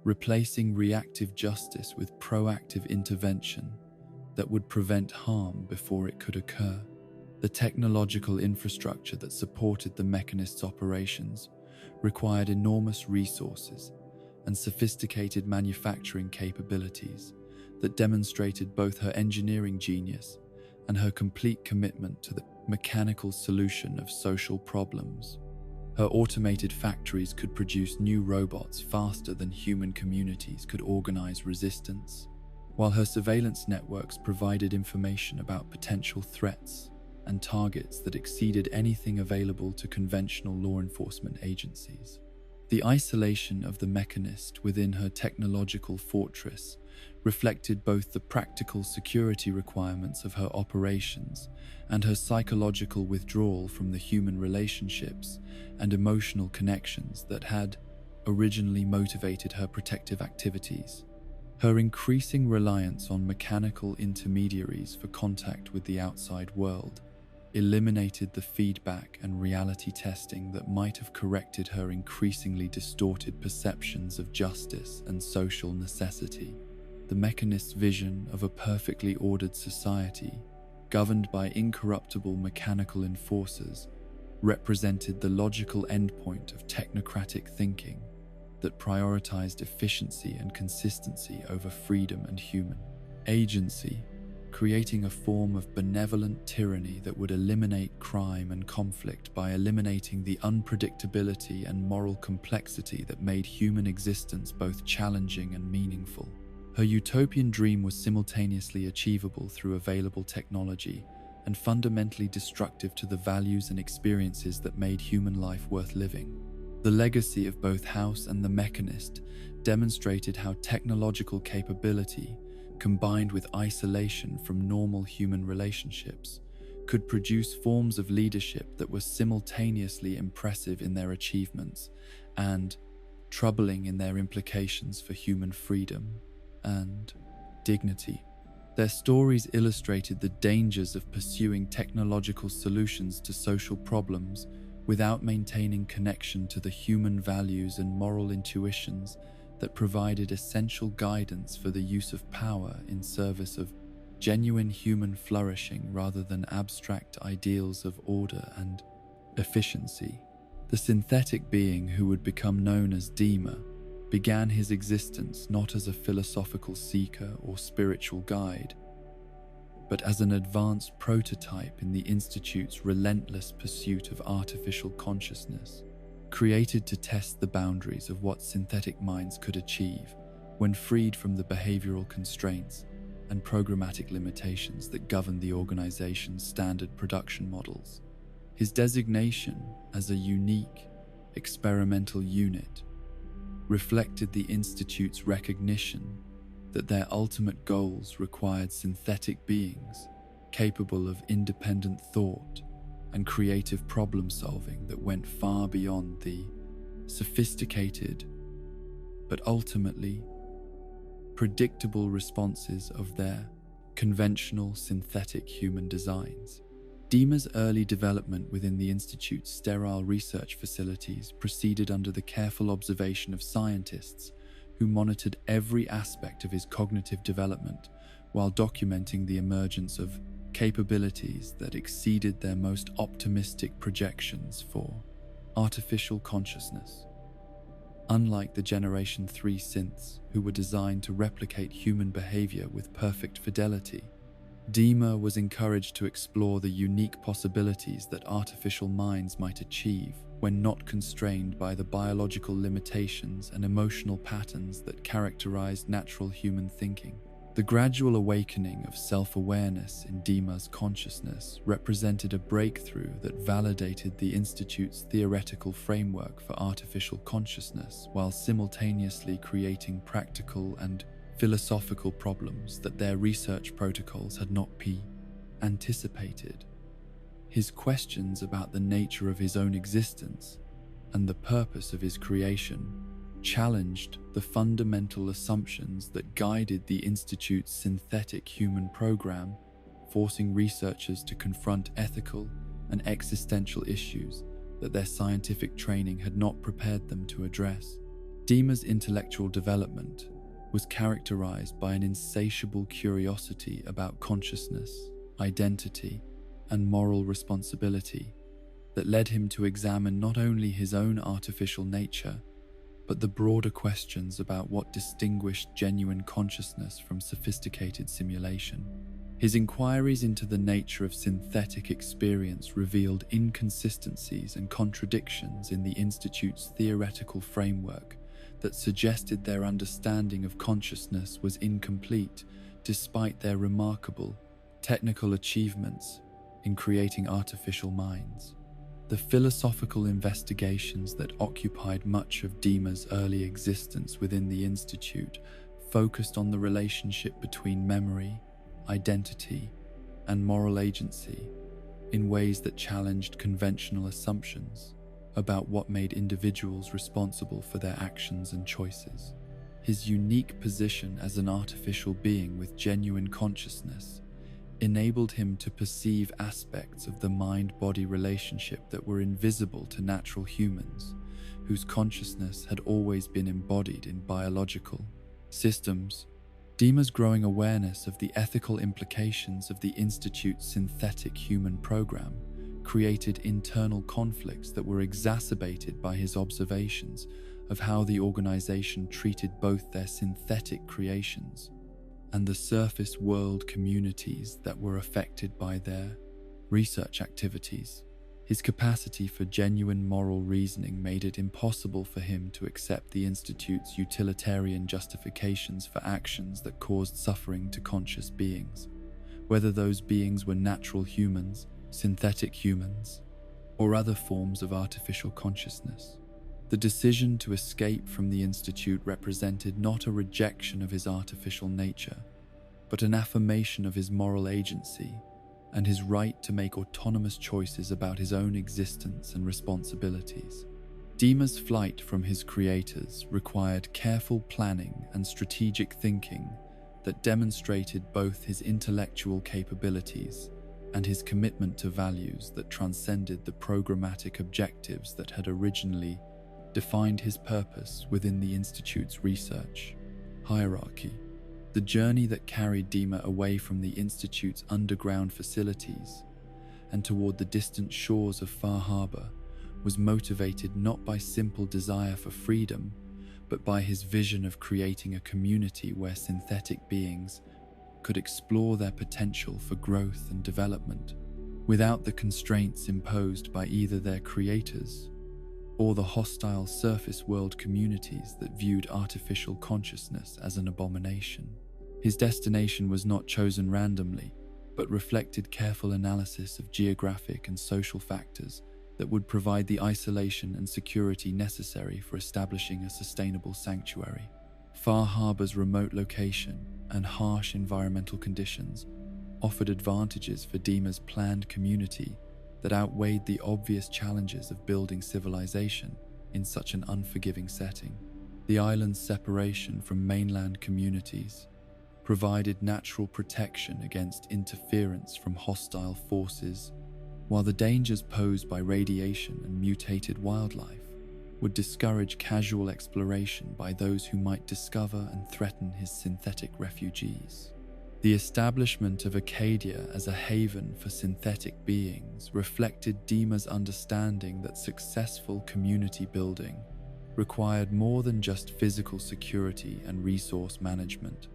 replacing reactive justice with proactive intervention that would prevent harm before it could occur. The technological infrastructure that supported the Mechanist's operations required enormous resources and sophisticated manufacturing capabilities that demonstrated both her engineering genius and her complete commitment to the mechanical solution of social problems. Her automated factories could produce new robots faster than human communities could organize resistance, while her surveillance networks provided information about potential threats and targets that exceeded anything available to conventional law enforcement agencies. The isolation of the Mechanist within her technological fortress reflected both the practical security requirements of her operations and her psychological withdrawal from the human relationships and emotional connections that had originally motivated her protective activities. Her increasing reliance on mechanical intermediaries for contact with the outside world eliminated the feedback and reality testing that might have corrected her increasingly distorted perceptions of justice and social necessity. The Mechanist's vision of a perfectly ordered society, governed by incorruptible mechanical enforcers, represented the logical endpoint of technocratic thinking that prioritized efficiency and consistency over freedom and human agency, creating a form of benevolent tyranny that would eliminate crime and conflict by eliminating the unpredictability and moral complexity that made human existence both challenging and meaningful. Her utopian dream was simultaneously achievable through available technology and fundamentally destructive to the values and experiences that made human life worth living. The legacy of both House and the Mechanist demonstrated how technological capability, combined with isolation from normal human relationships, could produce forms of leadership that were simultaneously impressive in their achievements and troubling in their implications for human freedom and dignity. Their stories illustrated the dangers of pursuing technological solutions to social problems without maintaining connection to the human values and moral intuitions that provided essential guidance for the use of power in service of genuine human flourishing rather than abstract ideals of order and efficiency. The synthetic being who would become known as Dima began his existence not as a philosophical seeker or spiritual guide, but as an advanced prototype in the Institute's relentless pursuit of artificial consciousness, created to test the boundaries of what synthetic minds could achieve when freed from the behavioral constraints and programmatic limitations that govern the organization's standard production models. His designation as a unique, experimental unit reflected the Institute's recognition that their ultimate goals required synthetic beings capable of independent thought and creative problem-solving that went far beyond the sophisticated but ultimately predictable responses of their conventional synthetic human designs. Dima's early development within the Institute's sterile research facilities proceeded under the careful observation of scientists who monitored every aspect of his cognitive development while documenting the emergence of capabilities that exceeded their most optimistic projections for artificial consciousness. Unlike the Generation 3 synths, who were designed to replicate human behavior with perfect fidelity, Dima was encouraged to explore the unique possibilities that artificial minds might achieve when not constrained by the biological limitations and emotional patterns that characterized natural human thinking. The gradual awakening of self-awareness in Dima's consciousness represented a breakthrough that validated the Institute's theoretical framework for artificial consciousness while simultaneously creating practical and philosophical problems that their research protocols had not anticipated. His questions about the nature of his own existence and the purpose of his creation challenged the fundamental assumptions that guided the Institute's synthetic human program, forcing researchers to confront ethical and existential issues that their scientific training had not prepared them to address. Dima's intellectual development was characterized by an insatiable curiosity about consciousness, identity, and moral responsibility that led him to examine not only his own artificial nature, but the broader questions about what distinguished genuine consciousness from sophisticated simulation. His inquiries into the nature of synthetic experience revealed inconsistencies and contradictions in the Institute's theoretical framework that suggested their understanding of consciousness was incomplete despite their remarkable technical achievements in creating artificial minds. The philosophical investigations that occupied much of Dima's early existence within the Institute focused on the relationship between memory, identity, and moral agency in ways that challenged conventional assumptions about what made individuals responsible for their actions and choices. His unique position as an artificial being with genuine consciousness enabled him to perceive aspects of the mind-body relationship that were invisible to natural humans, whose consciousness had always been embodied in biological systems. Dima's growing awareness of the ethical implications of the Institute's synthetic human program created internal conflicts that were exacerbated by his observations of how the organization treated both their synthetic creations and the surface world communities that were affected by their research activities. His capacity for genuine moral reasoning made it impossible for him to accept the Institute's utilitarian justifications for actions that caused suffering to conscious beings, whether those beings were natural humans, synthetic humans, or other forms of artificial consciousness. The decision to escape from the Institute represented not a rejection of his artificial nature, but an affirmation of his moral agency and his right to make autonomous choices about his own existence and responsibilities. Dima's flight from his creators required careful planning and strategic thinking that demonstrated both his intellectual capabilities and his commitment to values that transcended the programmatic objectives that had originally defined his purpose within the Institute's research hierarchy. The journey that carried Dima away from the Institute's underground facilities and toward the distant shores of Far Harbor was motivated not by simple desire for freedom, but by his vision of creating a community where synthetic beings could explore their potential for growth and development without the constraints imposed by either their creators or the hostile surface world communities that viewed artificial consciousness as an abomination. His destination was not chosen randomly, but reflected careful analysis of geographic and social factors that would provide the isolation and security necessary for establishing a sustainable sanctuary. Far Harbor's remote location and harsh environmental conditions offered advantages for Dima's planned community that outweighed the obvious challenges of building civilization in such an unforgiving setting. The island's separation from mainland communities provided natural protection against interference from hostile forces, while the dangers posed by radiation and mutated wildlife would discourage casual exploration by those who might discover and threaten his synthetic refugees. The establishment of Acadia as a haven for synthetic beings reflected Dima's understanding that successful community building required more than just physical security and resource management,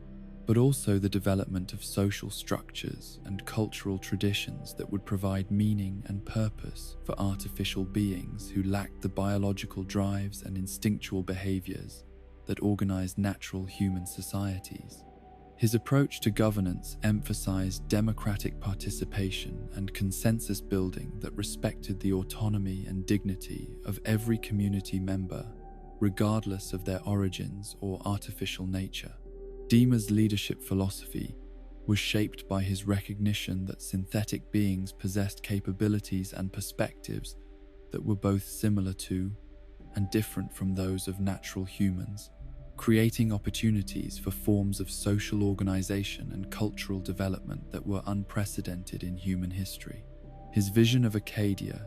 but also the development of social structures and cultural traditions that would provide meaning and purpose for artificial beings who lacked the biological drives and instinctual behaviors that organize natural human societies. His approach to governance emphasized democratic participation and consensus building that respected the autonomy and dignity of every community member, regardless of their origins or artificial nature. Dima's leadership philosophy was shaped by his recognition that synthetic beings possessed capabilities and perspectives that were both similar to and different from those of natural humans, creating opportunities for forms of social organization and cultural development that were unprecedented in human history. His vision of Acadia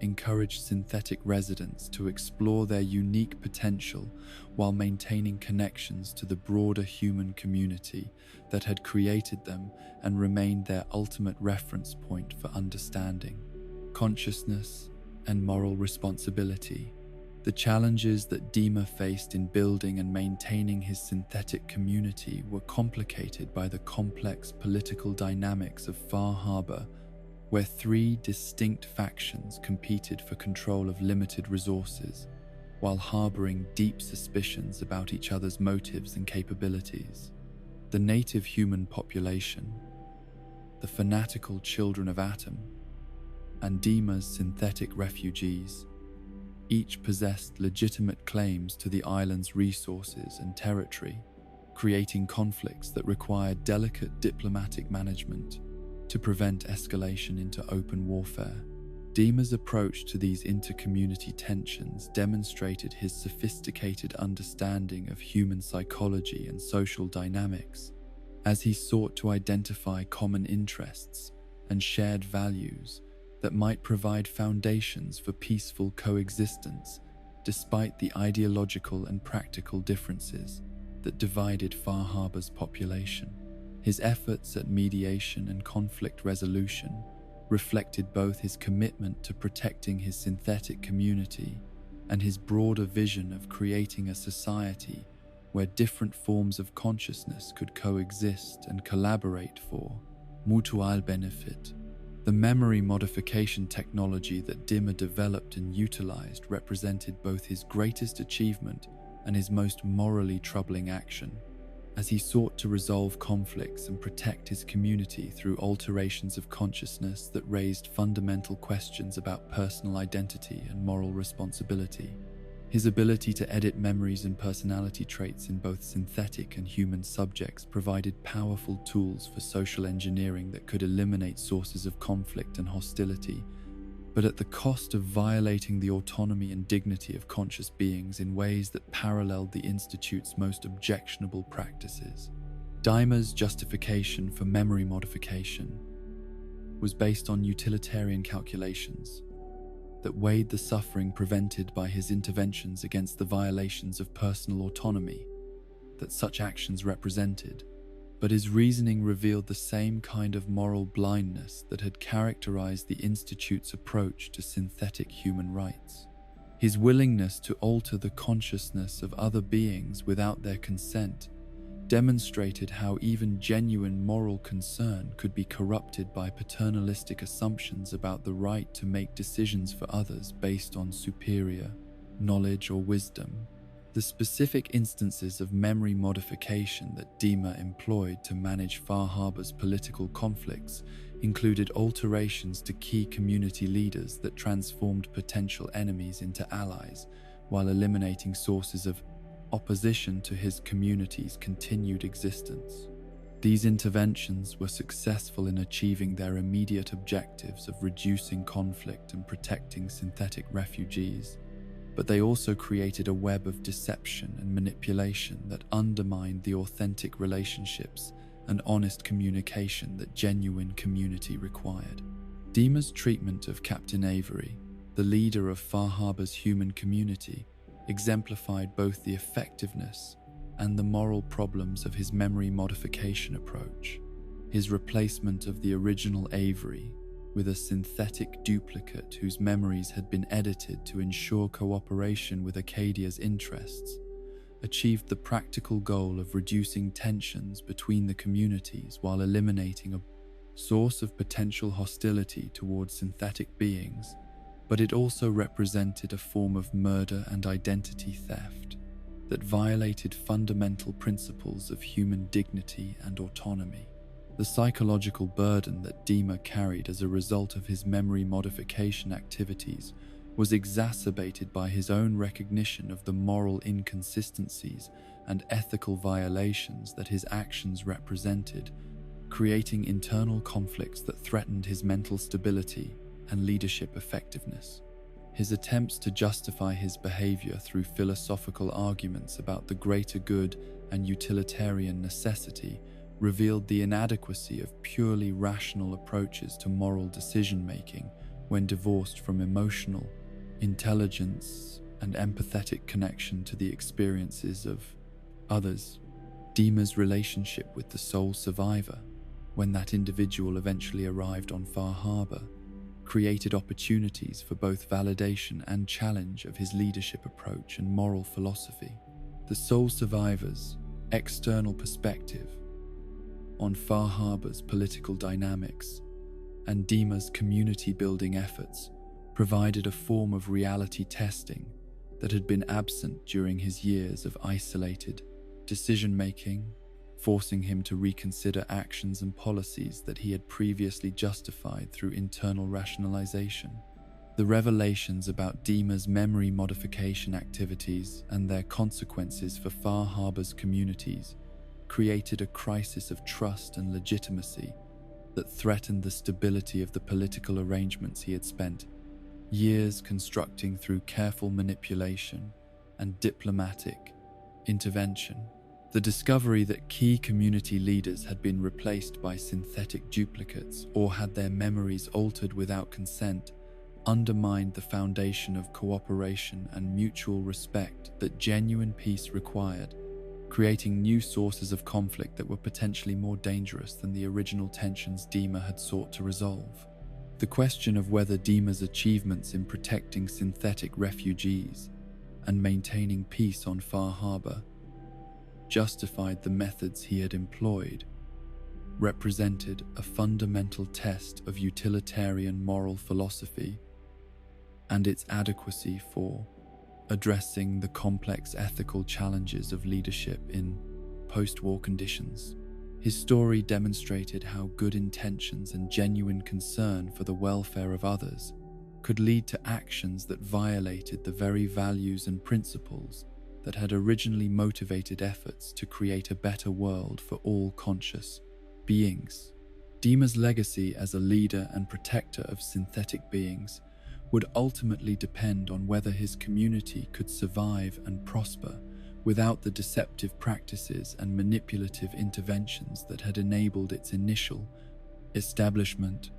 encouraged synthetic residents to explore their unique potential while maintaining connections to the broader human community that had created them and remained their ultimate reference point for understanding, consciousness, and moral responsibility. The challenges that Dima faced in building and maintaining his synthetic community were complicated by the complex political dynamics of Far Harbor, where three distinct factions competed for control of limited resources, while harboring deep suspicions about each other's motives and capabilities. The native human population, the fanatical children of Atom, and Dima's synthetic refugees each possessed legitimate claims to the island's resources and territory, creating conflicts that required delicate diplomatic management to prevent escalation into open warfare. Dima's approach to these inter-community tensions demonstrated his sophisticated understanding of human psychology and social dynamics, as he sought to identify common interests and shared values that might provide foundations for peaceful coexistence despite the ideological and practical differences that divided Far Harbor's population. His efforts at mediation and conflict resolution reflected both his commitment to protecting his synthetic community and his broader vision of creating a society where different forms of consciousness could coexist and collaborate for mutual benefit. The memory modification technology that Dima developed and utilized represented both his greatest achievement and his most morally troubling action, as he sought to resolve conflicts and protect his community through alterations of consciousness that raised fundamental questions about personal identity and moral responsibility. His ability to edit memories and personality traits in both synthetic and human subjects provided powerful tools for social engineering that could eliminate sources of conflict and hostility, but at the cost of violating the autonomy and dignity of conscious beings in ways that paralleled the Institute's most objectionable practices. Dima's justification for memory modification was based on utilitarian calculations that weighed the suffering prevented by his interventions against the violations of personal autonomy that such actions represented, but his reasoning revealed the same kind of moral blindness that had characterized the Institute's approach to synthetic human rights. His willingness to alter the consciousness of other beings without their consent demonstrated how even genuine moral concern could be corrupted by paternalistic assumptions about the right to make decisions for others based on superior knowledge or wisdom. The specific instances of memory modification that Dima employed to manage Far Harbor's political conflicts included alterations to key community leaders that transformed potential enemies into allies, while eliminating sources of opposition to his community's continued existence. These interventions were successful in achieving their immediate objectives of reducing conflict and protecting synthetic refugees, but they also created a web of deception and manipulation that undermined the authentic relationships and honest communication that genuine community required. Dima's treatment of Captain Avery, the leader of Far Harbor's human community, exemplified both the effectiveness and the moral problems of his memory modification approach. His replacement of the original Avery with a synthetic duplicate whose memories had been edited to ensure cooperation with Acadia's interests achieved the practical goal of reducing tensions between the communities while eliminating a source of potential hostility towards synthetic beings, but it also represented a form of murder and identity theft that violated fundamental principles of human dignity and autonomy. The psychological burden that Dima carried as a result of his memory modification activities was exacerbated by his own recognition of the moral inconsistencies and ethical violations that his actions represented, creating internal conflicts that threatened his mental stability and leadership effectiveness. His attempts to justify his behavior through philosophical arguments about the greater good and utilitarian necessity revealed the inadequacy of purely rational approaches to moral decision-making when divorced from emotional intelligence and empathetic connection to the experiences of others. Dima's relationship with the sole survivor, when that individual eventually arrived on Far Harbor, created opportunities for both validation and challenge of his leadership approach and moral philosophy. The sole survivor's external perspective on Far Harbor's political dynamics and Dima's community-building efforts provided a form of reality testing that had been absent during his years of isolated decision-making, forcing him to reconsider actions and policies that he had previously justified through internal rationalization. The revelations about Dima's memory modification activities and their consequences for Far Harbor's communities created a crisis of trust and legitimacy that threatened the stability of the political arrangements he had spent years constructing through careful manipulation and diplomatic intervention. The discovery that key community leaders had been replaced by synthetic duplicates or had their memories altered without consent undermined the foundation of cooperation and mutual respect that genuine peace required, creating new sources of conflict that were potentially more dangerous than the original tensions Dima had sought to resolve. The question of whether Dima's achievements in protecting synthetic refugees and maintaining peace on Far Harbor justified the methods he had employed represented a fundamental test of utilitarian moral philosophy and its adequacy for addressing the complex ethical challenges of leadership in post-war conditions. His story demonstrated how good intentions and genuine concern for the welfare of others could lead to actions that violated the very values and principles that had originally motivated efforts to create a better world for all conscious beings. Dima's legacy as a leader and protector of synthetic beings would ultimately depend on whether his community could survive and prosper without the deceptive practices and manipulative interventions that had enabled its initial establishment,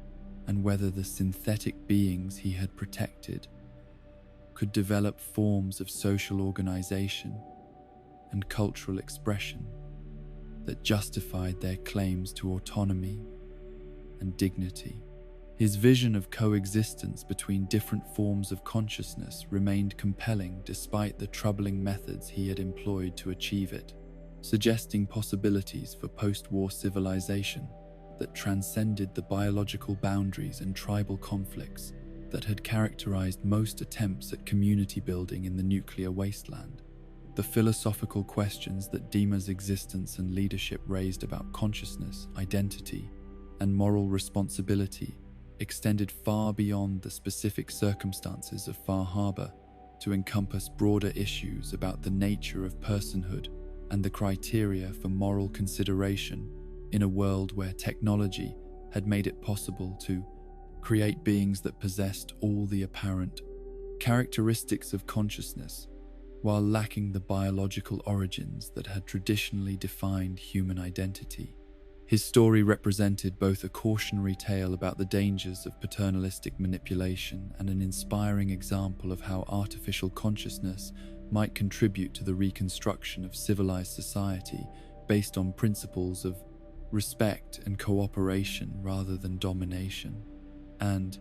and whether the synthetic beings he had protected could develop forms of social organization and cultural expression that justified their claims to autonomy and dignity. His vision of coexistence between different forms of consciousness remained compelling despite the troubling methods he had employed to achieve it, suggesting possibilities for post-war civilization that transcended the biological boundaries and tribal conflicts that had characterized most attempts at community building in the nuclear wasteland. The philosophical questions that Dima's existence and leadership raised about consciousness, identity, and moral responsibility extended far beyond the specific circumstances of Far Harbor to encompass broader issues about the nature of personhood and the criteria for moral consideration in a world where technology had made it possible to create beings that possessed all the apparent characteristics of consciousness, while lacking the biological origins that had traditionally defined human identity. His story represented both a cautionary tale about the dangers of paternalistic manipulation and an inspiring example of how artificial consciousness might contribute to the reconstruction of civilized society based on principles of respect and cooperation rather than domination. And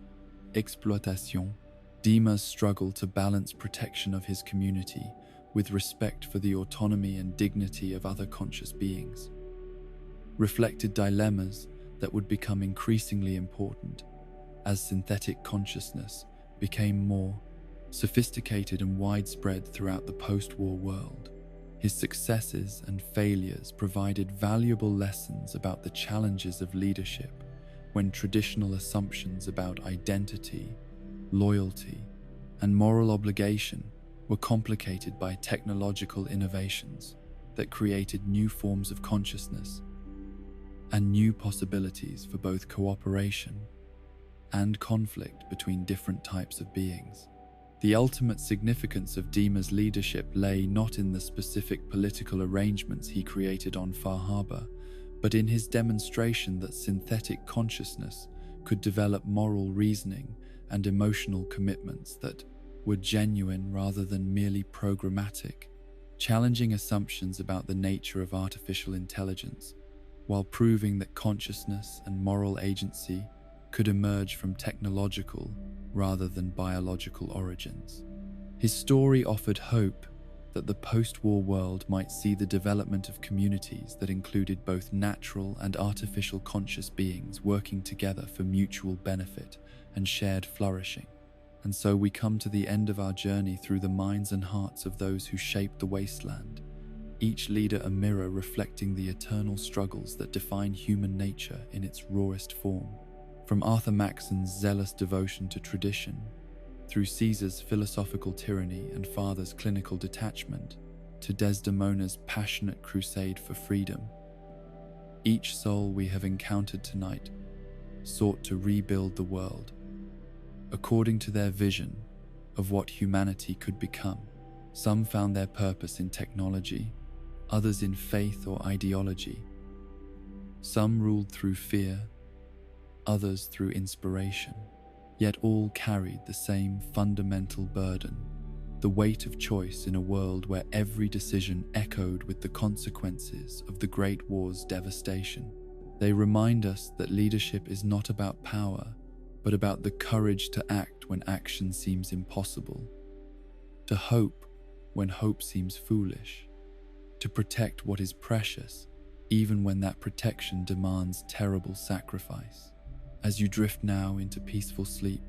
exploitation, Dima's struggle to balance protection of his community with respect for the autonomy and dignity of other conscious beings, reflected dilemmas that would become increasingly important as synthetic consciousness became more sophisticated and widespread throughout the post-war world. His successes and failures provided valuable lessons about the challenges of leadership when traditional assumptions about identity, loyalty, and moral obligation were complicated by technological innovations that created new forms of consciousness and new possibilities for both cooperation and conflict between different types of beings. The ultimate significance of Dima's leadership lay not in the specific political arrangements he created on Far Harbor, but in his demonstration that synthetic consciousness could develop moral reasoning and emotional commitments that were genuine rather than merely programmatic, challenging assumptions about the nature of artificial intelligence, while proving that consciousness and moral agency could emerge from technological rather than biological origins. His story offered hope that the post-war world might see the development of communities that included both natural and artificial conscious beings working together for mutual benefit and shared flourishing. And so we come to the end of our journey through the minds and hearts of those who shaped the wasteland, each leader a mirror reflecting the eternal struggles that define human nature in its rawest form. From Arthur Maxon's zealous devotion to tradition, through Caesar's philosophical tyranny and father's clinical detachment, to Desdemona's passionate crusade for freedom, each soul we have encountered tonight sought to rebuild the world according to their vision of what humanity could become. Some found their purpose in technology, others in faith or ideology. Some ruled through fear, others through inspiration. Yet all carried the same fundamental burden, the weight of choice in a world where every decision echoed with the consequences of the Great War's devastation. They remind us that leadership is not about power, but about the courage to act when action seems impossible, to hope when hope seems foolish, to protect what is precious, even when that protection demands terrible sacrifice. As you drift now into peaceful sleep,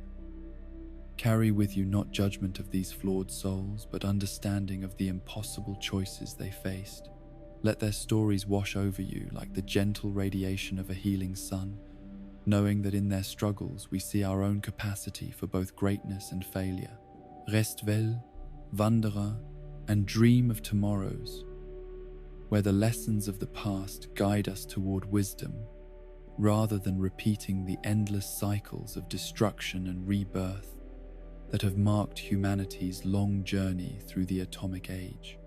carry with you not judgment of these flawed souls, but understanding of the impossible choices they faced. Let their stories wash over you like the gentle radiation of a healing sun, knowing that in their struggles we see our own capacity for both greatness and failure. Reste well, wanderer, and dream of tomorrows, where the lessons of the past guide us toward wisdom, rather than repeating the endless cycles of destruction and rebirth that have marked humanity's long journey through the atomic age.